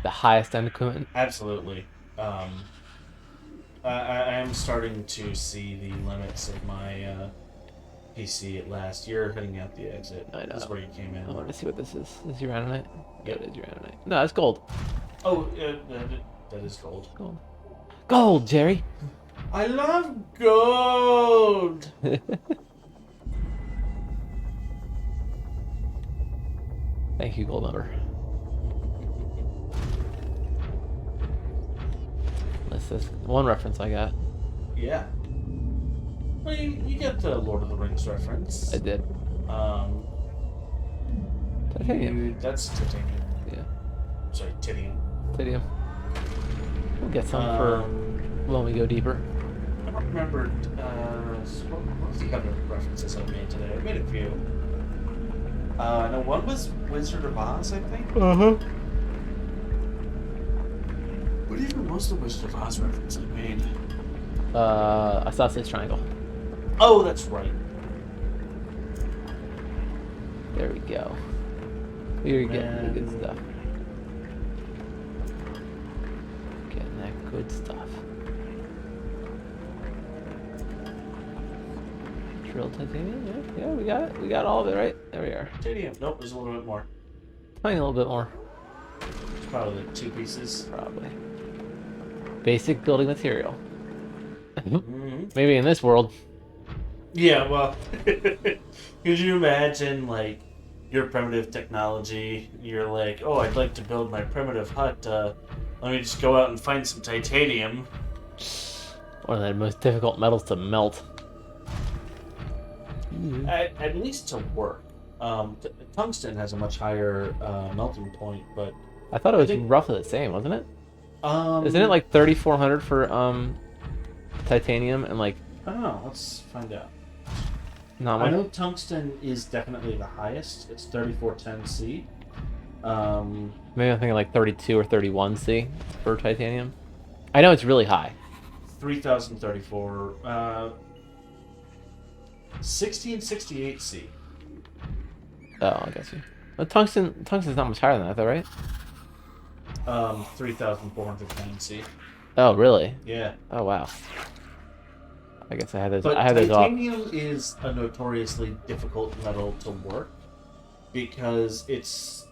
B: the highest end equipment.
A: Absolutely. I am starting to see the limits of my PC at last. You're heading out the exit.
B: I know.
A: This is where you came in.
B: I want to see what this is. Is uranite?
A: Yep.
B: It is uranite. No, it's gold.
A: Oh, that is gold.
B: Gold. Gold, Jerry.
A: I love gold.
B: Thank you, gold member. That's this one reference I got.
A: Yeah. Well, you get the Lord of the Rings reference.
B: I did.
A: Um,
B: Titanium.
A: that's titanium.
B: Yeah.
A: Sorry, titanium.
B: Titanium. We'll get some for when we go deeper.
A: I don't remember. What was the other references I made today? I made a few. No, one was Wizard of Oz, I think.
B: Uh-huh.
A: What even was the Wizard of Oz reference I made?
B: Isosceles triangle.
A: Oh, that's right.
B: There we go. You're getting the good stuff. Getting that good stuff. Drill titanium? Yeah, we got it. We got all of it, right? There we are.
A: Titanium. Nope, there's a little bit more.
B: Tiny a little bit more.
A: It's probably like 2 pieces.
B: Probably. Basic building material.
A: Mm-hmm.
B: Maybe in this world.
A: Yeah, well, could you imagine, like, your primitive technology? You're like, oh, I'd like to build my primitive hut. Let me just go out and find some titanium.
B: One of the most difficult metals to melt.
A: At least to work. Tungsten has a much higher melting point, but
B: I thought it was roughly the same, wasn't it? Isn't it like 3,400 for titanium and like?
A: I don't know. Let's find out.
B: Not
A: I
B: much.
A: know tungsten is definitely the highest. It's 3410C.
B: Maybe I'm thinking like 32 or 31C for titanium. I know it's really high.
A: 3034. 1668C.
B: Oh, I guess you. But tungsten's not much higher than that, though, right?
A: 3410C.
B: Oh, really?
A: Yeah.
B: Oh, wow. I guess I had those.
A: But
B: I had those off.
A: titanium is a notoriously difficult metal to work because it's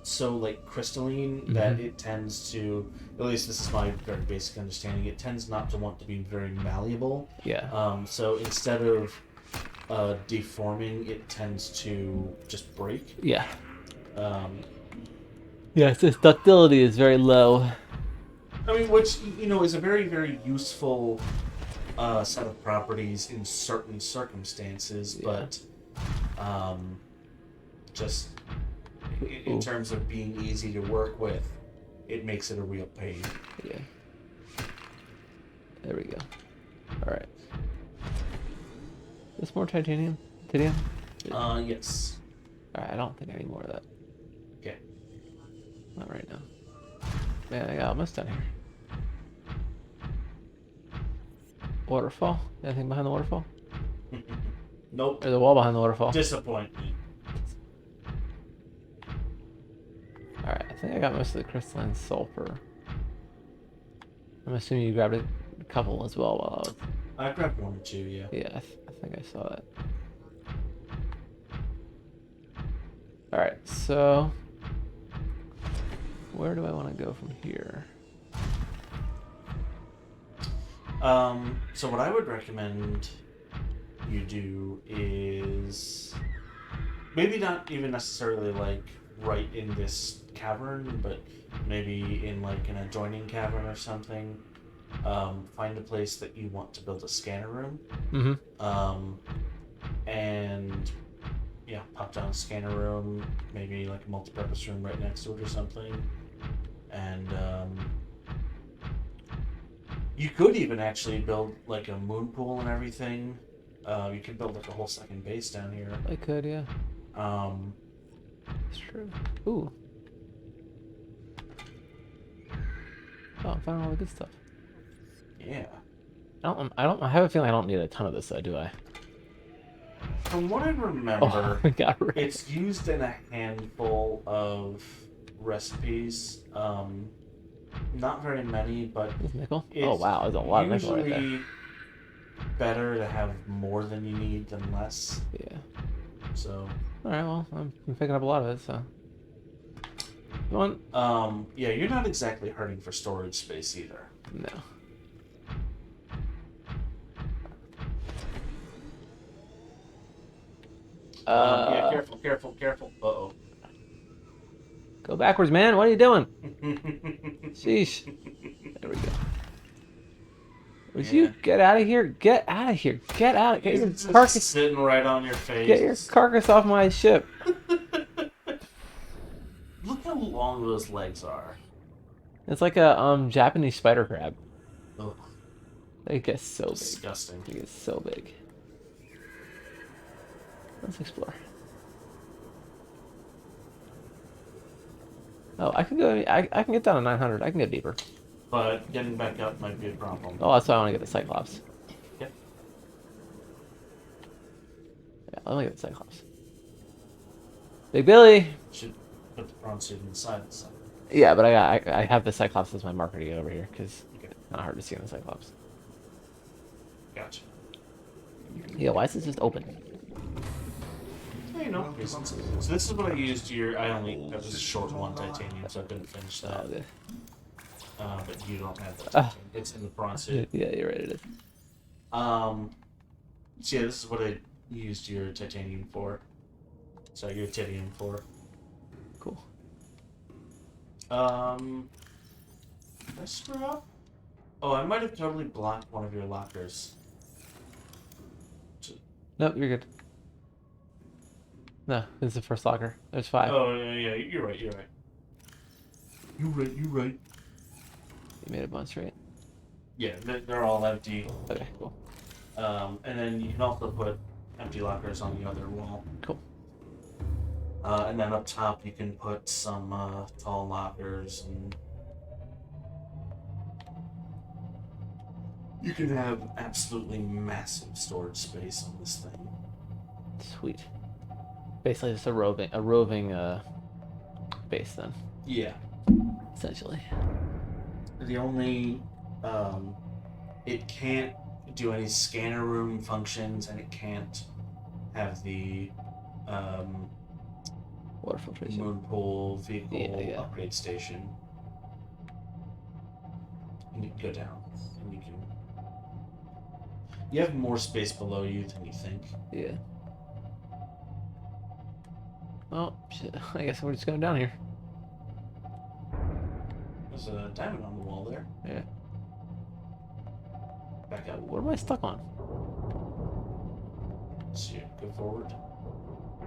A: so like crystalline that it tends to, at least this is my very basic understanding, it tends not to want to be very malleable.
B: Yeah.
A: So instead of deforming, it tends to just break.
B: Yeah.
A: Yeah,
B: its ductility is very low.
A: I mean, which, you know, is a very, very useful set of properties in certain circumstances, but just in terms of being easy to work with, it makes it a real pain.
B: Yeah. There we go. All right. Is this more titanium? Titanium?
A: Yes.
B: All right. I don't think I need more of that.
A: Okay.
B: Not right now. Man, I got almost done here. Waterfall? Anything behind the waterfall?
A: Nope.
B: There's a wall behind the waterfall.
A: Disappointment.
B: Alright, I think I got most of the crystalline sulfur. I'm assuming you grabbed a couple as well while I was...
A: I grabbed 1 or 2, yeah.
B: Yeah, I think I saw that. Alright, so... where do I want to go from here?
A: So what I would recommend you do is maybe not even necessarily like right in this cavern, but maybe in like an adjoining cavern or something. Find a place that you want to build a scanner room. And yeah, pop down a scanner room, maybe like a multi-purpose room right next to it or something. And you could even actually build like a moon pool and everything. You could build like a whole second base down here.
B: I could, yeah. It's true. Ooh. Oh, I found all the good stuff.
A: Yeah.
B: I have a feeling I don't need a ton of this though, do I?
A: From what I remember,
B: Oh, we got rid.
A: it's used in a handful of recipes. Not very many, but
B: This nickel?
A: it's
B: Oh wow, there's a lot of nickel right there.
A: usually better to have more than you need than less.
B: Yeah.
A: So.
B: Alright, well, I'm picking up a lot of it, so. Come on.
A: Yeah, you're not exactly hurting for storage space either.
B: No.
A: Yeah, careful. Uh-oh.
B: Go backwards, man. What are you doing? Sheesh. There we go. Would you get out of here? Get out of here. Get out. Get your
A: It's
B: carcass.
A: sitting right on your face.
B: Get your carcass off my ship.
A: Look how long those legs are.
B: It's like a Japanese spider crab.
A: Ugh,
B: They get so big.
A: disgusting.
B: They get so big. Let's explore. Oh, I can go. I can get down to 900. I can go deeper.
A: But getting back up might be a problem.
B: Oh, that's why I want to get the Cyclops.
A: Yep.
B: Yeah, let me get the Cyclops. Big Billy.
A: Should put the prawn suit inside the sun.
B: Yeah, but I have the Cyclops as my marker to get over here because
A: Okay.
B: it's not hard to see in the Cyclops.
A: Gotcha.
B: Yeah, why is this just open?
A: Well, you know, reasons. So this is what I used your. I was a short one titanium, so I couldn't finish that.
B: Okay.
A: But you don't have that.
B: Ah.
A: Titanium. It's in the prawn suit.
B: Yeah, you're right. It is.
A: So yeah, this is what I used your titanium for. So your titanium for.
B: Cool.
A: Did I screw up? Oh, I might have totally blocked one of your lockers.
B: Nope, you're good. No, this is the first locker. There's 5.
A: Oh yeah, you're right. You're right. You're right.
B: You made a bunch, right?
A: Yeah, they're all empty.
B: Okay, cool.
A: And then you can also put empty lockers on the other wall.
B: Cool.
A: And then up top you can put some tall lockers, and you can have absolutely massive storage space on this thing.
B: Sweet. Basically, just a roving base then,
A: Yeah.
B: essentially.
A: The only it can't do any scanner room functions, and it can't have the
B: Water filtration.
A: moon pool vehicle
B: Yeah.
A: upgrade station. And you can go down, and you have more space below you than you think.
B: Yeah. Well, shit. I guess we're just going down here.
A: There's a diamond on the wall there.
B: Yeah.
A: Back up.
B: What am I stuck on?
A: So you go forward.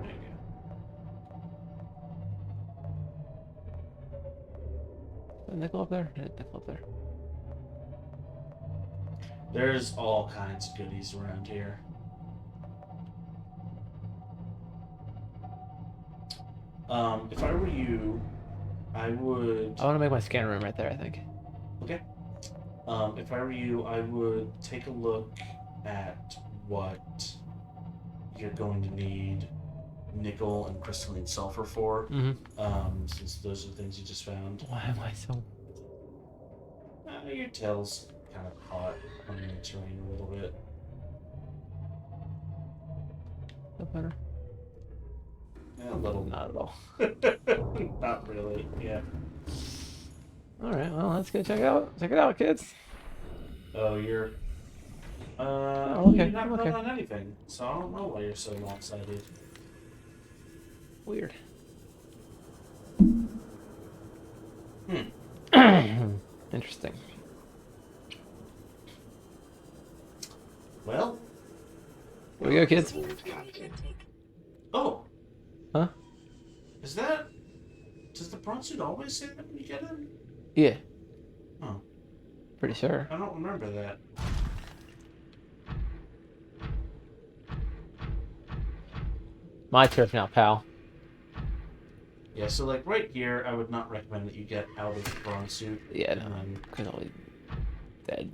A: There you go.
B: Is a nickel up there? Yeah, nickel up there.
A: There's all kinds of goodies around here. If I were you, I would.
B: I want to make my scanner room right there, I think.
A: Okay. If I were you, I would take a look at what you're going to need nickel and crystalline sulfur for.
B: Mm-hmm.
A: Since those are the things you just found.
B: Why am I so...
A: Your tail's kind of caught on the terrain a little bit.
B: Is that better?
A: Yeah, a little.
B: Not at all.
A: Not really. Yeah.
B: Alright, well, let's go check it out. Check it out, kids.
A: Oh, you're.
B: okay,
A: You're not
B: I'm
A: running
B: okay.
A: on anything, so I don't know why you're so long-sighted.
B: Weird. Interesting.
A: Well.
B: Here we go, kids.
A: Oh.
B: Huh?
A: Is that? Does the prawn suit always say that when you get in?
B: Yeah.
A: Oh,
B: Pretty sure.
A: I don't remember that.
B: My turf now, pal.
A: Yeah, so like right here, I would not recommend that you get out of the prawn suit.
B: Yeah, no.
A: And then,
B: Because I'll be dead.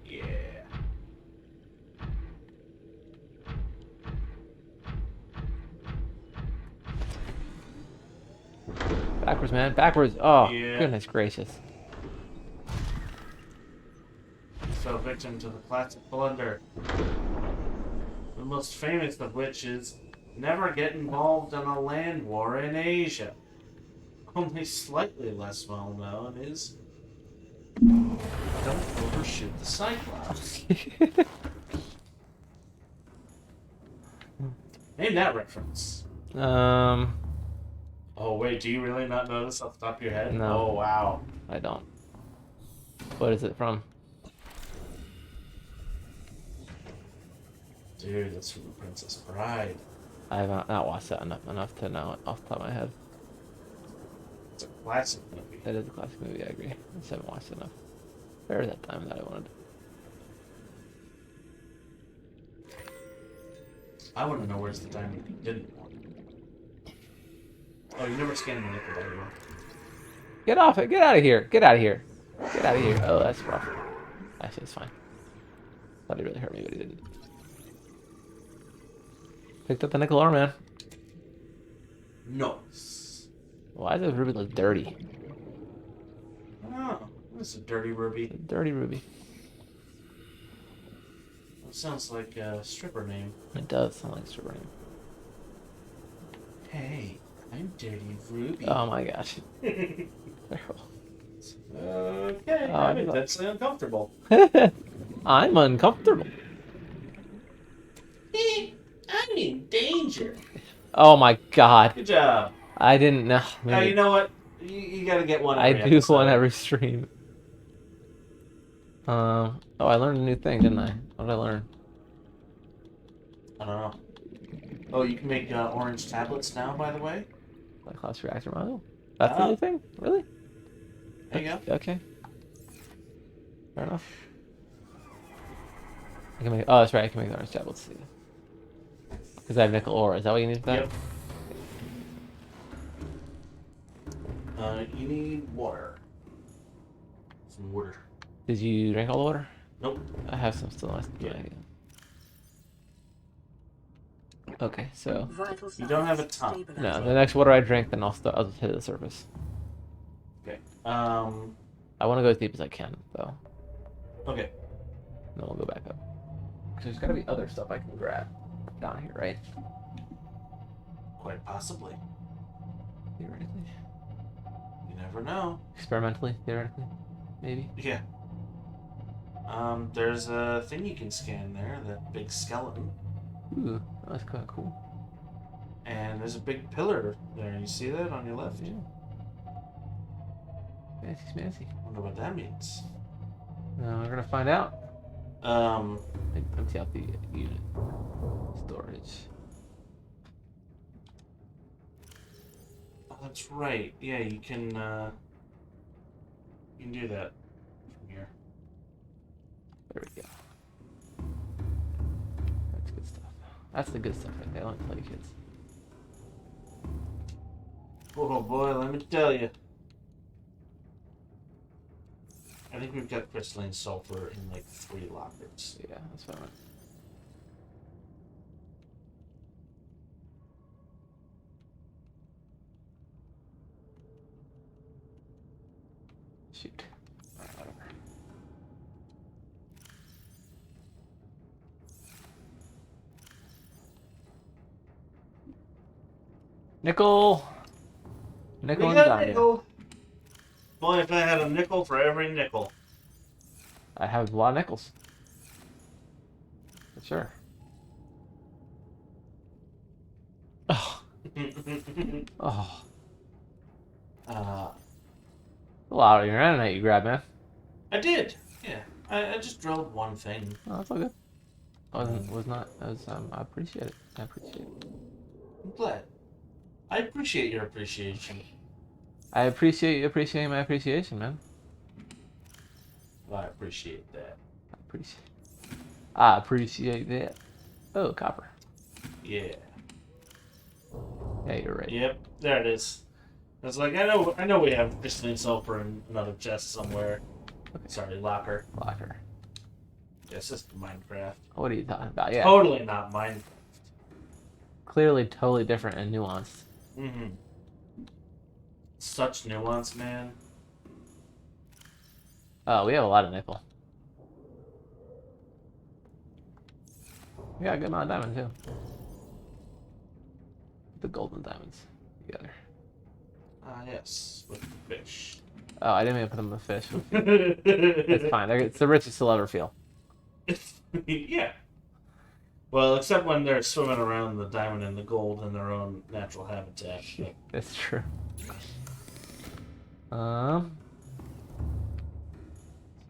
A: yeah.
B: Backwards, man. Backwards. Oh,
A: Yeah.
B: goodness gracious.
A: Fell victim to the classic blunder. The most famous of which is never get involved in a land war in Asia. Only slightly less well known is don't overshoot the Cyclops. Name that reference.
B: Oh,
A: Oh, wait, do you really not know this off the top of your head?
B: No.
A: Oh, wow.
B: I don't. What is it from?
A: Dude, that's from Princess Bride.
B: I have not watched that enough to know it off the top of my head.
A: It's a classic movie.
B: That is a classic movie, I agree. I just haven't watched it enough. There was that time that I wanted.
A: I want to know where's the time you didn't want. Oh, you never scanned the nickel anymore.
B: Get off it! Get out of here! Get out of here! Get out of here! Oh, that's rough. Actually, it's fine. Thought he really hurt me, but he didn't. Picked up the nickel ore, man.
A: Nice.
B: Why does this ruby look dirty?
A: Oh, that's a dirty ruby.
B: It's a dirty ruby.
A: That sounds like a stripper name.
B: It does sound like stripper name.
A: Hey, I'm Dirty Ruby.
B: Oh my gosh.
A: Okay,
B: Oh,
A: I mean, that's uncomfortable.
B: I'm uncomfortable.
A: I'm in danger.
B: Oh my god.
A: Good job.
B: I didn't know.
A: Now, you know what? You gotta get one
B: I
A: every
B: do
A: episode.
B: one every stream. Oh, I learned a new thing, didn't I? What did I learn?
A: I don't know. Oh, you can make orange tablets now, by the way?
B: Like class reactor model? That's the
A: Oh.
B: new thing? Really?
A: There you go.
B: Okay. Fair enough. I can make. Oh, that's right. I can make the orange tablets. Because I have nickel ore. Is that what you need for that?
A: Yep. You need water. Some water.
B: Did you drink all the water?
A: Nope.
B: I have some still left.
A: Yeah.
B: Okay, so
D: Vital
A: You don't have a
D: signs
A: top.
D: stabilized.
B: no, the next water I drink, then I'll just hit the surface.
A: Okay.
B: I want to go as deep as I can, though.
A: Okay.
B: Then we'll go back up. Because there's got to be other stuff I can grab down here, right?
A: Quite possibly.
B: Theoretically.
A: You never know.
B: Experimentally, theoretically, maybe.
A: Yeah. There's a thing you can scan there, that big skeleton.
B: Ooh, that's kind of cool.
A: And there's a big pillar there. You see that on your left?
B: Yeah. Fancy smancy.
A: Wonder what that means.
B: We're gonna find out. Empty out the unit storage.
A: Oh, that's right. Yeah, you can do that from here.
B: There we go. That's good stuff. That's the good stuff right there. Let me tell you, kids.
A: Oh boy, let me tell you. I think we've got crystalline sulfur in like 3 lockers.
B: Yeah, that's fine. Shoot. Alright, whatever. Nickel. Nickel
A: We
B: and
A: got a
B: diamond.
A: nickel. Boy, if I had a nickel for every nickel.
B: I have a lot of nickels. For sure. Oh. Oh. A lot of your internet you grabbed, man.
A: I did. Yeah. I just drilled one thing.
B: Oh, that's all good. Was not. I appreciate it. I appreciate it.
A: I'm glad. I appreciate your appreciation.
B: I appreciate you appreciating my appreciation, man.
A: Well, I appreciate that.
B: I appreciate that. Oh, copper.
A: Yeah.
B: Yeah, you're right.
A: Yep. There it is. I was like, I know we have crystalline sulfur in another chest somewhere.
B: Okay.
A: Sorry, locker.
B: Locker.
A: Yeah, it's just Minecraft.
B: What are you talking about? Yeah.
A: Totally not Minecraft.
B: Clearly totally different and nuanced.
A: Mm-hmm. Such nuance, man.
B: Oh, we have a lot of nickel. We got a good amount of diamonds, too. The golden diamonds together.
A: Ah, yes. With the fish.
B: Oh, I didn't even put them in the fish. It's fine. It's the richest you'll ever feel.
A: Yeah. Well, except when they're swimming around the diamond and the gold in their own natural habitat. But
B: That's true.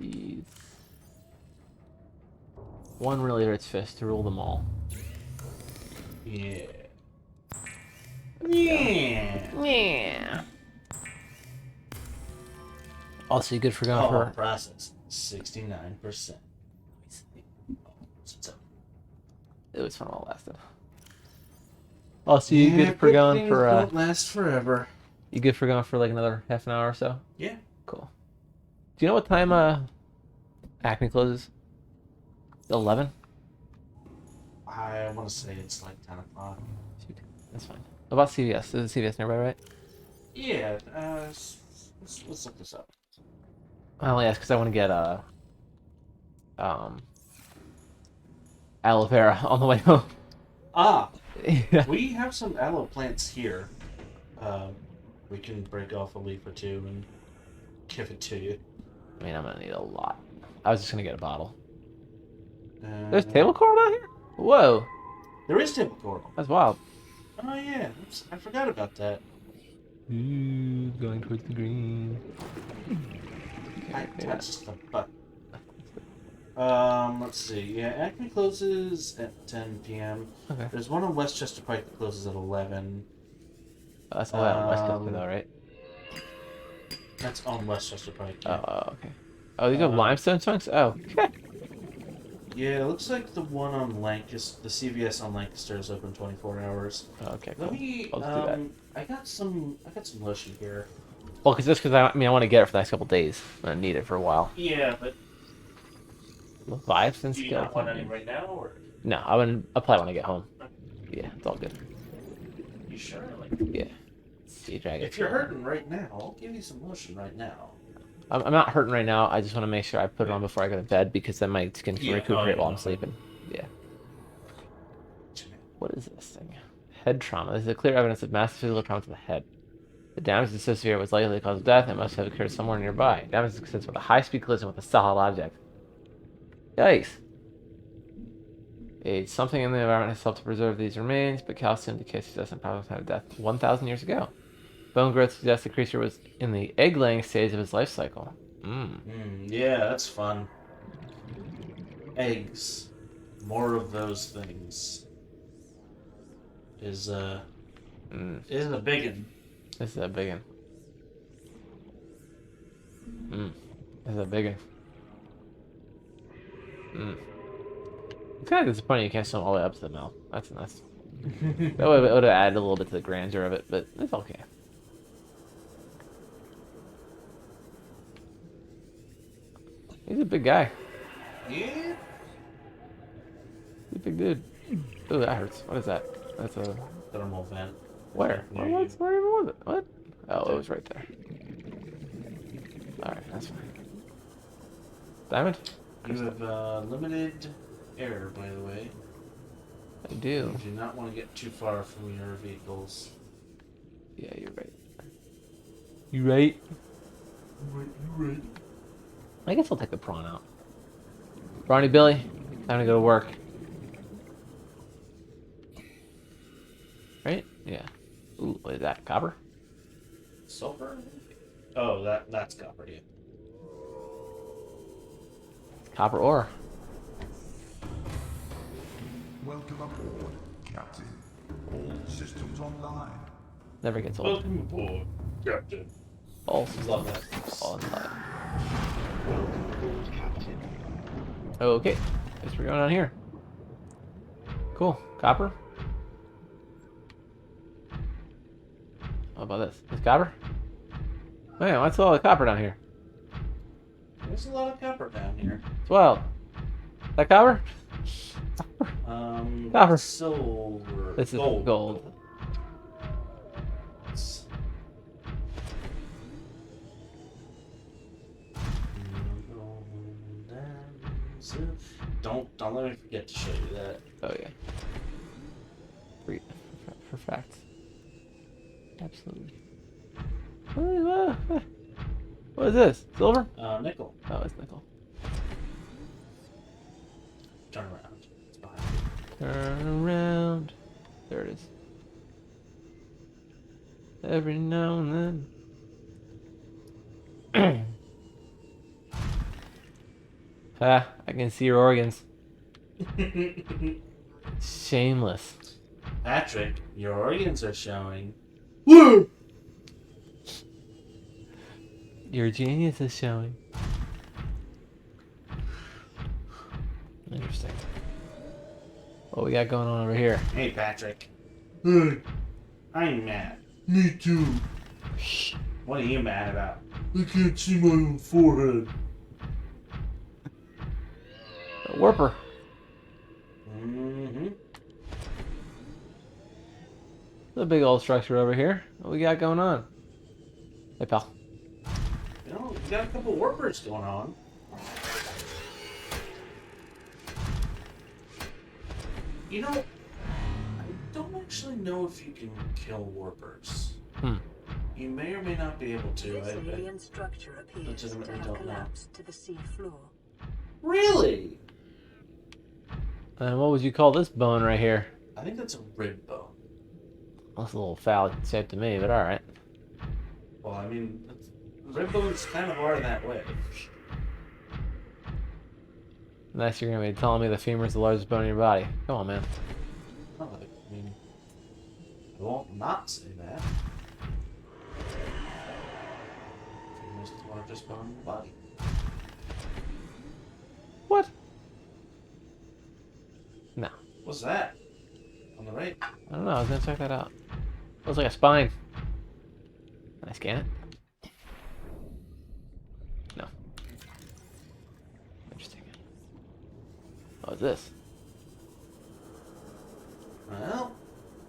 B: Jeez. One really rich fish to rule them all.
A: yeah. Yeah.
B: Yeah. Also, you good for going
A: Oh,
B: for.
A: process 69%.
B: It was fun while it lasted. Also, you good for going for.
A: Don't last forever.
B: You good for going for like another half an hour or so?
A: Yeah.
B: Cool. Do you know what time Acme closes? 11?
A: I want to say it's like 10 o'clock.
B: Shoot, that's fine. What about CVS? Is it CVS nearby, right?
A: Yeah. Let's look this up.
B: I only ask because I want to get aloe vera on the way home.
A: Ah,
B: Yeah.
A: we have some aloe plants here. We can break off a leaf or two and give it to you.
B: I mean, I'm gonna need a lot. I was just gonna get a bottle.
A: There's
B: There's table coral down here? Whoa,
A: There is table coral.
B: that's wild.
A: Oh yeah, I forgot about that.
B: Ooh, going towards the green.
A: I touched the button. Let's see. Yeah, Acme closes at 10 p.m.
B: Okay.
A: There's one on Westchester Pike that closes at 11.
B: That's all on Westchester though, right?
A: That's on Westchester Pike.
B: Oh,
A: Yeah.
B: okay. Oh, these are limestone chunks? Oh, okay.
A: Yeah, it looks like the one on Lancaster, the CVS on Lancaster is open 24 hours.
B: Okay, cool.
A: Let me.
B: I'll just do that.
A: I got some lotion here.
B: Well, because I want to get it for the next couple days. I'm gonna need it for a while.
A: Yeah, but
B: Vibes and
A: do you not want
B: skeleton.
A: any right now, or
B: No, I'll probably want to get home. Yeah, it's all good.
A: you sure? Like,
B: Yeah. Sea dragon.
A: if you're hurting right now, I'll give you some lotion right now.
B: I'm not hurting right now. I just want to make sure I put it on before I go to bed because then my skin can
A: Yeah,
B: recuperate
A: yeah,
B: while I'm
A: no.
B: sleeping. Yeah. What is this thing? Head trauma. This is a clear evidence of massive physical trauma to the head. The damage is so severe it was likely to cause death and must have occurred somewhere nearby. Damage is consistent with a high-speed collision with a solid object. Yikes. Something in the environment has helped to preserve these remains, but calcium decay suggests a probable time of death 1,000 years ago. Bone growth suggests the creature was in the egg-laying stage of his life cycle.
A: Yeah, that's fun. Eggs. More of those things. Is a biggin.
B: This is a big one. This is a big one. It's kind of disappointing you can't swim all the way up to the mouth. That's nice. That would have added a little bit to the grandeur of it, but it's okay. He's a big guy.
A: Yeah.
B: He's a big dude. Oh, that hurts. What is that? That's a...
A: Thermal vent.
B: Where?
A: Near
B: Where
A: you.
B: was it? What? Oh, it was right there. Alright, that's fine. Diamond?
A: You have limited air, by the way.
B: I do.
A: You do not want to get too far from your vehicles.
B: Yeah, you're right. You right?
A: You right.
B: I guess I'll take the prawn out. Brawny Billy, time to go to work. Right? Yeah. Ooh, what is that? Copper?
A: Sulfur? Oh, that's copper, yeah.
B: Copper ore.
F: Welcome aboard, Captain. All systems online.
B: Never gets old.
A: Welcome aboard, Captain.
B: All
A: Love that.
B: all inside.
E: Welcome aboard, Captain.
B: Okay. Guess we're going on here. Cool. Copper. How about this? This copper? Man, what's all the copper down here?
A: There's a lot of copper down here.
B: It's wild. Is that copper? Copper.
A: Silver.
B: This is
A: gold.
B: gold.
A: It's- Don't let me forget to show you that.
B: Oh yeah. For facts. Absolutely. What is this? Silver?
A: Nickel.
B: Oh, it's nickel.
A: Turn around. It's behind you.
B: Turn around. There it is. Every now and then. Ah, I can see your organs. Shameless.
A: Patrick, your organs are showing.
B: Your genius is showing. Interesting. What we got going on over here?
A: Hey, Patrick. Hey. I'm mad. Me too. What are you mad about? I can't see my own forehead.
B: A warper.
A: Mm-hmm.
B: The big old structure over here. What we got going on? Hey, pal.
A: You know, we got a couple warpers going on. You know, I don't actually know if you can kill warpers. You may or may not be able to.
D: This alien structure appears to
A: legitimately
D: have
A: don't know.
D: collapsed to the sea floor.
A: Really?
B: And what would you call this bone right here?
A: I think that's a rib bone.
B: That's a little foul shaped to me, but alright.
A: Well, I mean, rib bones kind of are that way.
B: Next, you're gonna be telling me the femur is the largest bone in your body. Come on, man.
A: Oh, I mean, I won't not say that. Femur's the largest bone in the body.
B: What? No.
A: What's that? On the right?
B: I don't know. I was gonna check that out. Looks like a spine. Can I scan it? No. Interesting. What's this?
A: Well,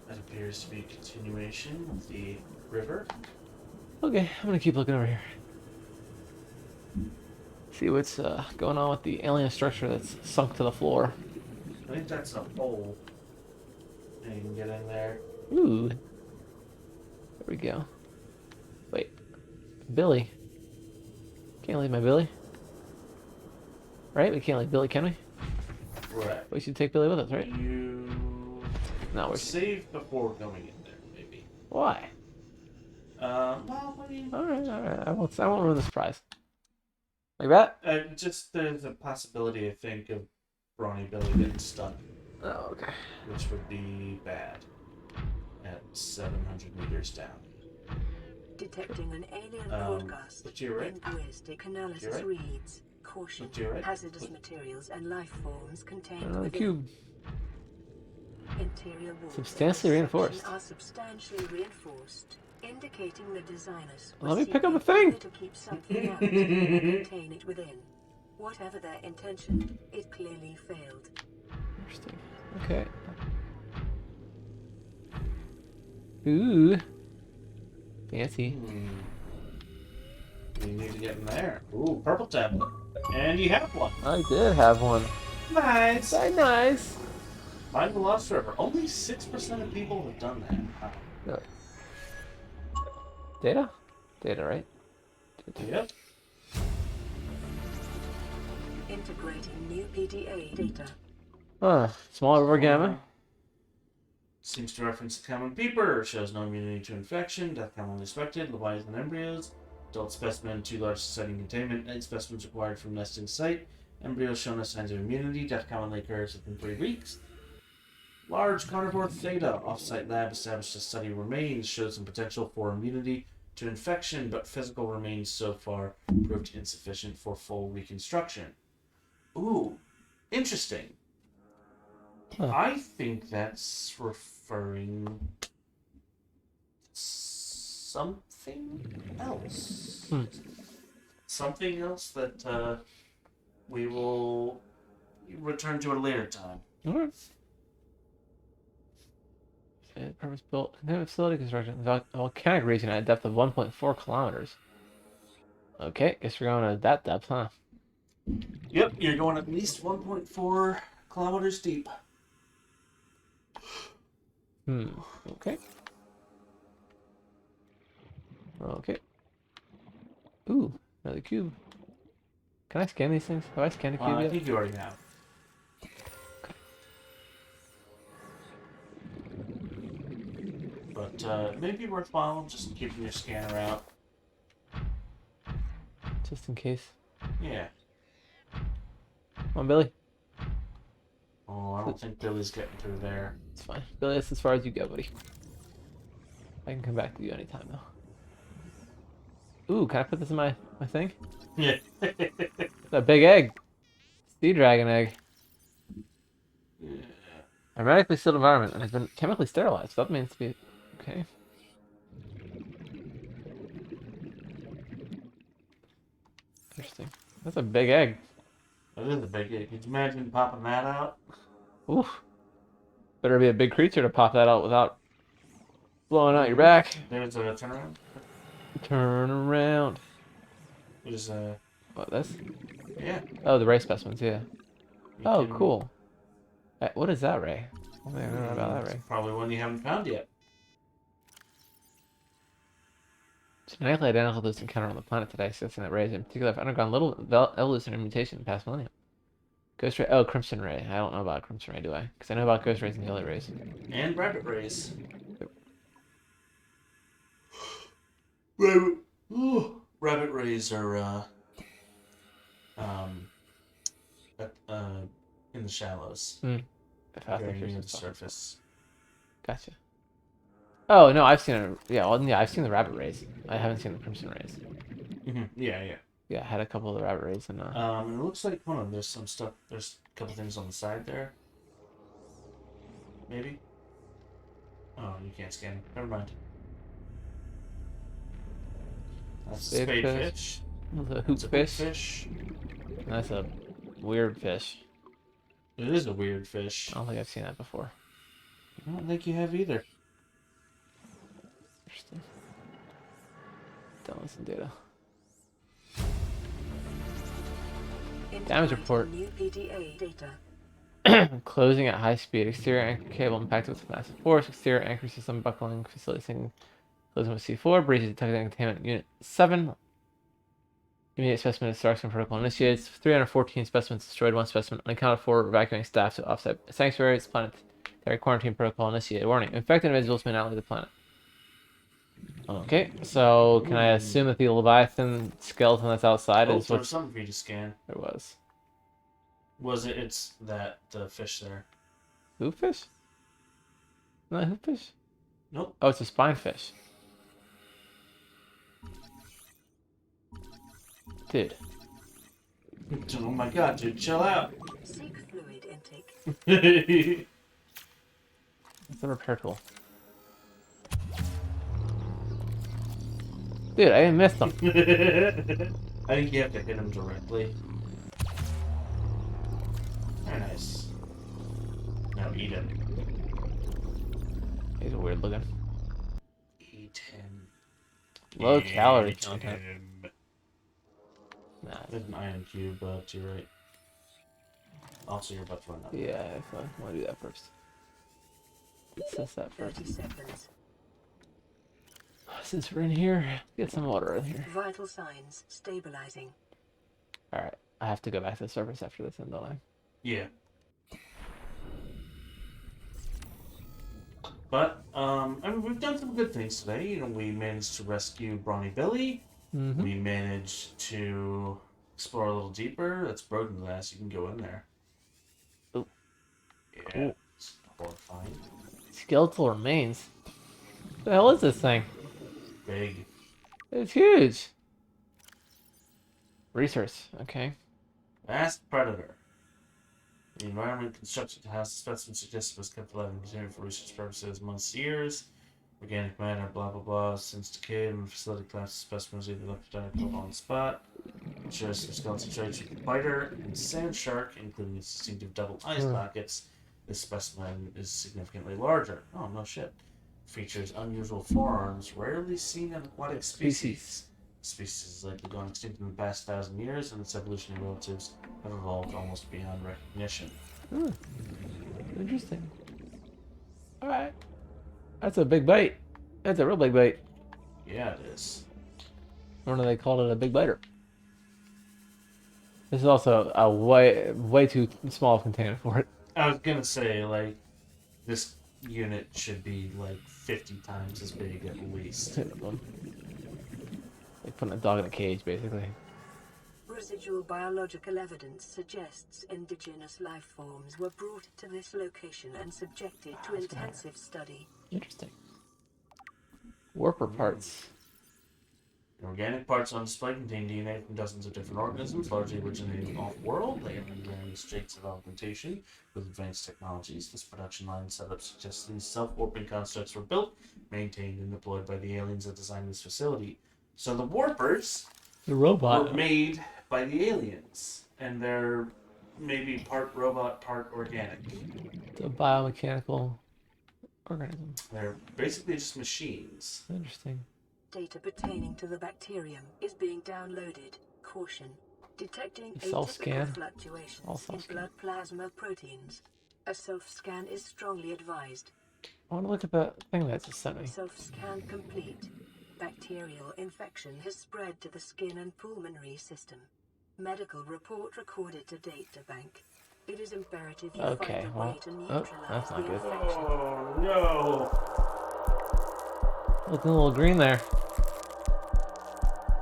A: that appears to be a continuation of the river.
B: Okay, I'm gonna keep looking over here. See what's going on with the alien structure that's sunk to the floor.
A: I think that's a hole. And you can get in there.
B: Ooh. There we go. Wait. Billy. Can't leave my Billy. Right? We can't leave Billy, can we?
A: Right.
B: We should take Billy with us, right?
A: You
B: No, we're
A: save before going in there, maybe.
B: Why?
A: Well, I mean,
B: Alright. I won't ruin the surprise. Like that?
A: just there's a possibility, I think, of Brawny Billy getting stuck,
B: Oh, okay.
A: which would be bad at 700 meters down.
D: Detecting an alien broadcast.
A: But you're right.
D: Linguistic analysis
A: You're right.
D: reads: caution,
A: But you're right.
D: hazardous materials and life forms contained
B: Another
D: within.
B: cube.
D: Interior walls
B: Substantially
D: of this
B: reinforced.
D: section are substantially reinforced, indicating the designers were
B: Let me pick up
D: seeking
B: a thing.
D: either to keep something out or contain it within. Whatever their intention, it clearly failed.
B: Interesting. Okay. Ooh. Fancy.
A: You need to get in there. Ooh, purple tablet. And you have one.
B: I did have one.
A: Nice.
B: Very nice.
A: Find the Lost River. Only 6% of people have done that. Wow.
B: Really? Data? Data, right?
A: Yep.
D: Integrating new PDA data.
B: Smaller river gamma.
A: Seems to reference the common peeper. Shows no immunity to infection. Death commonly expected. Leviathan embryos. Adult specimen, too large for setting containment. Egg specimens required from nesting site. Embryos show no signs of immunity. Death commonly occurs within 3 weeks. Large carnivore theta. Off-site lab established to study remains. Showed some potential for immunity to infection, but physical remains so far proved insufficient for full reconstruction. Ooh, interesting.
B: Huh.
A: I think that's referring to something else. Something else that we will return to at a later time.
B: Alright. Purpose-built containment facility construction. Volcanic region at a depth of 1.4 kilometers. Okay, guess we're going at that depth, huh?
A: Yep, you're going at least 1.4 kilometers deep.
B: Okay. Okay. Ooh, another cube. Can I scan these things? Have I scanned a cube
A: I
B: yet?
A: think you already have. but it may be worthwhile just keeping your scanner out.
B: Just in case.
A: Yeah.
B: Come on, Billy.
A: Oh, I don't think Billy's getting through there.
B: It's fine. Billy, that's as far as you go, buddy. I can come back to you anytime, though. Ooh, can I put this in my thing?
A: Yeah.
B: That big egg. Sea dragon egg.
A: Yeah.
B: Hermetically sealed environment and has been chemically sterilized. That means to be okay. Interesting. That's a big egg.
A: That is a big egg. Could you imagine popping that out?
B: Oof. Better be a big creature to pop that out without blowing out your back.
A: There's a turnaround.
B: Turn around.
A: There's
B: What, this?
A: yeah.
B: Oh, the ray specimens, yeah.
A: You
B: Oh,
A: can-
B: cool. What is that ray? I don't know about that
A: It's
B: ray.
A: probably one you haven't found yet.
B: Genetically identical to this encounter on the planet today, suggesting that rays in particular have undergone little evolutionary mutation in the past millennium. Ghost ray. Oh, crimson ray. I don't know about crimson ray, do I? Because I know about ghost rays and yellow rays.
A: And rabbit rays. Rabbit rays are in the shallows. Very near the surface.
B: Gotcha. Oh no, I've seen it. Yeah, well, yeah, I've seen the rabbit rays. I haven't seen the crimson rays.
A: Yeah, yeah.
B: Yeah, I had a couple of the rabbit rays and
A: It looks like, hold on, there's some stuff, there's a couple things on the side there. Maybe? Oh, you can't scan them. Never mind. That's a
B: Spade
A: spadefish.
B: the hoop
A: It's a big
B: fish.
A: fish.
B: That's a weird fish.
A: It is a weird fish.
B: I don't think I've seen that before.
A: I don't think you have either.
B: Interesting. Don't listen, data. Damage report.
D: New PDA data.
B: Closing at high speed. Exterior anchor cable impacted with massive force. Exterior anchor system buckling. Facility sinking. Closing with C4. Breaches detected in containment unit 7. Immediate specimen destruction protocol initiates. 314 specimens destroyed. 1 specimen unaccounted for. Evacuating staff to offset sanctuaries. Planetary quarantine protocol initiated. Warning. Infected individuals may not leave the planet. Okay, so can I assume that the Leviathan skeleton that's outside
A: Oh,
B: is
A: there's
B: what
A: something for you to scan.
B: there was?
A: Was it? It's that fish there.
B: Hoopfish? Not hoopfish?
A: Nope.
B: Oh, it's a spinefish. Dude.
A: Oh my god, dude, chill out.
D: Seek fluid intake.
B: It's a repair tool. Dude, I didn't miss them.
A: I think you have to hit him directly. Very nice. Now eat him.
B: He's weird looking.
A: Eat him.
B: Low calorie
A: Eat
B: content.
A: him.
B: Nah.
A: There's an iron cube, but you're right. Also, you're about to run out.
B: Yeah, I want to do that first. Assess that first.
D: 30 seconds.
B: Since we're in here, get some water in here.
D: Vital signs stabilizing.
B: Alright, I have to go back to the surface after this, don't I?
A: Yeah. But, I mean, we've done some good things today. You know, we managed to rescue Brawny Billy.
B: Mm-hmm.
A: We managed to explore a little deeper. That's broken glass. You can go in there.
B: Ooh.
A: Yeah.
B: Cool.
A: It's horrifying.
B: Skeletal remains. What the hell is this thing?
A: Big.
B: It's huge. Research. Okay.
A: Vast predator. The environment constructed to house the specimen suggested was kept alive and continued for research purposes months, years. Organic matter, blah blah blah. Since decay and facility collapse, the specimen was either left identical on the spot. It shows some skeleton traits with the biter and sand shark, including its distinctive double eye sockets. This specimen is significantly larger. Oh no shit. Features unusual forearms, rarely seen in aquatic species. The species is likely gone extinct in the past 1,000 years, and its evolutionary relatives have evolved almost beyond recognition.
B: Interesting. Alright. That's a big bite. That's a real big bite.
A: Yeah, it is.
B: I wonder they called it a big biter. This is also a way too small of a container for it.
A: I was gonna say, like, this unit should be like 50 times as big at least.
B: Like putting a dog in a cage, basically.
D: Residual biological evidence suggests indigenous life forms were brought to this location and subjected to intensive study.
B: Interesting. Warper parts.
A: The organic parts on display contain DNA from dozens of different organisms, largely originating off-world. They are in various states of augmentation with advanced technologies. This production line setup suggests these self-warping constructs were built, maintained, and deployed by the aliens that designed this facility. So the warpers
B: The robot.
A: were made by the aliens, and they're maybe part robot, part organic.
B: It's a biomechanical organism.
A: They're basically just machines.
B: Interesting.
D: Data pertaining to the bacterium is being downloaded. Caution. Detecting
B: Self-scan.
D: atypical fluctuations
B: All
D: in
B: self-scan.
D: blood plasma proteins. A self-scan is strongly advised.
B: I want to look at that thing that just sent me.
D: Self-scan complete. Bacterial infection has spread to the skin and pulmonary system. Medical report recorded to databank. It is imperative you
B: Okay,
D: find a
B: well,
D: way to
B: oh,
D: neutralize
B: that's not
D: the
B: good.
D: infection.
A: Oh no!
B: Looking a little green there.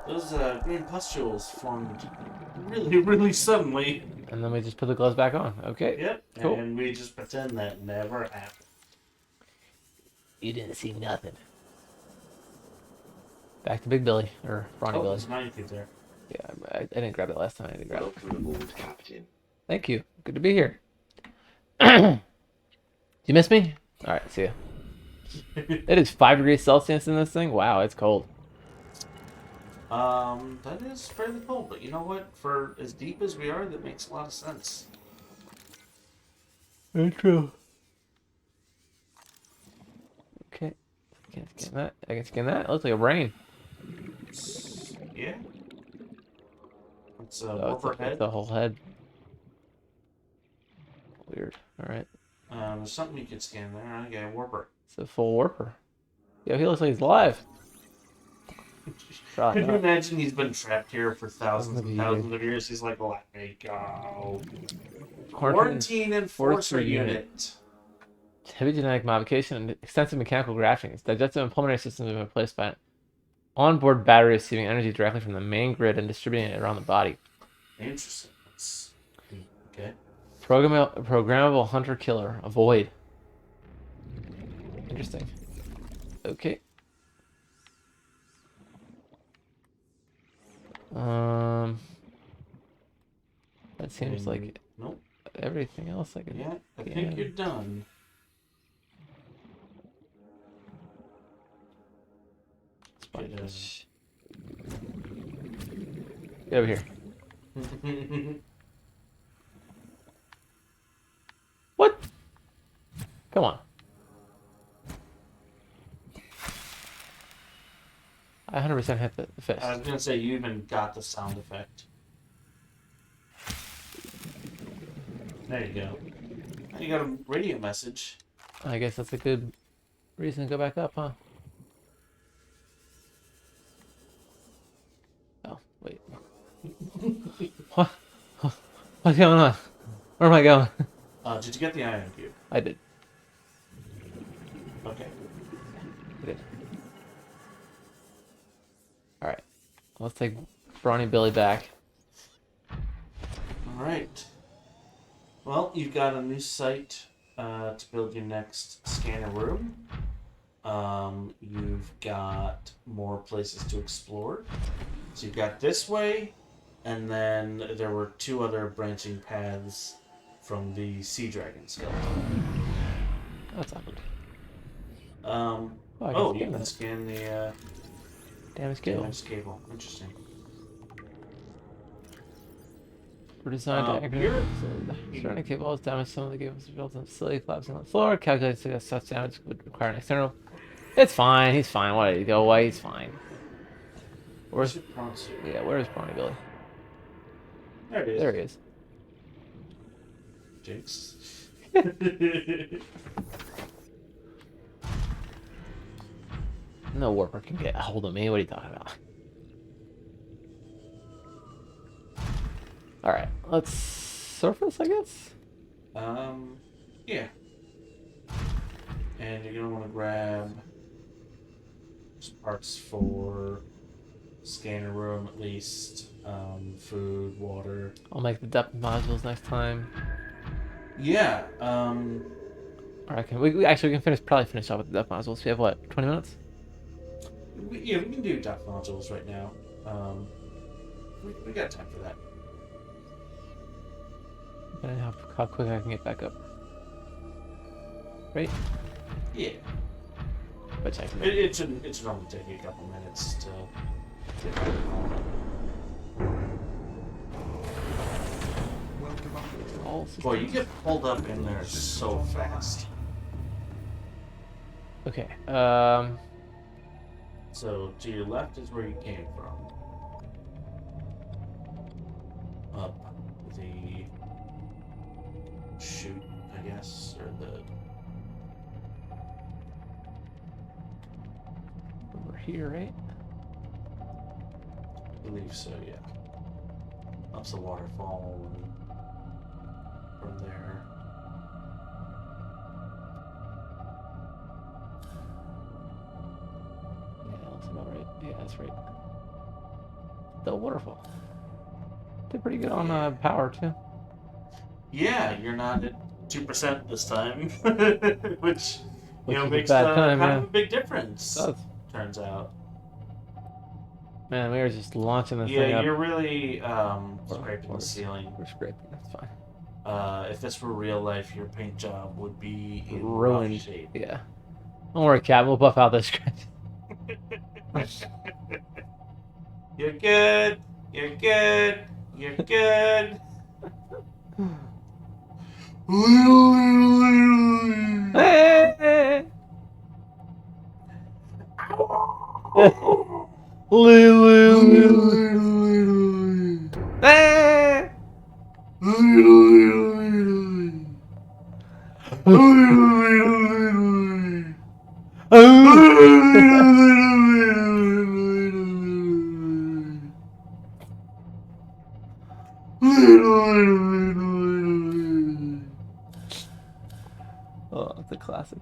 A: Those green pustules formed really suddenly.
B: And then we just put the gloves back on. Okay.
A: Yep.
B: Cool.
A: And we just pretend that never happened.
B: You didn't see nothing. Back to Big Billy, or Brawny
A: Oh,
B: Billy.
A: there's mine there.
B: Yeah, I didn't grab it last time. I didn't grab it.
E: Welcome aboard, Captain.
B: Thank you. Good to be here. Do you miss me? Alright, see ya. It is 5 degrees Celsius in this thing? Wow, it's cold.
A: That is fairly cold, but you know what? For as deep as we are, that makes a lot of sense.
B: Very true. Okay. I can scan that. I can scan that. It looks like a brain.
A: Yeah. It's a
B: Oh, it's
A: warper head.
B: the whole head. Weird. Alright.
A: There's something you could scan there. Okay, a warper.
B: It's a full warper. Yo, he looks like he's alive. Probably
A: Could you
B: not.
A: imagine he's been trapped here for thousands and
B: Maybe.
A: thousands of years? He's like, let me go.
B: Quarantine
A: Quarantine Enforcer
B: Enforcer
A: Unit.
B: Heavy genetic modification and extensive mechanical grafting. Its digestive and pulmonary systems have been replaced by an onboard battery receiving energy directly from the main grid and distributing it around the body.
A: Interesting. That's... Okay.
B: Programmable hunter killer. Avoid. Interesting. Okay. That seems like
A: Nope.
B: everything else I can.
A: Yeah, I
B: Yeah.
A: think you're done.
B: Sponge. Get over here. What? Come on. I 100% hit the fist.
A: I was gonna say you even got the sound effect. There you go. You got a radio message.
B: I guess that's a good reason to go back up, huh? Oh, wait. What? What's going on? Where am I going?
A: Did you get the ion cube?
B: I did.
A: Okay.
B: I did. Alright. Let's take Brawny Billy back.
A: Alright. Well, you've got a new site to build your next scanner room. You've got more places to explore. So you've got this way, and then there were 2 other branching paths from the sea dragon skeleton.
B: That's awkward.
A: Oh,
B: I
A: you
B: scan
A: can
B: that.
A: scan the
B: Damage kill.
A: damaged cable. Interesting.
B: We're designed to
A: You're-
B: aggregate surrounding cable is damaged. Some of the cables are built on facility collapsing on the floor. Calculates that such damage would require an external. It's fine. He's fine. Why did he go away? He's fine. Where's yeah? Where's Brawny Billy?
A: There it is.
B: There he is.
A: Jinx.
B: No warper can get a hold of me. What are you talking about? All right, let's surface, I guess.
A: Yeah. And you're gonna want to grab parts for scanner room at least, food, water.
B: I'll make the depth modules next time.
A: Yeah.
B: Or I can. We actually we can probably finish off with the depth modules. We have what, 20 minutes?
A: We can do depth modules right now. We got time for that.
B: And how quick I can get back up. Right?
A: Yeah.
B: But check it.
A: It should only take you a couple minutes to get back home.
F: Welcome aboard.
B: All
A: Boy, you get pulled up in there so fast.
B: Okay.
A: So to your left is where you came from. Up the chute, I guess, or the.
B: Over here, right?
A: I believe so, yeah. Up's the waterfall, and from there.
B: Yeah, that's about right. Yeah, that's right. The waterfall. Did pretty good on power too.
A: Yeah, you're not at 2% this time, which
B: Which is a
A: makes
B: bad time,
A: kind
B: yeah.
A: of a big difference.
B: It does.
A: Turns out.
B: Man, we were just launching this thing
A: Yeah,
B: up.
A: you're really scraping the ceiling.
B: We're scraping. That's fine.
A: If this were real life, your paint job would be in rough
B: Ruined.
A: shape.
B: Yeah. Don't worry, Cat. We'll buff out this scratch.
A: You're good. You're good. You're good.
B: Oh, it's a classic.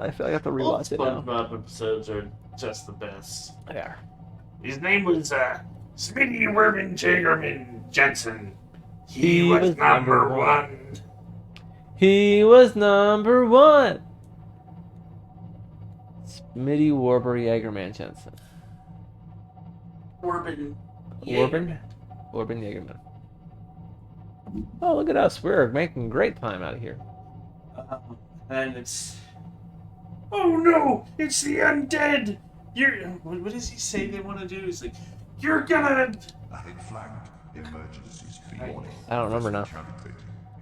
B: I feel like I have to
A: All
B: rewatch it now.
A: SpongeBob episodes are just the best.
B: They are.
A: His name was Smitty Werman Jagerman Jensen.
B: He
A: He was
B: was
A: number
B: number
A: one.
B: He was number one. Smitty Warbury Jagerman Jensen.
A: Orban.
B: Orban? Orban Jagerman. Oh, look at us. We're making great time out of here.
A: And it's. Oh no! It's the undead! You're. What does he say they want to do? He's like, you're gonna.
F: Ahead flanked. Emergency speed warning.
B: I don't remember now.
F: Traffic.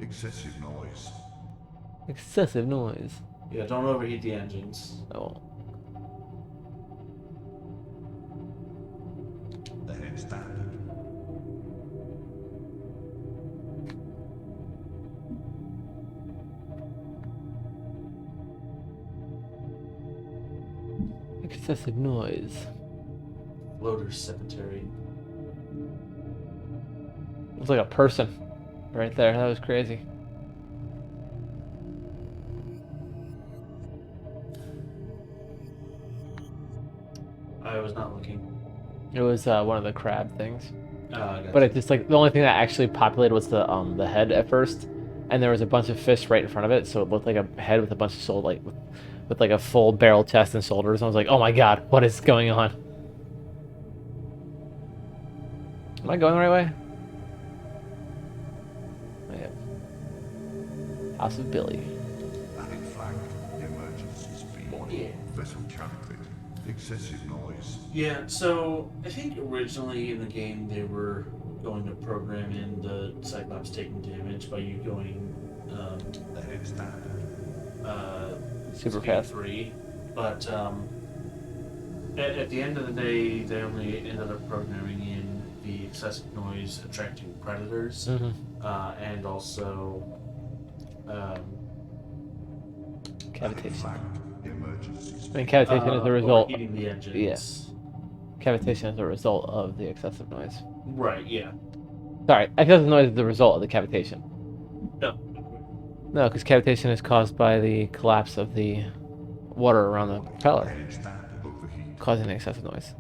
F: Excessive noise.
B: Excessive noise.
A: Yeah, don't overheat the engines.
B: Oh.
F: Ahead standard.
B: Excessive noise.
A: Loader's cemetery.
B: It was like a person right there. That was crazy.
A: I was not looking.
B: It was one of the crab things.
A: Gotcha.
B: But it just like the only thing that actually populated was the head at first, and there was a bunch of fish right in front of it, so it looked like a head with a bunch of with like a full barrel chest and shoulders. I was like, oh my god, what is going on? Am I going the right way? I am. House of Billy.
F: Ahead flanked. Emergency speed warning.
A: Yeah.
F: Vessel traffic. Excessive noise.
A: Yeah, so I think originally in the game they were going to program in the Cyclops taking damage by you going
F: Ahead standard.
B: Super
A: speed
B: fast.
A: 3, but at the end of the day they only ended up programming in the excessive noise attracting predators, and also
B: Cavitation.
F: Flanked. Emergency
B: I
F: speed.
B: mean, cavitation is the result.
A: overheating the engines.
B: Yes. Cavitation is the result of the excessive noise.
A: Right, yeah.
B: Sorry, excessive noise is the result of the cavitation.
A: No.
B: No, because cavitation is caused by the collapse of the water around the propeller,
F: Expand overheat.
B: causing excessive noise.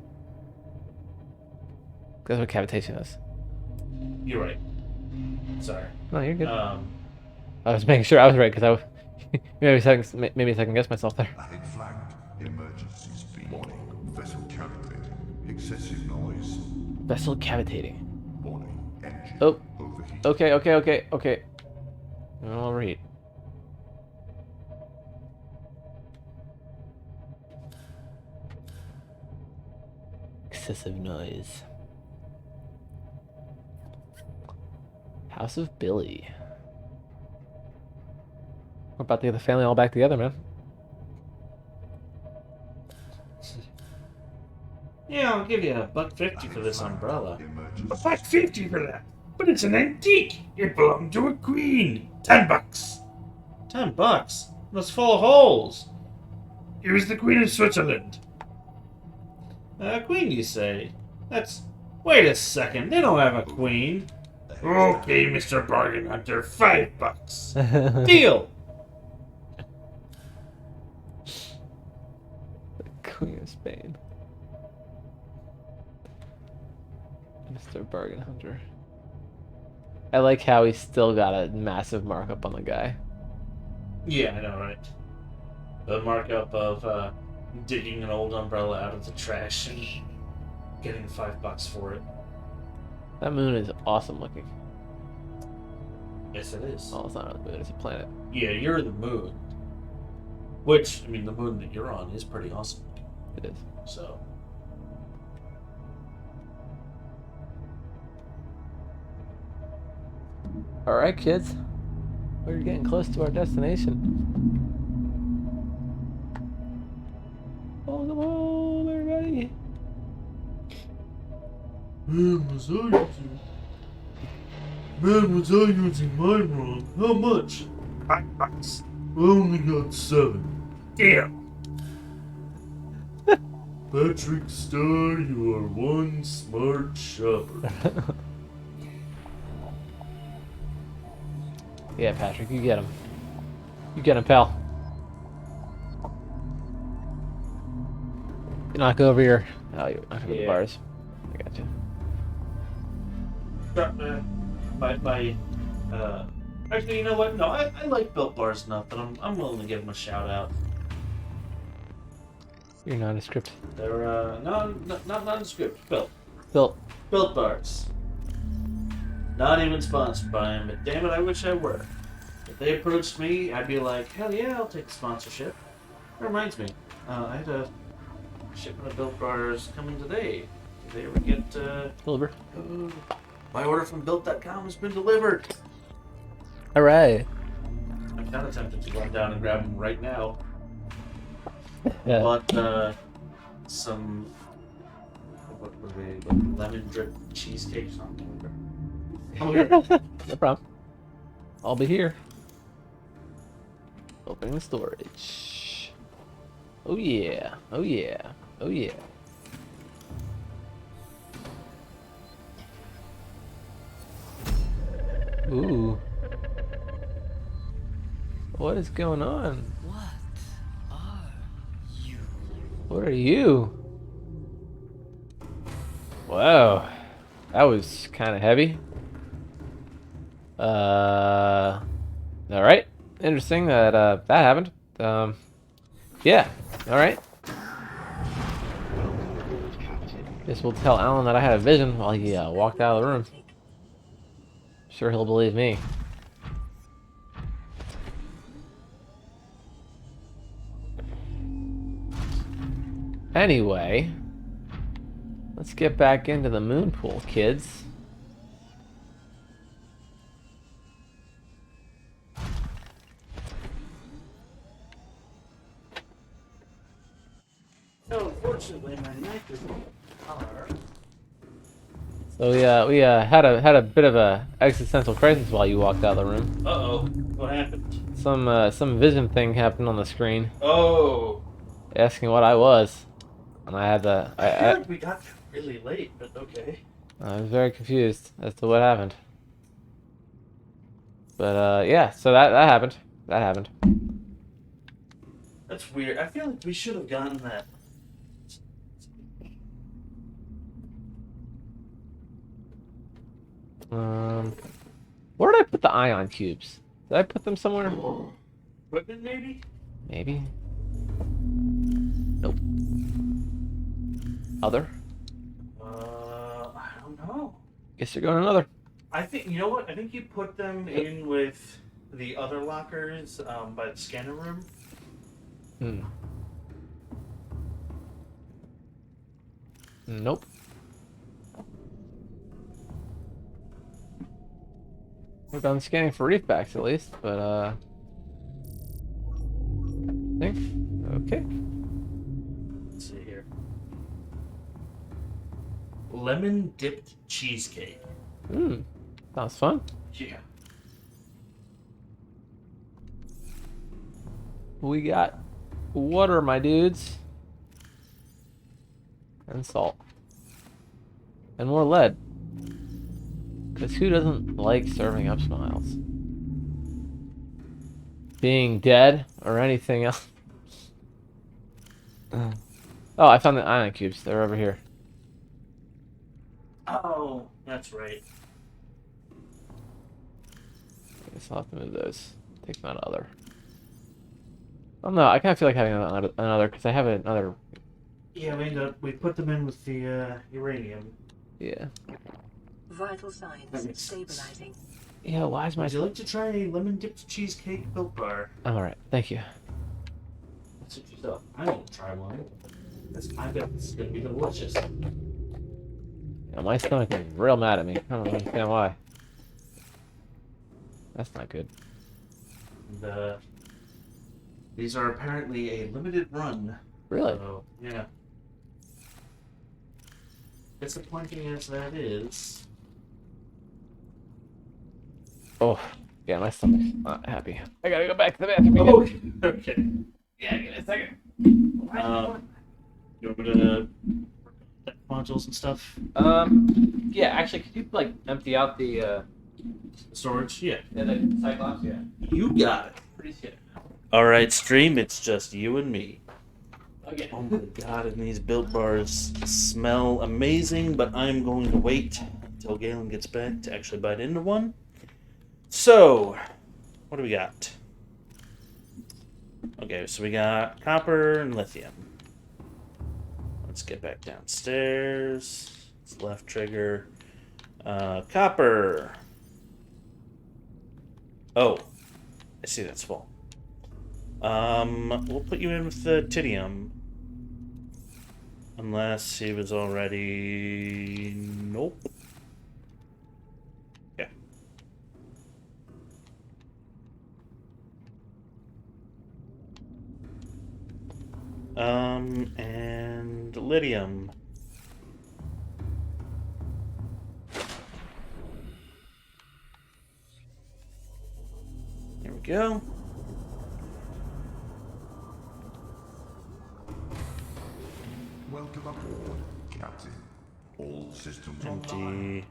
B: That's what cavitation is.
A: You're right. Sorry.
B: No, you're good.
A: Um,
B: I was making sure I was right because maybe a second guess myself there.
F: Ahead flagged. Emergency speed. Warning. Vessel cavitating. Excessive noise.
B: Vessel cavitating.
F: Warning. Engine
B: Oh.
F: overheat.
B: Okay. I'll read. Excessive noise. House of Billy. We're about to get the family all back together, man.
A: yeah, I'll give you $1.50 for this umbrella.
F: Emergency
E: $1.50 for that. But it's an antique. It belonged to a queen. $10.
A: $10? That's full of holes.
E: It was the Queen of Switzerland.
A: Queen, you say? That's... Wait a second, they don't have a queen.
E: Okay, Mr. Bargain Hunter, $5.
A: Deal!
B: Queen of Spain. Mr. Bargain Hunter. I like how he's still got a massive markup on the guy.
A: Yeah, I know, right? The markup of digging an old umbrella out of the trash and getting $5 for it.
B: That moon is awesome looking.
A: Yes, it is.
B: Oh, it's not really a moon, it's a planet.
A: Yeah, you're the moon. Which, I mean, the moon that you're on is pretty awesome.
B: It is.
A: So...
B: Alright, kids. We're getting close to our destination. Welcome home, everybody.
A: Man, was I using mine wrong? How much?
E: $5.
A: I only got 7.
E: Deal.
A: Patrick Star, you are one smart shopper.
B: Yeah, Patrick, you get him. You get him, pal. You knock over your... Oh, you knock over the
A: Yeah.
B: bars. I got you.
A: Actually, you know what? No, I like Built Bars enough that I'm willing to give them a shout out.
B: You're nondescript.
A: They're not nondescript.
B: Built.
A: Built Bars. Not even sponsored by them, but damn it, I wish I were. If they approached me, I'd be like, hell yeah, I'll take the sponsorship. That reminds me, I had a shipment of Built Bars coming today. Did they ever get,
B: Deliver.
A: my order from Built.com has been delivered.
B: Alright.
A: I'm kind of tempted to run down and grab them right now.
B: Yeah.
A: Bought, some, what were they, like lemon drip cheesecake or something. Oh, here.
B: No problem. I'll be here. Opening the storage. Oh yeah. Oh yeah. Oh yeah. Ooh. What is going on? What are you? Wow. That was kind of heavy. Alright. Interesting that that happened. Yeah. Alright.
E: Welcome aboard, Captain.
B: Guess we'll tell Alan that I had a vision while he walked out of the room. Sure he'll believe me. Anyway, let's get back into the moon pool, kids.
A: So unfortunately, my knife is color.
B: So we had a bit of a existential crisis while you walked out of the room.
A: Uh-oh. What happened?
B: Some vision thing happened on the screen,
A: Oh.
B: asking what I was, and I had to.
A: I feel like we got really late, but okay.
B: I was very confused as to what happened. But yeah, so that happened. That happened.
A: That's weird. I feel like we should have gotten that.
B: Where did I put the ion cubes? Did I put them somewhere?
A: Equipment, maybe?
B: Maybe. Nope. Other?
A: I don't know.
B: Guess you're going another.
A: I think, you know what? I think you put them in with the other lockers by the scanner room.
B: Nope. We've done scanning for reef backs at least, but I think okay.
A: Let's see here. Lemon dipped cheesecake.
B: Sounds fun.
A: Yeah.
B: We got water, my dudes. And salt. And more lead. Because who doesn't like serving up smiles? Being dead or anything else. Oh, I found the ion cubes. They're over here.
A: Oh, that's right.
B: I guess I'll have to move those. Take them out of other. Oh no, I kind of feel like having another because I have another.
A: Yeah, we put them in with the uranium.
B: Yeah.
D: Vital signs stabilizing.
B: Yeah, why is my...
A: Would you like to try a lemon dipped cheesecake Built Bar?
B: I'm alright, thank you.
A: That's what you thought. I won't try one. I bet it's gonna be delicious.
B: Yeah, my stomach is real mad at me. I don't understand why. That's not good.
A: And, these are apparently a limited run.
B: Really?
A: So, yeah. Disappointing as that is.
B: Oh, yeah, my stomach's not happy. I gotta go back to the bathroom again.
A: Oh, okay.
B: Yeah, give me a second.
A: You want me to modules and stuff?
B: Yeah, actually, could you, like, empty out the
A: Storage? Yeah.
B: the Cyclops? Yeah.
A: You got it.
B: Pretty shit.
A: Alright, stream, it's just you and me.
B: Okay.
A: Oh my god, and these Built Bars smell amazing, but I'm going to wait until Galen gets back to actually bite into one. So, what do we got? Okay, so we got copper and lithium. Let's get back downstairs. It's left trigger. Copper. Oh, I see that's full. We'll put you in with the titium. Unless he was already... Nope. Yeah. And lithium. There we go.
F: Welcome aboard, Captain. All systems online.
A: Empty.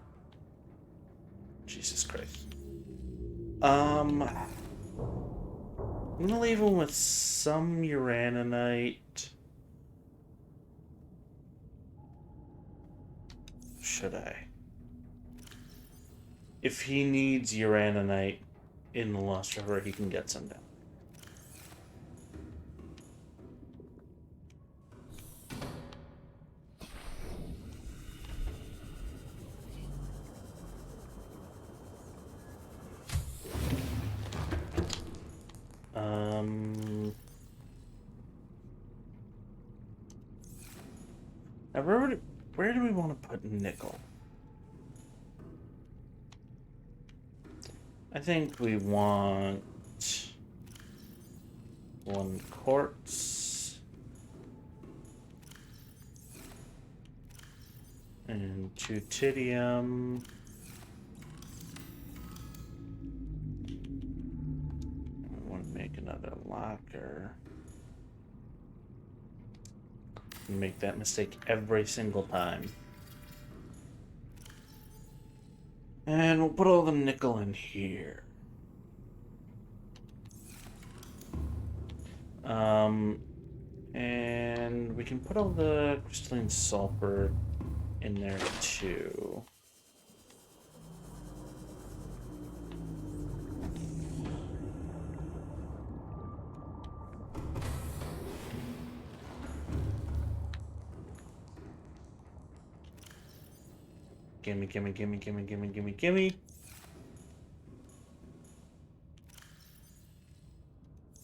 A: Jesus Christ. I'm gonna leave him with some uraninite. Should I? If he needs uraninite in the Lost River, he can get some down. Now where do we want to put nickel? I think we want 1 quartz and 2 titium. I want to make another locker. Make that mistake every single time. And we'll put all the nickel in here. And we can put all the crystalline sulfur in there too. Gimme, gimme, gimme, gimme, gimme, gimme, gimme.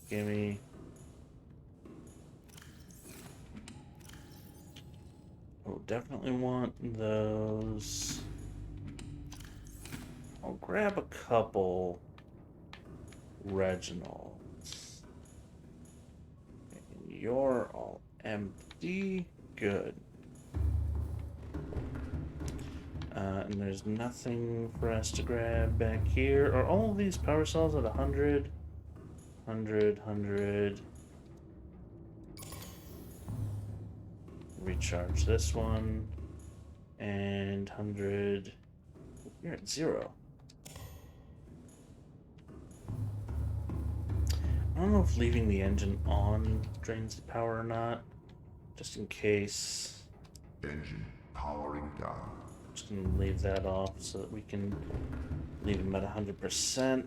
A: Gimme. We'll definitely want those. I'll grab a couple Reginalds. And you're all empty. Good. And there's nothing for us to grab back here. Are all of these power cells at 100? 100, 100. Recharge this one. And 100. You're at 0. I don't know if leaving the engine on drains the power or not. Just in case.
F: Engine powering down.
A: Just gonna leave that off so that we can leave them at 100%.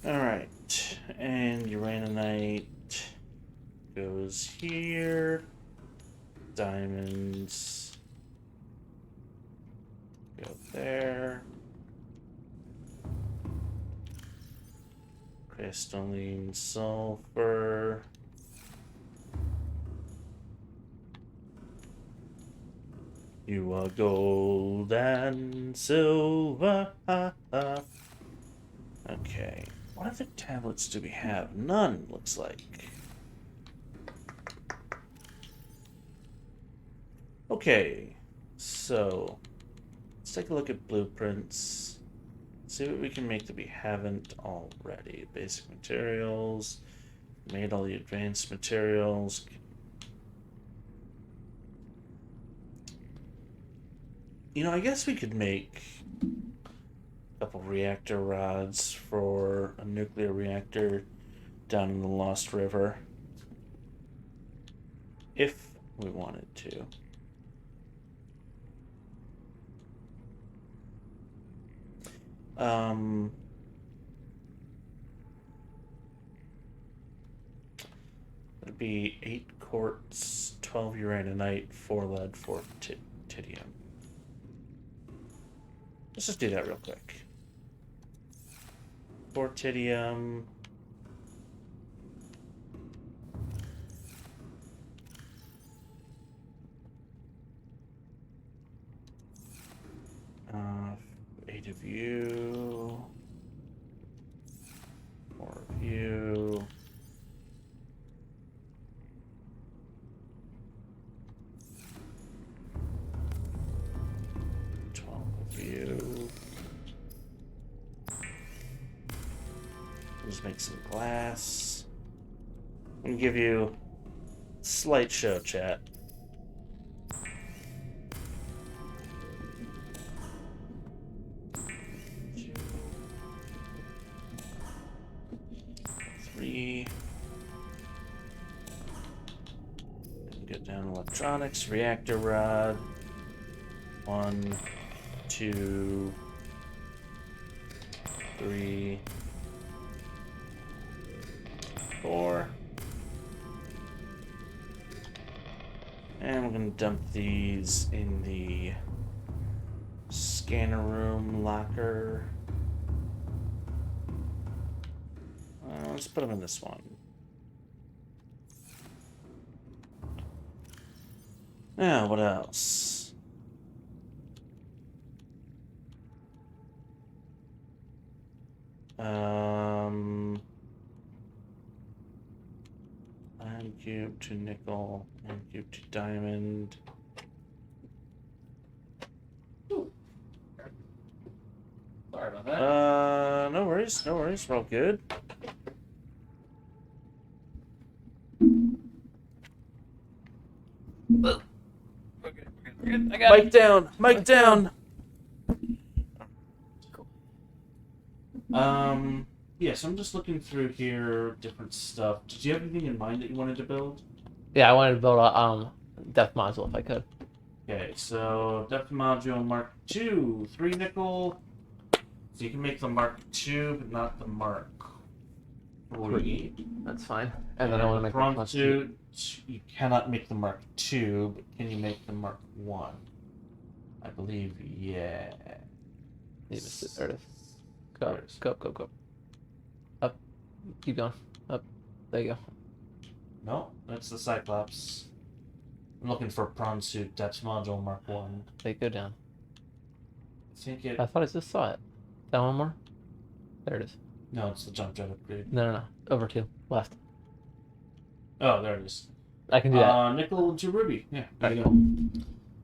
A: Alright, and uraninite goes here. Diamonds go there. Crystalline sulfur. You are gold and silver. Okay. What other tablets do we have? None, looks like. Okay, so let's take a look at blueprints. See what we can make that we haven't already. Basic materials. Made all the advanced materials. You know, I guess we could make a couple reactor rods for a nuclear reactor down in the Lost River. If we wanted to. It'd be 8 quartz, 12 uraninite, 4 lead, 4 titium. Let's just do that real quick. 4 titium. Uh, 8 of you. 4 of you. 12 of you. Let's make some glass. I'm gonna give you a slight show, chat. Get down electronics, reactor rod. 1, 2, 3, 4. And we're gonna dump these in the scanner room locker. Let's put them in this one. Now, what else? Iron cube to nickel, iron cube to diamond.
B: Sorry about that.
A: No worries, no worries, we're all good. Mike down! Mike down! Yeah, so I'm just looking through here, different stuff. Did you have anything in mind that you wanted to build?
B: Yeah, I wanted to build a depth module if I could.
A: Okay, so depth module Mark II, 3 nickel. So you can make the Mark II, but not the Mark III.
B: That's fine. And then I want to make the
A: Prawn
B: plus
A: suit. You cannot make the Mark II, but can you make the Mark I? I believe, yeah.
B: There it is. Go,
A: There it is.
B: go. Up. Keep going. Up. There you go.
A: No, that's the Cyclops. I'm looking for prawn suit depth module Mark I.
B: They go down.
A: I think it.
B: I thought I just saw it. Down one more. There it is.
A: No, it's the jump jet upgrade.
B: No. Over 2. Left.
A: Oh, there it is.
B: I can do that.
A: Nickel to ruby. Yeah, there you
B: Alright,
A: go.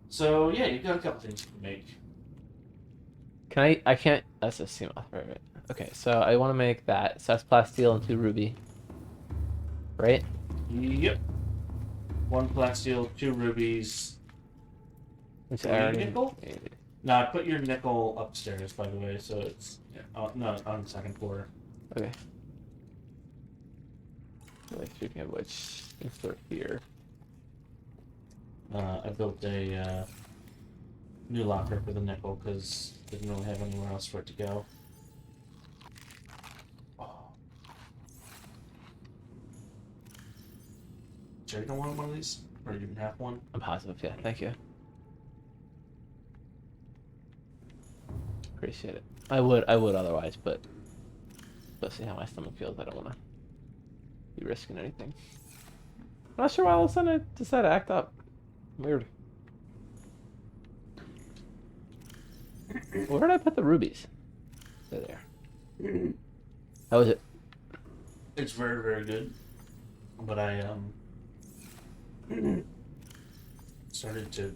A: So yeah, you've got a couple things you can make.
B: Can I can't. That's a CMOS, right? Okay, so I want to make that. So that's plasteel and 2 ruby. Right?
A: Yep. 1 plasteel, 2 rubies.
B: Which
A: Three
B: I already
A: nickel? No, I put your nickel upstairs, by the way, so it's no on the second floor.
B: Okay. Like, speaking of which, let's start here.
A: I built a new locker for the nickel because didn't really have anywhere else for it to go. Oh. Jerry, don't want one of these, or you can have one.
B: I'm positive, yeah. Thank you. Appreciate it. I would otherwise, but let's see how my stomach feels. I don't want to be risking anything. I'm not sure why all of a sudden I decided to act up. Weird. Where did I put the rubies? They're there. How is it?
A: It's very, very good, but I started to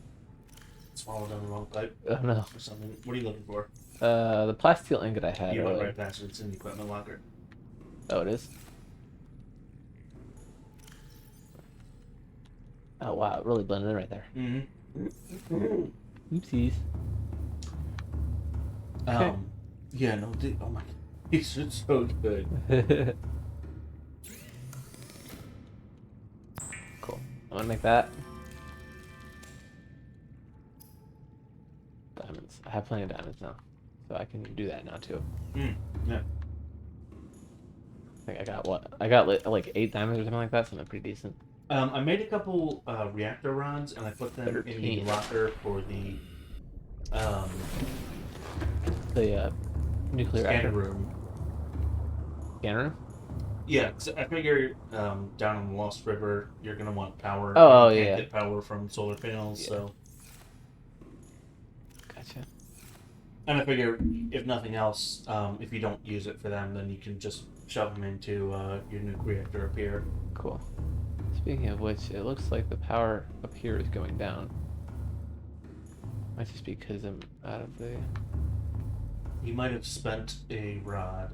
A: swallow down the wrong pipe
B: Oh no.
A: or something. What are you looking for?
B: The plasteel ingot I had.
A: You went right past it. It's in the equipment locker.
B: Oh, it is? Oh, wow. It really blended in right there.
A: Mm-hmm.
B: Oopsies.
A: Yeah, no, oh my, these are so good.
B: Cool. I'm gonna make that. Diamonds. I have plenty of diamonds now. So I can do that now too.
A: Yeah.
B: I think I got what? I got like 8 diamonds or something like that, something pretty decent.
A: I made a couple reactor rods and I put them in the
B: 13.
A: locker for the
B: Nuclear
A: scanner
B: reactor
A: room.
B: scanner room?
A: Yeah, 'cause I figure down in the Lost River you're gonna want power.
B: Oh,
A: you
B: yeah.
A: can't get power from solar panels,
B: Yeah.
A: so.
B: Gotcha.
A: And I figure if nothing else, if you don't use it for them, then you can just shove them into your nuke reactor up here.
B: Cool. Speaking of which, it looks like the power up here is going down. Might just be because I'm out of the...
A: You might have spent a rod.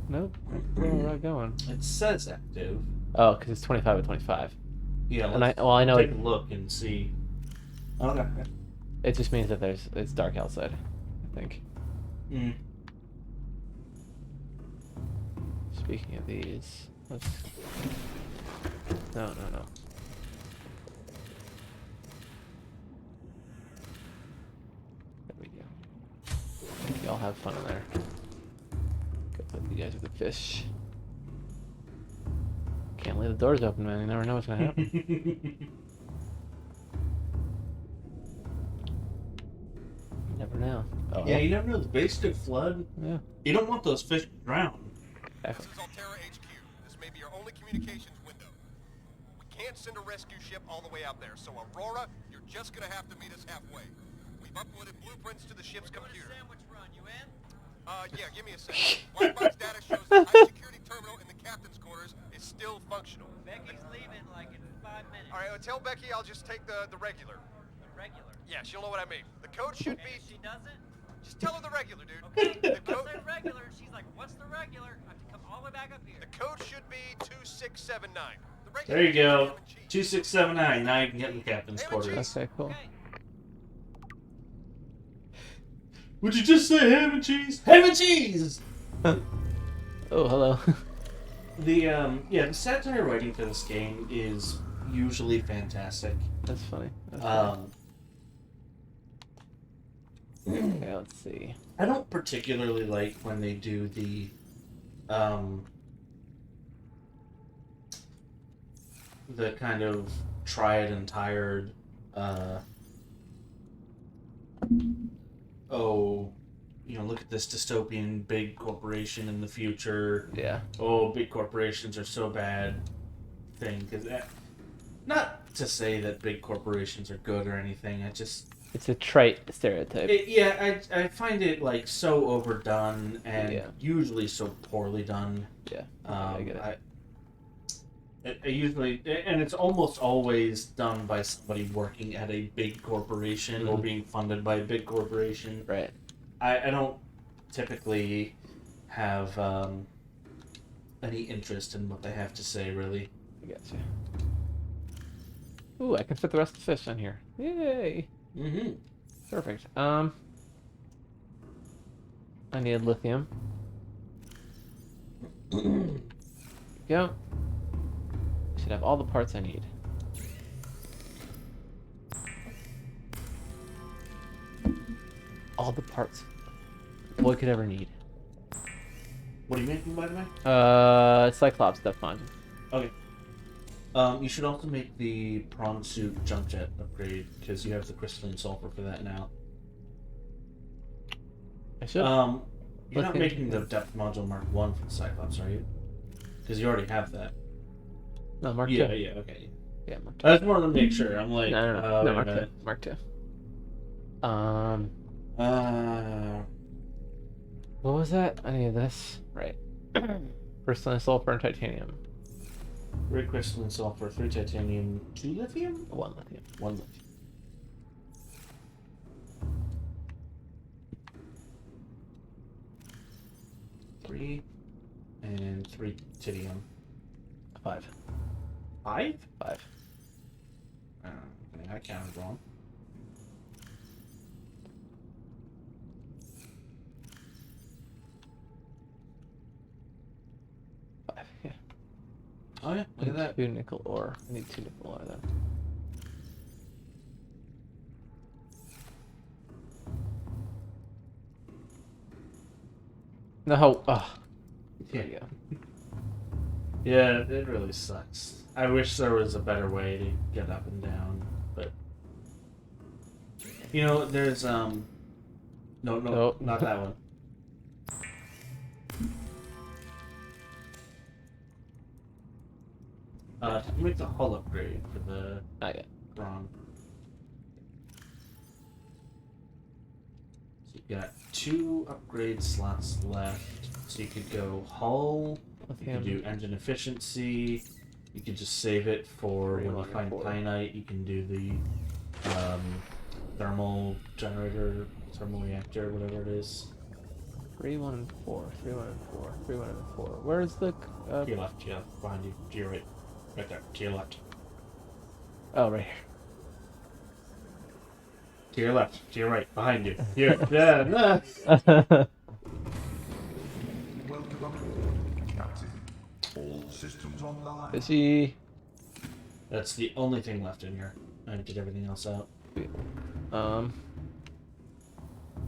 B: Nope. Where am I going?
A: It says active.
B: Oh, because it's 25 with 25.
A: Yeah,
B: And
A: let's
B: I know
A: take
B: it,
A: a look and see. Okay.
B: it just means that it's dark outside, I think.
A: Mm.
B: Speaking of these, let's... No. There we go. Y'all have fun in there. Go put you guys with the fish. Can't leave the doors open, man. You never know what's gonna happen. You never know. Oh,
A: Yeah, you never know. The base could flood.
B: yeah.
A: You don't want those fish to drown.
G: This is Altera HQ. This may be your only communications window. We can't send a rescue ship all the way out there, so Aurora, you're just gonna have to meet us halfway. We've uploaded blueprints to the ship's computer.
H: Sandwich run, you in?
G: Yeah, give me a second. Black box data shows the high security terminal in the captain's quarters is still functional.
H: Becky's leaving like in 5 minutes.
G: All right, tell Becky I'll just take the regular.
H: The regular.
G: Yeah, she'll know what I mean. The code should
H: And
G: be...
H: if she doesn't,
G: Just tell her the regular, dude.
H: okay,
G: The
H: I
G: code...
H: say regular, she's like, what's the regular? I have to come all the way back up here.
G: The code should be 2679. The regular
A: There you go.
G: is ham and cheese.
A: 2679. Now you can get in the captain's
G: Ham and
A: quarters.
B: Okay, cool.
H: Okay.
A: Would you just say ham and cheese? Ham and cheese!
B: Oh, hello.
A: The satire writing for this game is usually fantastic.
B: That's funny. That's funny. Okay, let's see.
A: I don't particularly like when they do the kind of tried and tired look at this dystopian big corporation in the future.
B: Yeah.
A: Oh, big corporations are so bad thing. Because not to say that big corporations are good or anything.
B: It's a trite stereotype.
A: I find it like so overdone and usually so poorly done.
B: Yeah. I get it.
A: I usually, and it's almost always done by somebody working at a big corporation or being funded by a big corporation.
B: Right.
A: I don't typically have any interest in what they have to say, really.
B: I got you. Ooh, I can fit the rest of the fish on here. Yay!
A: Mm-hmm.
B: Perfect. I need lithium. There we go. Should have all the parts I need. All the parts boy could ever need.
A: What are you making, by the way?
B: Cyclops stuff module.
A: Okay. You should also make the prawn suit jump jet upgrade because you have the crystalline sulfur for that now.
B: I should.
A: You're not making the depth module Mark 1 for the Cyclops, are you? Because you already have that.
B: No, Mark 2.
A: Yeah, okay.
B: Yeah, Mark 2.
A: I just wanted to make sure. I'm like,
B: No, Mark 2. Mark 2. What was that? I need this. Right. Crystalline sulfur and titanium.
A: 3 crystalline sulfur, 3 titanium, 2 lithium?
B: 1 lithium.
A: 1 lithium. Three and 3 titium.
B: 5.
A: 5?
B: 5.
A: I counted wrong.
B: Yeah.
A: Oh yeah, look at that.
B: 2 nickel ore. I need 2 nickel ore then. No. Oh. There you go.
A: Yeah, it really sucks. I wish there was a better way to get up and down, but there's no,
B: Nope.
A: not that one. Make the hull upgrade for the
B: Not yet.
A: wrong. So you got 2 upgrade slots left. So you could go hull. You could do engine efficiency. You could just save it for when you find kyanite. You can do the thermal generator, thermal reactor, whatever it is.
B: 3, 1, and 4. 3, 1, and 4. 3, 1, and 4. Where's the?
A: To your left, behind you, to your right, right there, to your left.
B: Oh, right here.
A: To your left, to your right, behind you. Here, yeah, nah.
F: Welcome aboard, Captain. All systems online.
B: Busy.
A: That's the only thing left in here. I did everything else out.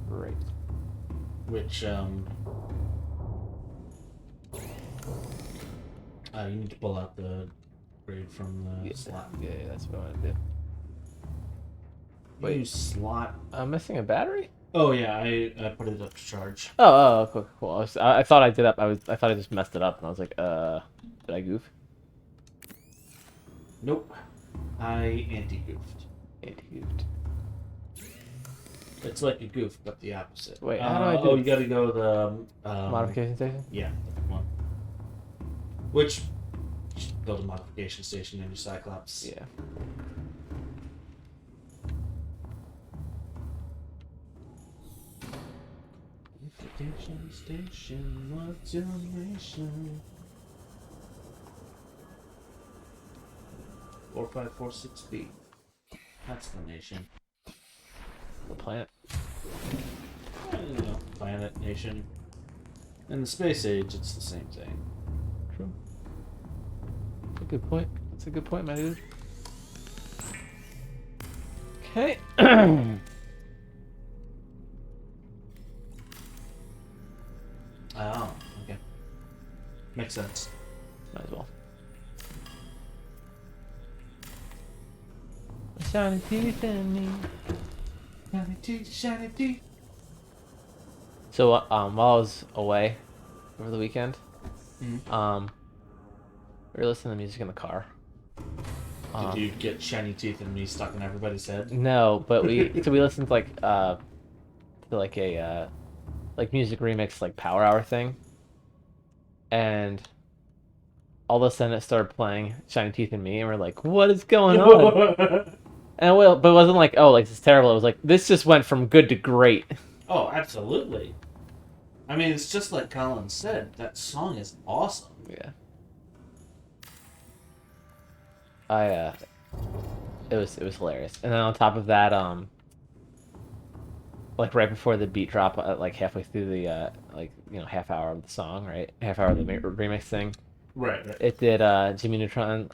B: Right.
A: Which, you need to pull out the grade from the slot.
B: Yeah, that's what I want to do.
A: Wait, you slot?
B: I'm missing a battery?
A: Oh yeah, I put it up to charge.
B: Oh, cool. I thought I did up. I thought I just messed it up, and I was like, did I goof?
A: Nope. I anti-goofed.
B: Anti-goofed.
A: It's like a goof, but the opposite.
B: Wait, how do I do
A: Oh, you gotta go the...
B: modification station?
A: Yeah, that one. Which, you should build a modification station in your Cyclops.
B: Yeah.
A: Modification station, what's your nation? 4546B. That's the nation.
B: The planet.
A: planet, nation. In the space age, it's the same thing.
B: True. That's a good point. That's a good point, my dude. Okay.
A: Oh, okay. Makes sense.
B: Might as well. Shiny teeth in me.
A: Shiny teeth, shiny teeth.
B: So, while I was away over the weekend,
A: Mhm.
B: we were listening to music in the car.
A: Did you get shiny teeth and me stuck in everybody's head?
B: No, but we listened to like a like music remix like Power Hour thing, and all of a sudden it started playing Shiny Teeth and Me, and we're like, what is going on? And but it wasn't like, oh, like this is terrible. It was like, this just went from good to great.
A: Oh, absolutely. I mean, it's just like Colin said. That song is awesome.
B: Yeah. It was hilarious. And then on top of that, like right before the beat drop, like halfway through the like half hour of the song, right? Half hour of the remix thing.
A: Right.
B: It did Jimmy Neutron.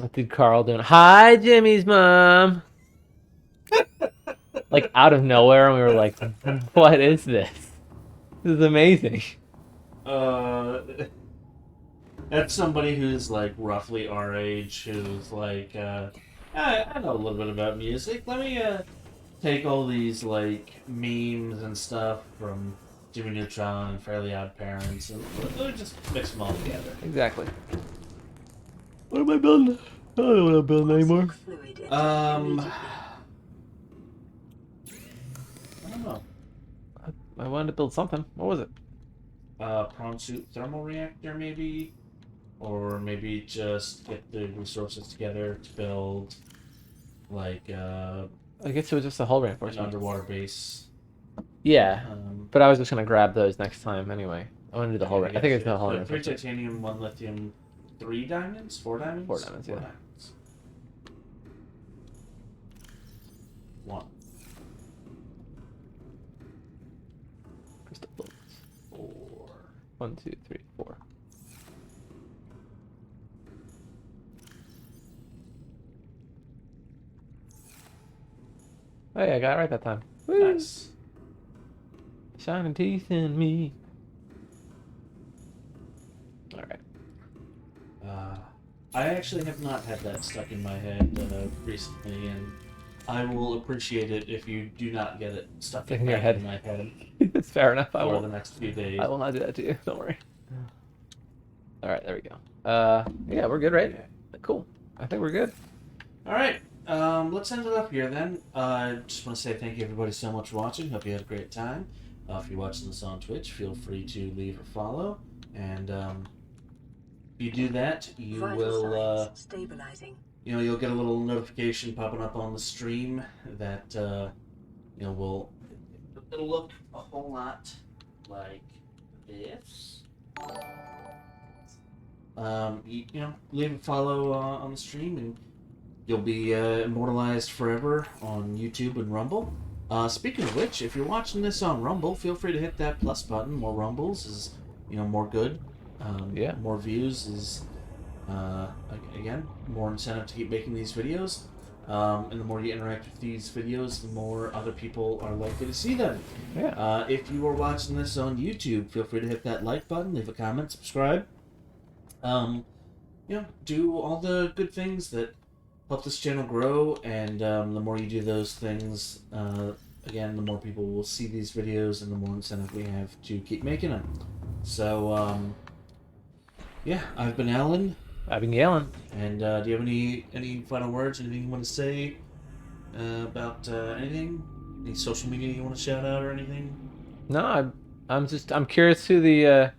B: It did Carl doing "Hi, Jimmy's mom," like out of nowhere, and we were like, "What is this? This is amazing."
A: That's somebody who's like roughly our age, who's like, I know a little bit about music. Let me take all these like memes and stuff from Jimmy Neutron and Fairly Odd Parents, and let me just mix them all together.
B: Exactly. What am I building? I don't know what I'm building anymore.
D: Fluid entered
A: I
D: immediately.
A: don't know.
B: I wanted to build something. What was it?
A: Prawn suit thermal reactor, maybe, or maybe just get the resources together to build like
B: I guess it was just a hull
A: an
B: reinforcement.
A: underwater base.
B: Yeah,
A: Um,
B: but I was just gonna grab those next time anyway. I want to do the hull. I think it's the hull
A: 3
B: reinforcement.
A: titanium, 1 lithium, 3 diamonds, 4 diamonds.
B: 4 diamonds, yeah.
A: 1.
B: Crystal bullets.
A: 4.
B: 1, 2, 3, 4. Oh yeah, I got it right that time. Woo!
A: Nice.
B: Shining teeth in me. All right.
A: I actually have not had that stuck in my head recently, and I will appreciate it if you do not get it stuck
B: In your
A: back
B: head.
A: in my head
B: It's fair enough. I
A: for
B: will.
A: the next few days.
B: I will not do that to you. Don't worry. All right, there we go. Yeah, we're good, right?
A: Okay.
B: Cool. I think we're good.
A: All right, let's end it up here then. I just want to say thank you everybody so much for watching. Hope you had a great time. If you're watching this on Twitch, feel free to leave a follow, and if you do that, you
D: Vital
A: will
D: signs stabilizing.
A: you'll get a little notification popping up on the stream that will it'll look a whole lot like this. Leave a follow on the stream, and you'll be immortalized forever on YouTube and Rumble. Speaking of which, if you're watching this on Rumble, feel free to hit that plus button. More Rumbles is, more good.
B: Yeah.
A: More views is, again, more incentive to keep making these videos. And the more you interact with these videos, the more other people are likely to see them.
B: Yeah.
A: If you are watching this on YouTube, feel free to hit that like button, leave a comment, subscribe. Do all the good things that help this channel grow, and the more you do those things, again, the more people will see these videos, and the more incentive we have to keep making them. So, I've been Alan.
B: I've been yelling.
A: And do you have any final words? Anything you want to say about anything? Any social media you want to shout out or anything?
B: No, I'm curious who the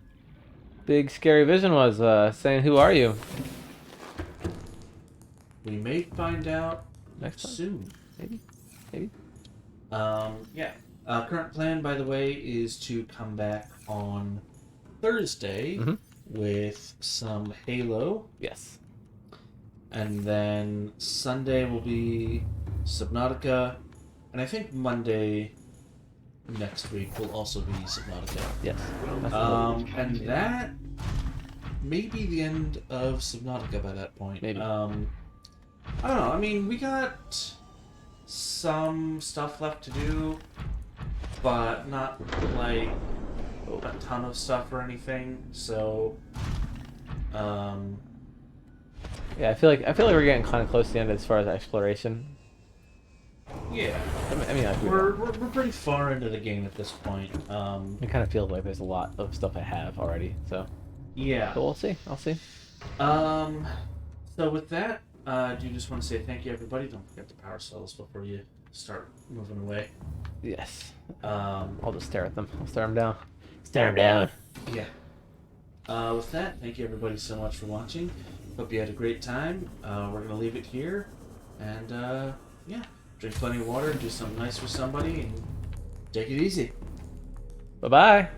B: big scary vision was saying, "Who are you?"
A: We may find out
B: Next time,
A: soon.
B: maybe.
A: Current plan, by the way, is to come back on Thursday with some Halo,
B: Yes.
A: and then Sunday will be Subnautica, and I think Monday next week will also be Subnautica.
B: Yes.
A: And that may be the end of Subnautica by that point.
B: Maybe.
A: I don't know. I mean, we got some stuff left to do, but not like a ton of stuff or anything. So,
B: Yeah, I feel like we're getting kind of close to the end as far as exploration.
A: yeah,
B: I mean, like,
A: we're pretty far into the game at this point.
B: it kind of feels like there's a lot of stuff I have already. So,
A: Yeah.
B: but we'll see. I'll see.
A: So with that, do you just want to say thank you, everybody? Don't forget to power cells before you start moving away.
B: Yes.
A: Um,
B: I'll just stare at them. I'll stare them down. Stare them down.
A: yeah. With that, thank you everybody so much for watching. Hope you had a great time. We're gonna leave it here, and yeah, drink plenty of water, do something nice for somebody, and take it easy.
B: Bye bye.